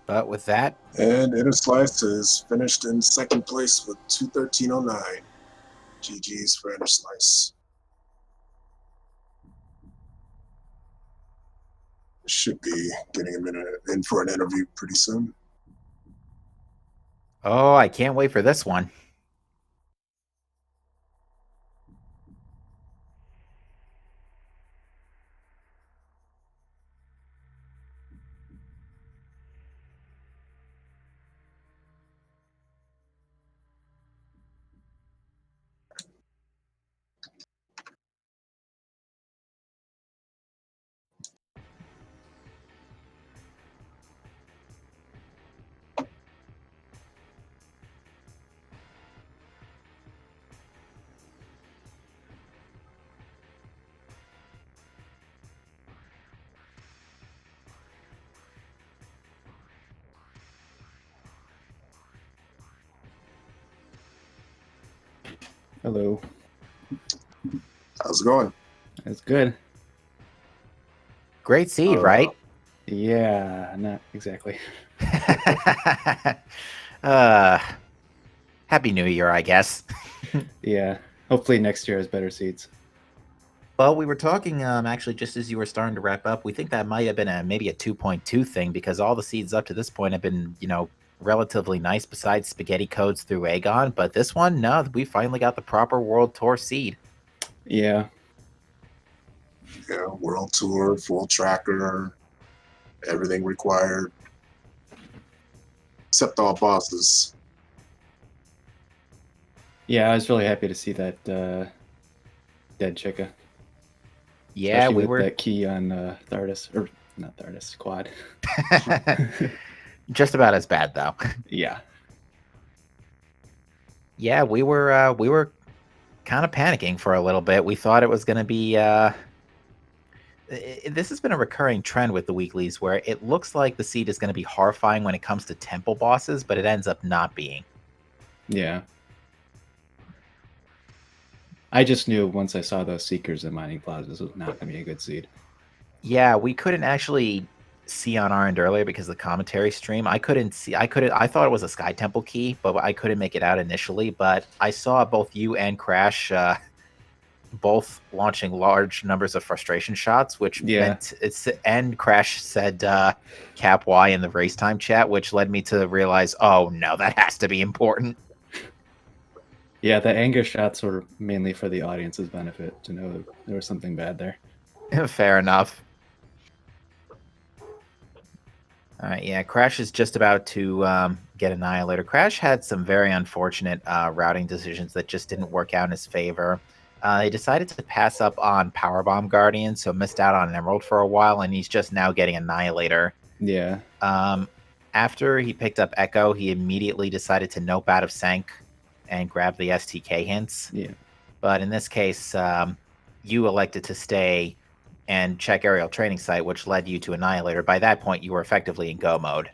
But with that...
And Inner Slice is finished in second place with 213.09. GG's for Inner Slice. Should be getting him in for an interview pretty soon.
Oh, I can't wait for this one.
Hello.
How's it going?
That's good.
Great seed, right?
Yeah, not exactly.
uh, Happy New Year, I guess.
Yeah, hopefully next year has better seats.
Well, we were talking actually just as you were starting to wrap up. We think that might have been maybe a 2.2 thing because all the seeds up to this point have been, relatively nice besides spaghetti codes through Aegon. But this one, no, we finally got the proper World Tour seed.
Yeah.
Yeah, world tour, full tracker, everything required, except all bosses.
Yeah, I was really happy to see that dead Chica.
Yeah,
Especially
we
with
were
that key on Thardis, or not Thardis, Quad.
just about as bad though.
Yeah.
Yeah, we were kind of panicking for a little bit. We thought it was going to be this has been a recurring trend with the weeklies where it looks like the seed is going to be horrifying when it comes to temple bosses, but it ends up not being.
Yeah. I just knew once I saw those Seekers in Mining Plazas, it was not going to be a good seed.
Yeah, we couldn't actually see on our end earlier because of the commentary stream. I couldn't see. I thought it was a Sky Temple key, but I couldn't make it out initially. But I saw both you and Crash both launching large numbers of frustration shots, which
Yeah.
meant it's. And Crash said Cap Y in the race time chat, which led me to realize, oh no, that has to be important.
Yeah, the anger shots were mainly for the audience's benefit to know there was something bad there.
Fair enough. All right, yeah, Crash is just about to get Annihilator. Crash had some very unfortunate routing decisions that just didn't work out in his favor. He decided to pass up on Powerbomb Guardian, so missed out on an Emerald for a while, and he's just now getting Annihilator.
Yeah.
After he picked up Echo, he immediately decided to nope out of Sank and grab the STK hints.
Yeah.
But in this case, you elected to stay and check aerial training site, which led you to Annihilator. By that point, you were effectively in go mode.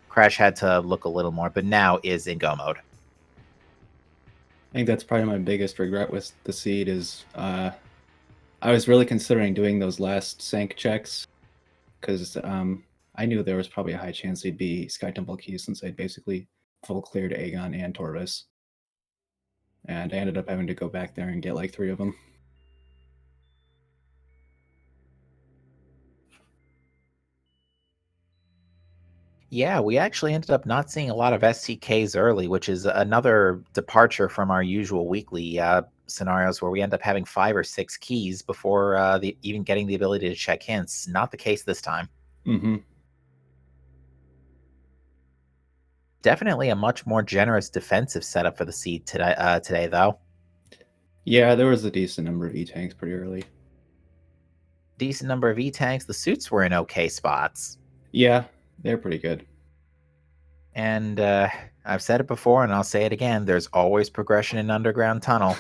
Crash had to look a little more, but now is in go mode.
I think that's probably my biggest regret with the seed is I was really considering doing those last Sank checks because I knew there was probably a high chance they'd be Sky Temple keys since I'd basically full cleared Aegon and Torvis. And I ended up having to go back there and get like 3 of them.
Yeah, we actually ended up not seeing a lot of STKs early, which is another departure from our usual weekly scenarios where we end up having 5 or 6 keys before even getting the ability to check hints. Not the case this time.
Mm-hmm.
Definitely a much more generous defensive setup for the seed today, though.
Yeah, there was a decent number of E-tanks pretty early.
Decent number of E-tanks. The suits were in okay spots.
Yeah, they're pretty good.
And I've said it before, and I'll say it again. There's always progression in Underground Tunnel.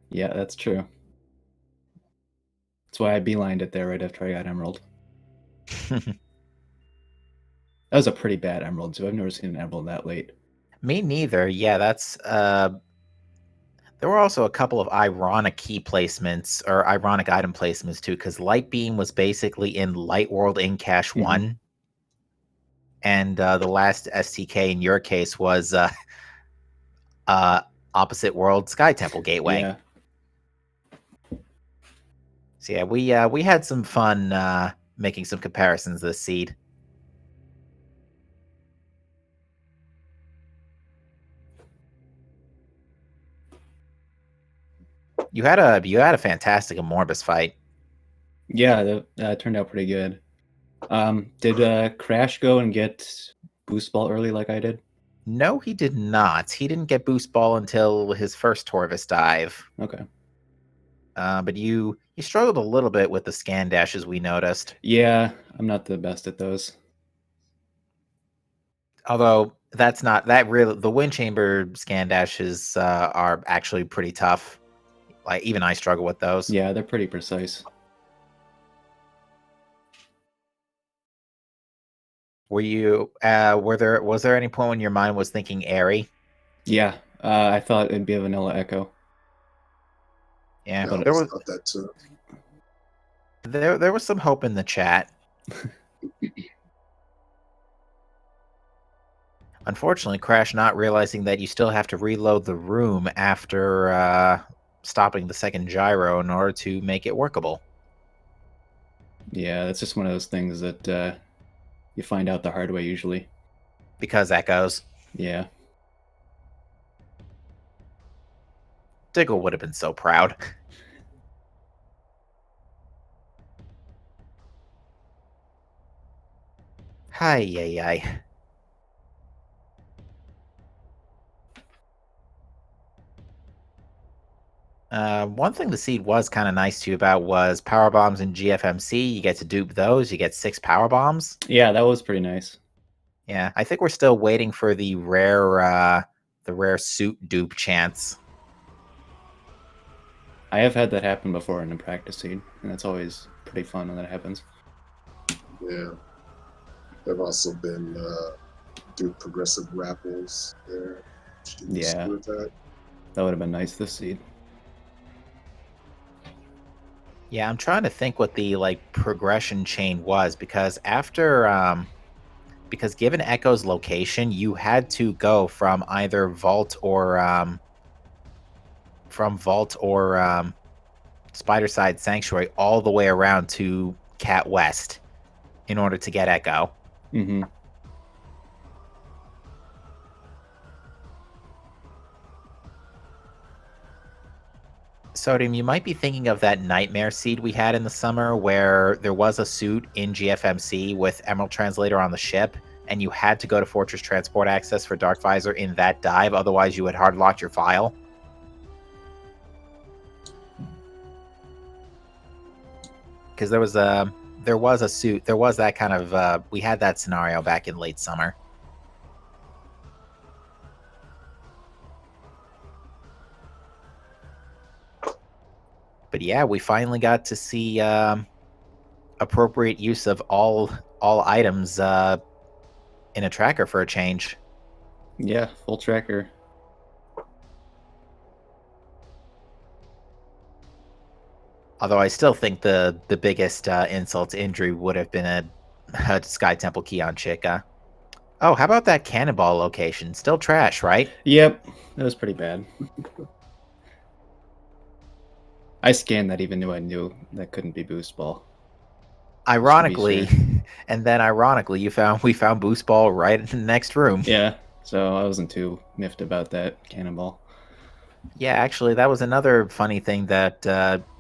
Yeah, that's true. That's why I beelined it there right after I got Emerald. That was a pretty bad Emerald, too. I've never seen an Emerald that late.
Me neither. Yeah, that's there were also a couple of ironic key placements or ironic item placements too, because Light Beam was basically in Light World in Cache 1. And the last STK in your case was Opposite World Sky Temple Gateway.
Yeah.
So yeah, we had some fun making some comparisons this seed. You had a fantastic Amorbus fight.
Yeah, that turned out pretty good. Did Crash go and get Boost Ball early like I did?
No, he did not. He didn't get Boost Ball until his first Torvis dive.
Okay.
But you struggled a little bit with the scan dashes, we noticed.
Yeah, I'm not the best at those.
Although that's not that really. The Wind Chamber scan dashes are actually pretty tough. Like even I struggle with those.
Yeah, they're pretty precise.
Was there any point when your mind was thinking airy?
Yeah, I thought it'd be a vanilla Echo.
Yeah,
I
there
thought that too.
was some hope in the chat. Unfortunately, Crash not realizing that you still have to reload the room after stopping the second gyro in order to make it workable.
Yeah, that's just one of those things that you find out the hard way usually.
Because Echoes.
Yeah.
Diggle would have been so proud. Hi, yay. One thing the seed was kind of nice to you about was power bombs in GFMC. You get to dupe those. You get 6 power bombs.
Yeah, that was pretty nice.
Yeah, I think we're still waiting for the rare suit dupe chance.
I have had that happen before in a practice seed, and that's always pretty fun when that happens.
Yeah. There've also been do progressive rappels there.
Yeah. That would have been nice this seed.
Yeah, I'm trying to think what the progression chain was because because given Echo's location, you had to go from either Vault or Spiderside Sanctuary all the way around to Cat West in order to get Echo.
Mm-hmm.
Sodium, you might be thinking of that Nightmare seed we had in the summer where there was a suit in GFMC with Emerald Translator on the ship, and you had to go to Fortress Transport Access for Dark Visor in that dive, otherwise you had hard locked your file. Because there was a suit, there was that kind of, we had that scenario back in late summer. But yeah, we finally got to see appropriate use of all items in a tracker for a change.
Yeah, full tracker.
Although I still think the biggest insult to injury would have been a Sky Temple key on Chica. Oh, how about that cannonball location? Still trash, right?
Yep, that was pretty bad. I scanned that even though I knew that couldn't be boost ball.
Ironically, and then ironically, we found boost ball right in the next room.
Yeah, so I wasn't too miffed about that cannonball.
Yeah, actually, that was another funny thing that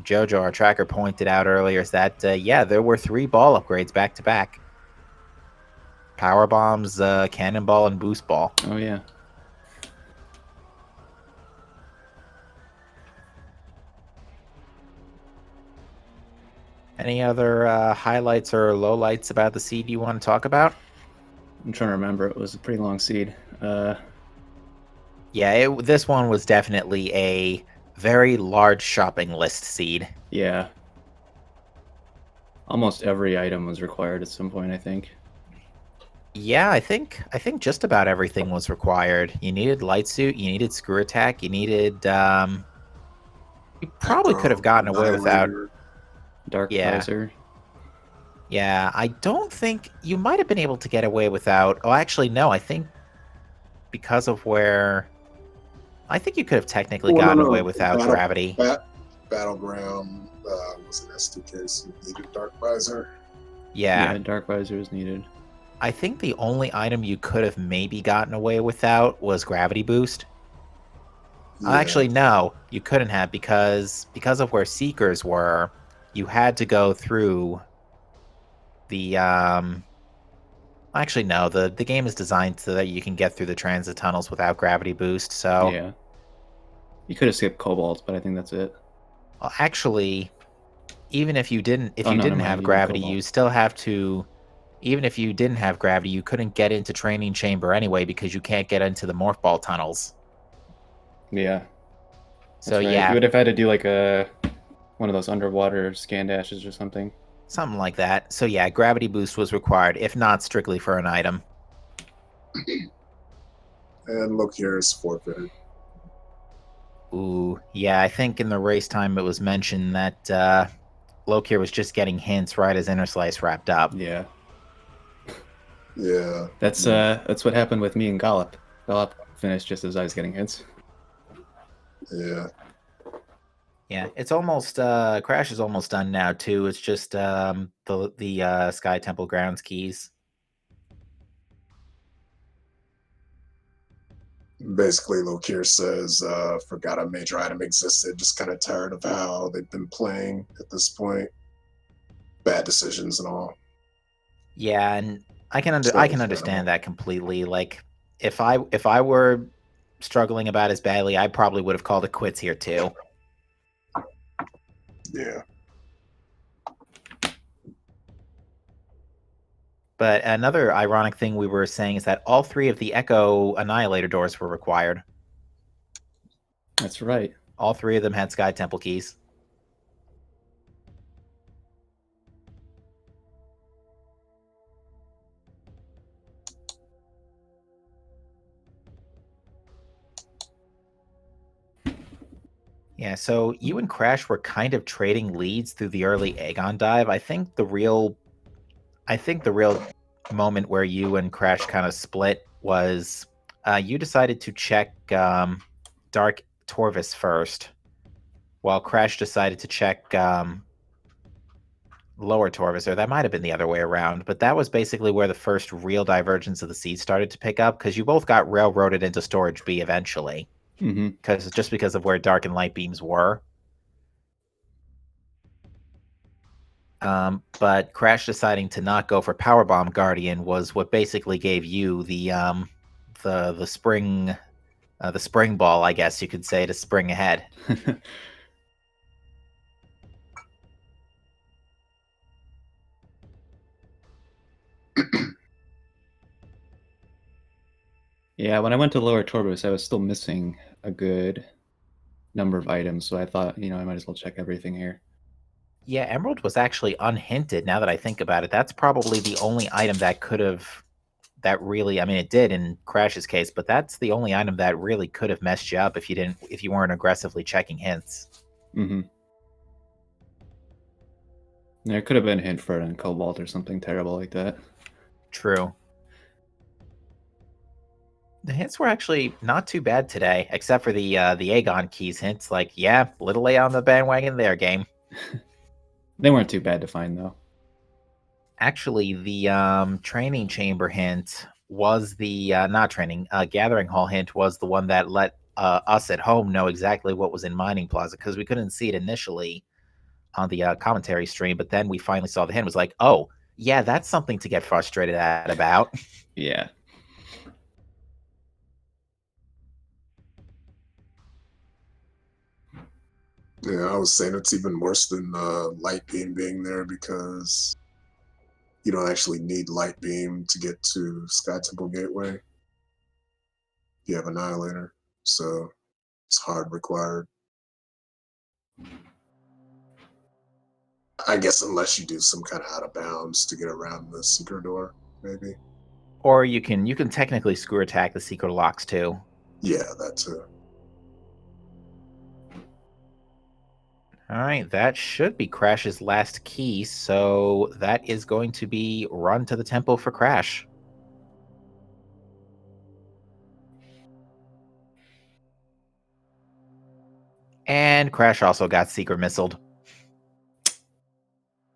Jojo, our tracker, pointed out earlier, is that, yeah, there were 3 ball upgrades back to back. Power bombs, cannonball, and boost ball.
Oh, yeah.
Any other highlights or lowlights about the seed you want to talk about?
I'm trying to remember. It was a pretty long seed.
Yeah, this one was definitely a very large shopping list seed.
Yeah. Almost every item was required at some point, I think.
Yeah, I think just about everything was required. You needed light suit, you needed screw attack, you needed you probably could have gotten away without
Dark Visor.
Yeah, I don't think you might have been able to get away without. Oh, actually, no. I think because of where, I think you could have technically gotten away without gravity.
Battleground was an S2 case. You needed Dark Visor.
Yeah,
Dark Visor was needed.
I think the only item you could have maybe gotten away without was gravity boost. Yeah. Actually, no, you couldn't have because of where Seekers were. You had to go through the actually no, the game is designed so that you can get through the transit tunnels without gravity boost, so
yeah, you could have skipped Cobalt, but I think that's it.
Well, actually, even if you didn't have gravity, you still have to, even if you didn't have gravity, you couldn't get into Training Chamber anyway because you can't get into the Morph Ball tunnels.
Yeah.
So
right.
yeah,
you would have had to do like one of those underwater scan dashes or something.
Something like that. So yeah, gravity boost was required, if not strictly for an item.
And look here is forfeited.
Ooh, yeah, I think in the race time it was mentioned that Lokir was just getting hints right as Inner Slice wrapped up.
Yeah.
Yeah.
That's what happened with me and Gollop. Gollop finished just as I was getting hits.
Yeah.
Yeah, it's almost Crash is almost done now too. It's just the Sky Temple grounds keys.
Basically, Lokir says, forgot a major item existed, just kind of tired of how they've been playing at this point. Bad decisions and all.
Yeah, and I can
So
understand that completely. Like if I were struggling about as badly, I probably would have called it quits here too.
Yeah.
But another ironic thing we were saying is that all 3 of the Echo Annihilator doors were required.
That's right.
All 3 of them had Sky Temple keys. Yeah, so you and Crash were kind of trading leads through the early Aegon dive. I think the real moment where you and Crash kind of split was you decided to check Dark Torvis first, while Crash decided to check Lower Torvis, or that might have been the other way around. But that was basically where the first real divergence of the seed started to pick up, because you both got railroaded into Storage B eventually, because of where Dark and Light beams were. But Crash deciding to not go for Powerbomb Guardian was what basically gave you the spring ball, I guess you could say, to spring ahead.
Yeah, when I went to Lower Torbus, I was still missing a good number of items, so I thought, I might as well check everything here.
Yeah, Emerald was actually unhinted, now that I think about it. That's probably the only item that really, I mean, it did in Crash's case, but that's the only item that really could have messed you up if you weren't aggressively checking hints.
There could have been a hint for it in Cobalt or something terrible like that.
True. The hints were actually not too bad today, except for the Aegon keys hints. Like, yeah, little A on the bandwagon there, game.
They weren't too bad to find, though.
Actually, the training chamber hint was the not training gathering hall hint was the one that let us at home know exactly what was in Mining Plaza, because we couldn't see it initially on the commentary stream, but then we finally saw the hint. It was like, oh yeah, that's something to get frustrated at about.
Yeah.
Yeah, I was saying it's even worse than Light Beam being there because you don't actually need Light Beam to get to Sky Temple Gateway. You have Annihilator, so it's hard required. I guess unless you do some kind of out of bounds to get around the secret door, maybe.
Or you can technically screw attack the secret locks too.
Yeah, that too.
All right, that should be Crash's last key, so that is going to be run to the temple for Crash. And Crash also got secret missiled.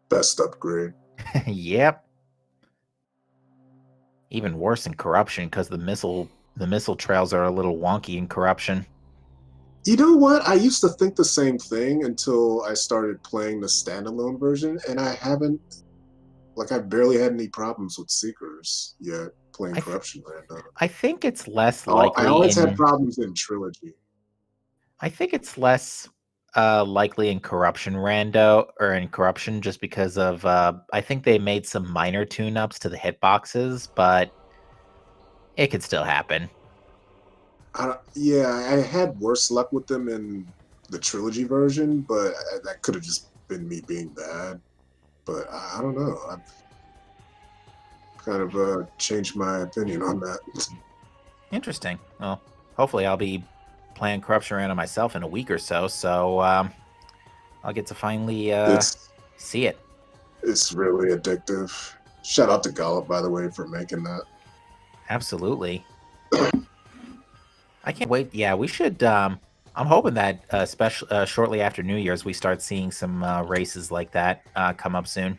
Best upgrade.
Yep. Even worse in corruption, because the missile trails are a little wonky in corruption.
You know what? I used to think the same thing until I started playing the standalone version, and I barely had any problems with Seekers yet playing Corruption Random.
I think it's less likely.
I always had problems in Trilogy.
I think it's less likely in Corruption Rando, or in Corruption, just because of I think they made some minor tune-ups to the hitboxes, but it could still happen.
I had worse luck with them in the Trilogy version, but that could have just been me being bad. But I don't know. I've kind of changed my opinion on that.
Interesting. Well, hopefully I'll be playing Corruption Rando myself in a week or so, so I'll get to finally see it.
It's really addictive. Shout out to Gollop, by the way, for making that.
Absolutely. I can't wait. Yeah, we should. I'm hoping that shortly after New Year's, we start seeing some races like that come up soon.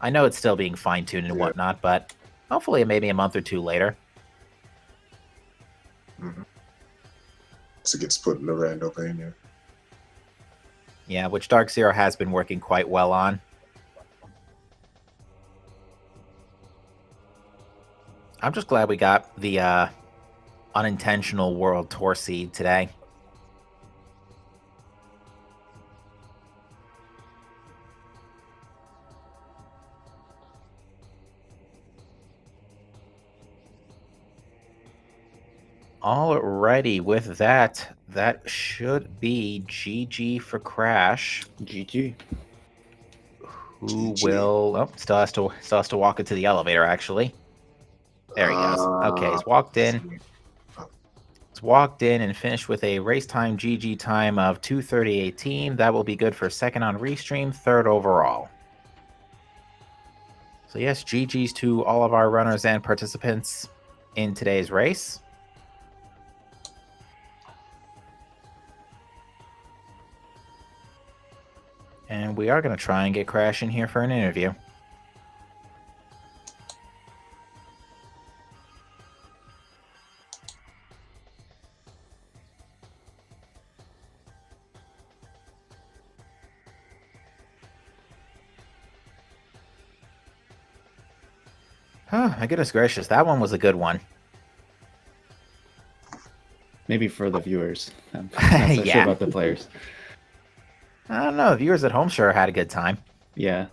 I know it's still being fine-tuned and whatnot, but hopefully maybe a month or two later.
Mm-hmm. So it gets put in the Randomizer.
Yeah, which Dark Zero has been working quite well on. I'm just glad we got the unintentional World Tour seed today. Alrighty, with that, that should be GG for Crash.
GG.
Who will? Oh, still has to walk into the elevator. Actually, there he goes. Okay, he's walked in. He's walked in and finished with a race time GG time of 2:30:18. That will be good for second on Restream, third overall. So yes, GG's to all of our runners and participants in today's race. And we are going to try and get Crash in here for an interview. Oh, my goodness gracious. That one was a good one.
Maybe for the viewers. I'm not so sure about the players.
I don't know. The viewers at home sure had a good time.
Yeah.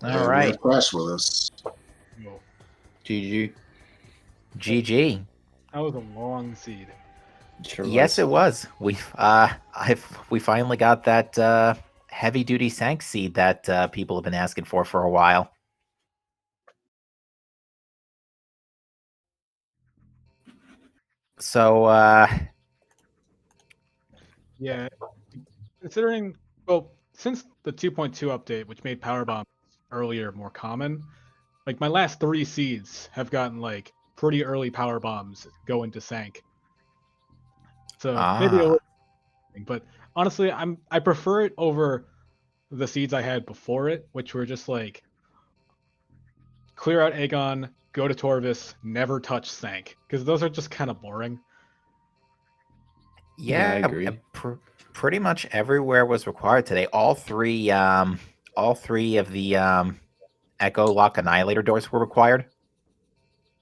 All right.
Crash with us.
GG.
GG.
That was a long seed.
Sure
yes, it was. We finally got that heavy duty Sank seed that people have been asking for a while. So
yeah, considering since the 2.2 update, which made power bombs earlier more common, like my last 3 seeds have gotten like pretty early power bombs go into Sank. So maybe a little, but honestly, I prefer it over the seeds I had before it, which were just like clear out Aegon, go to Torvis, never touch Sank, because those are just kind of boring.
Yeah, I agree. Pretty much everywhere was required today. All three of the Echo Lock Annihilator doors were required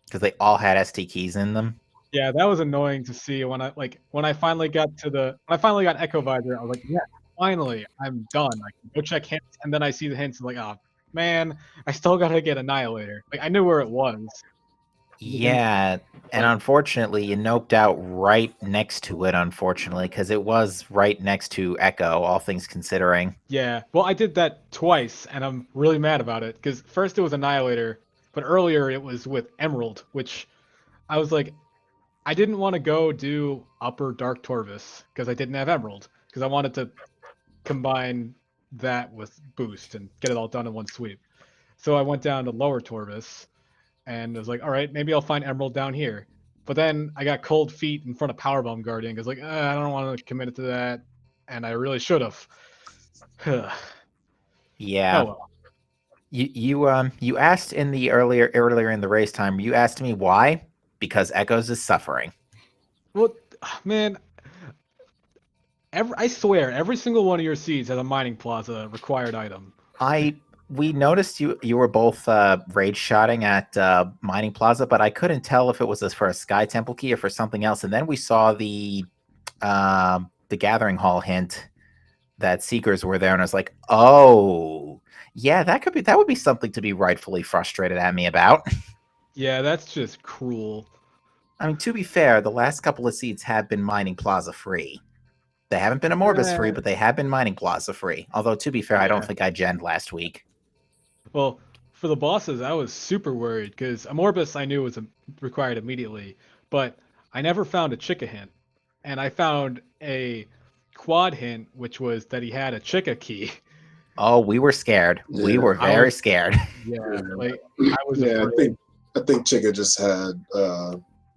because they all had ST keys in them.
Yeah, that was annoying to see when I finally got Echo Visor. I was like, yeah, finally, I'm done. I can go check hints, and then I see the hints, and like, oh man, I still gotta get Annihilator. Like I knew where it was.
Yeah, and unfortunately, you noped out right next to it. Unfortunately, because it was right next to Echo. All things considering.
Yeah, well, I did that twice, and I'm really mad about it because first it was Annihilator, but earlier it was with Emerald, which I was like, I didn't want to go do Upper Dark Torvis because I didn't have Emerald because I wanted to combine that with Boost and get it all done in one sweep. So I went down to Lower Torvis and I was like, all right, maybe I'll find Emerald down here. But then I got cold feet in front of Powerbomb Guardian because like, I don't want to commit to that, and I really should have.
Yeah.
Oh, well.
You asked in the earlier in the race time. You asked me why. Because Echoes is suffering.
Well, man, I swear every single one of your seeds has a mining plaza required item.
We noticed you were both rage shotting at mining plaza, but I couldn't tell if it was for a Sky Temple key or for something else. And then we saw the Gathering Hall hint that Seekers were there, and I was like, oh, yeah, that would be something to be rightfully frustrated at me about.
Yeah, that's just cruel.
I mean, to be fair, the last couple of seeds have been Mining Plaza free. They haven't been Amorbus free, but they have been Mining Plaza free. Although, to be fair, I don't
Yeah.
think I genned last week.
Well, for the bosses, I was super worried because Amorbus I knew was required immediately, but I never found a Chica hint, and I found a quad hint, which was that he had a Chica key.
Oh, we were scared. We
Yeah.
were
I
very
was-
scared.
Yeah,
Yeah.
like I was
Yeah,
afraid.
I think Chica just had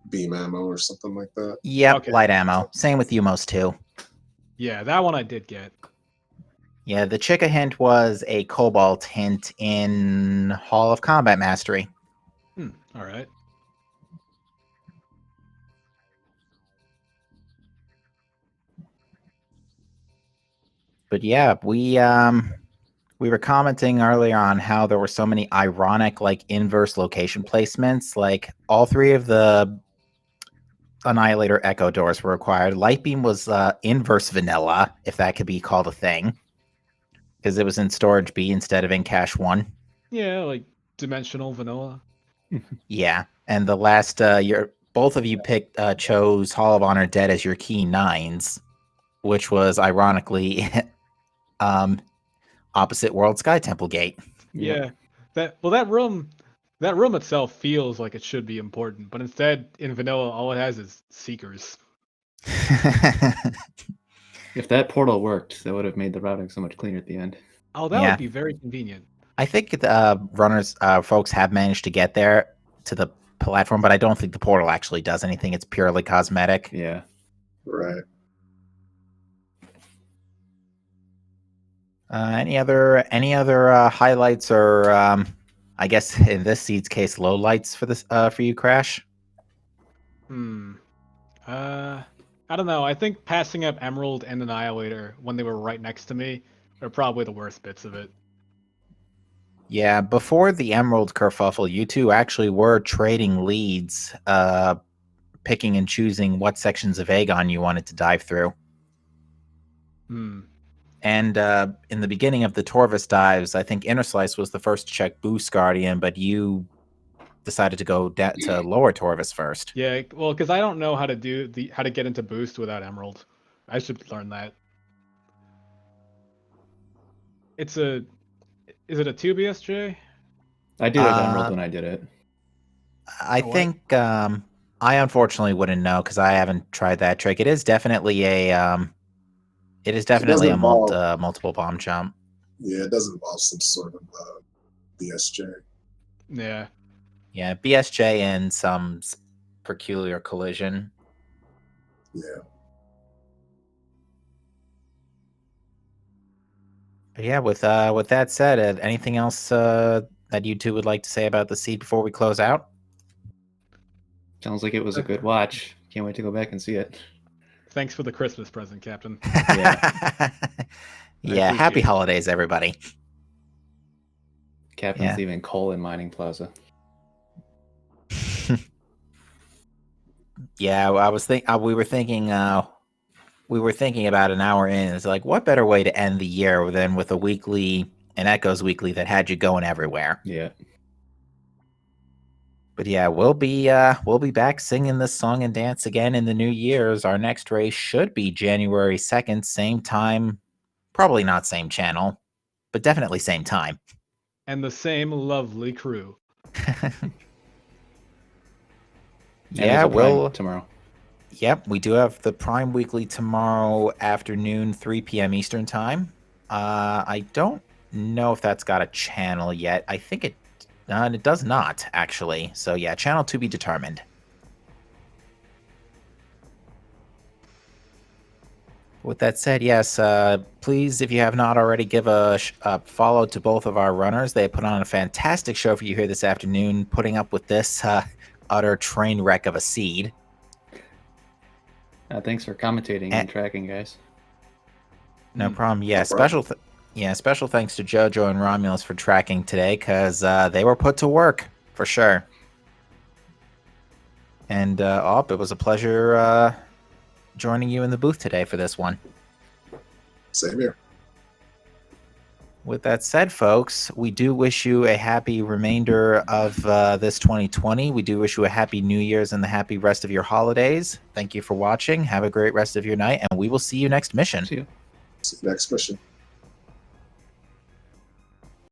beam ammo or something like that.
Yep,
Okay.
light ammo. Same with Umos too.
Yeah, that one I did get.
Yeah, the Chica hint was a Cobalt hint in Hall of Combat Mastery.
All right.
But yeah, we were commenting earlier on how there were so many ironic, like, inverse location placements. Like, all three of the Annihilator Echo doors were required. Lightbeam was inverse vanilla, if that could be called a thing, because it was in Storage B instead of in Cache 1.
Yeah, like dimensional vanilla.
Yeah, and the last, both of you chose Hall of Honor Dead as your key 9s, which was ironically opposite World Sky Temple Gate.
Yeah. That room itself feels like it should be important, but instead in vanilla all it has is seekers.
If that portal worked, that would have made the routing so much cleaner at the end.
Oh, that
Yeah.
would be very convenient.
I think the folks have managed to get there to the platform, but I don't think the portal actually does anything. It's purely cosmetic.
Yeah.
Right.
Any other highlights, or I guess in this seed's case, lowlights for this for you, Crash?
I don't know. I think passing up Emerald and Annihilator when they were right next to me are probably the worst bits of it.
Yeah, before the Emerald kerfuffle, you two actually were trading leads, picking and choosing what sections of Aegon you wanted to dive through. And in the beginning of the Torvus dives, I think Inner Slice was the first to check Boost Guardian, but you decided to go to lower Torvus first.
Yeah, well, because I don't know how to how to get into Boost without Emerald. I should learn that. Is it a 2 BSJ?
I did have Emerald when I did it.
I think I unfortunately wouldn't know because I haven't tried that trick. It is definitely a multiple bomb jump.
Yeah, it does involve some sort of BSJ.
Yeah.
Yeah, BSJ and some peculiar collision.
Yeah.
But yeah, with that said, anything else that you two would like to say about the seed before we close out?
Sounds like it was a good watch. Can't wait to go back and see it.
Thanks for the Christmas present, Captain.
Yeah.
Yeah, happy
appreciate it.
holidays, everybody.
Captain's leaving coal in Mining Plaza.
Yeah, we were thinking about an hour in. It's like, what better way to end the year than with an Echoes weekly that had you going everywhere?
Yeah.
But yeah, we'll be back singing this song and dance again in the new year's. Our next race should be January 2nd, same time, probably not same channel, but definitely same time.
And the same lovely crew.
Yeah,
tomorrow.
Yep, we do have the Prime Weekly tomorrow afternoon, 3 p.m. Eastern Time. I don't know if that's got a channel yet. I think it does not, actually. So yeah, channel to be determined. With that said, yes, please, if you have not already, give a follow to both of our runners. They put on a fantastic show for you here this afternoon, putting up with this utter train wreck of a seed.
Thanks for commentating and tracking, guys.
No problem. Yeah, special thanks to JoJo and Romulus for tracking today, because they were put to work for sure. And it was a pleasure joining you in the booth today for this one.
Same here.
With that said, folks, we do wish you a happy remainder of this 2020. We do wish you a happy New Year's and the happy rest of your holidays. Thank you for watching. Have a great rest of your night, and we will see you next mission.
See you.
Next mission.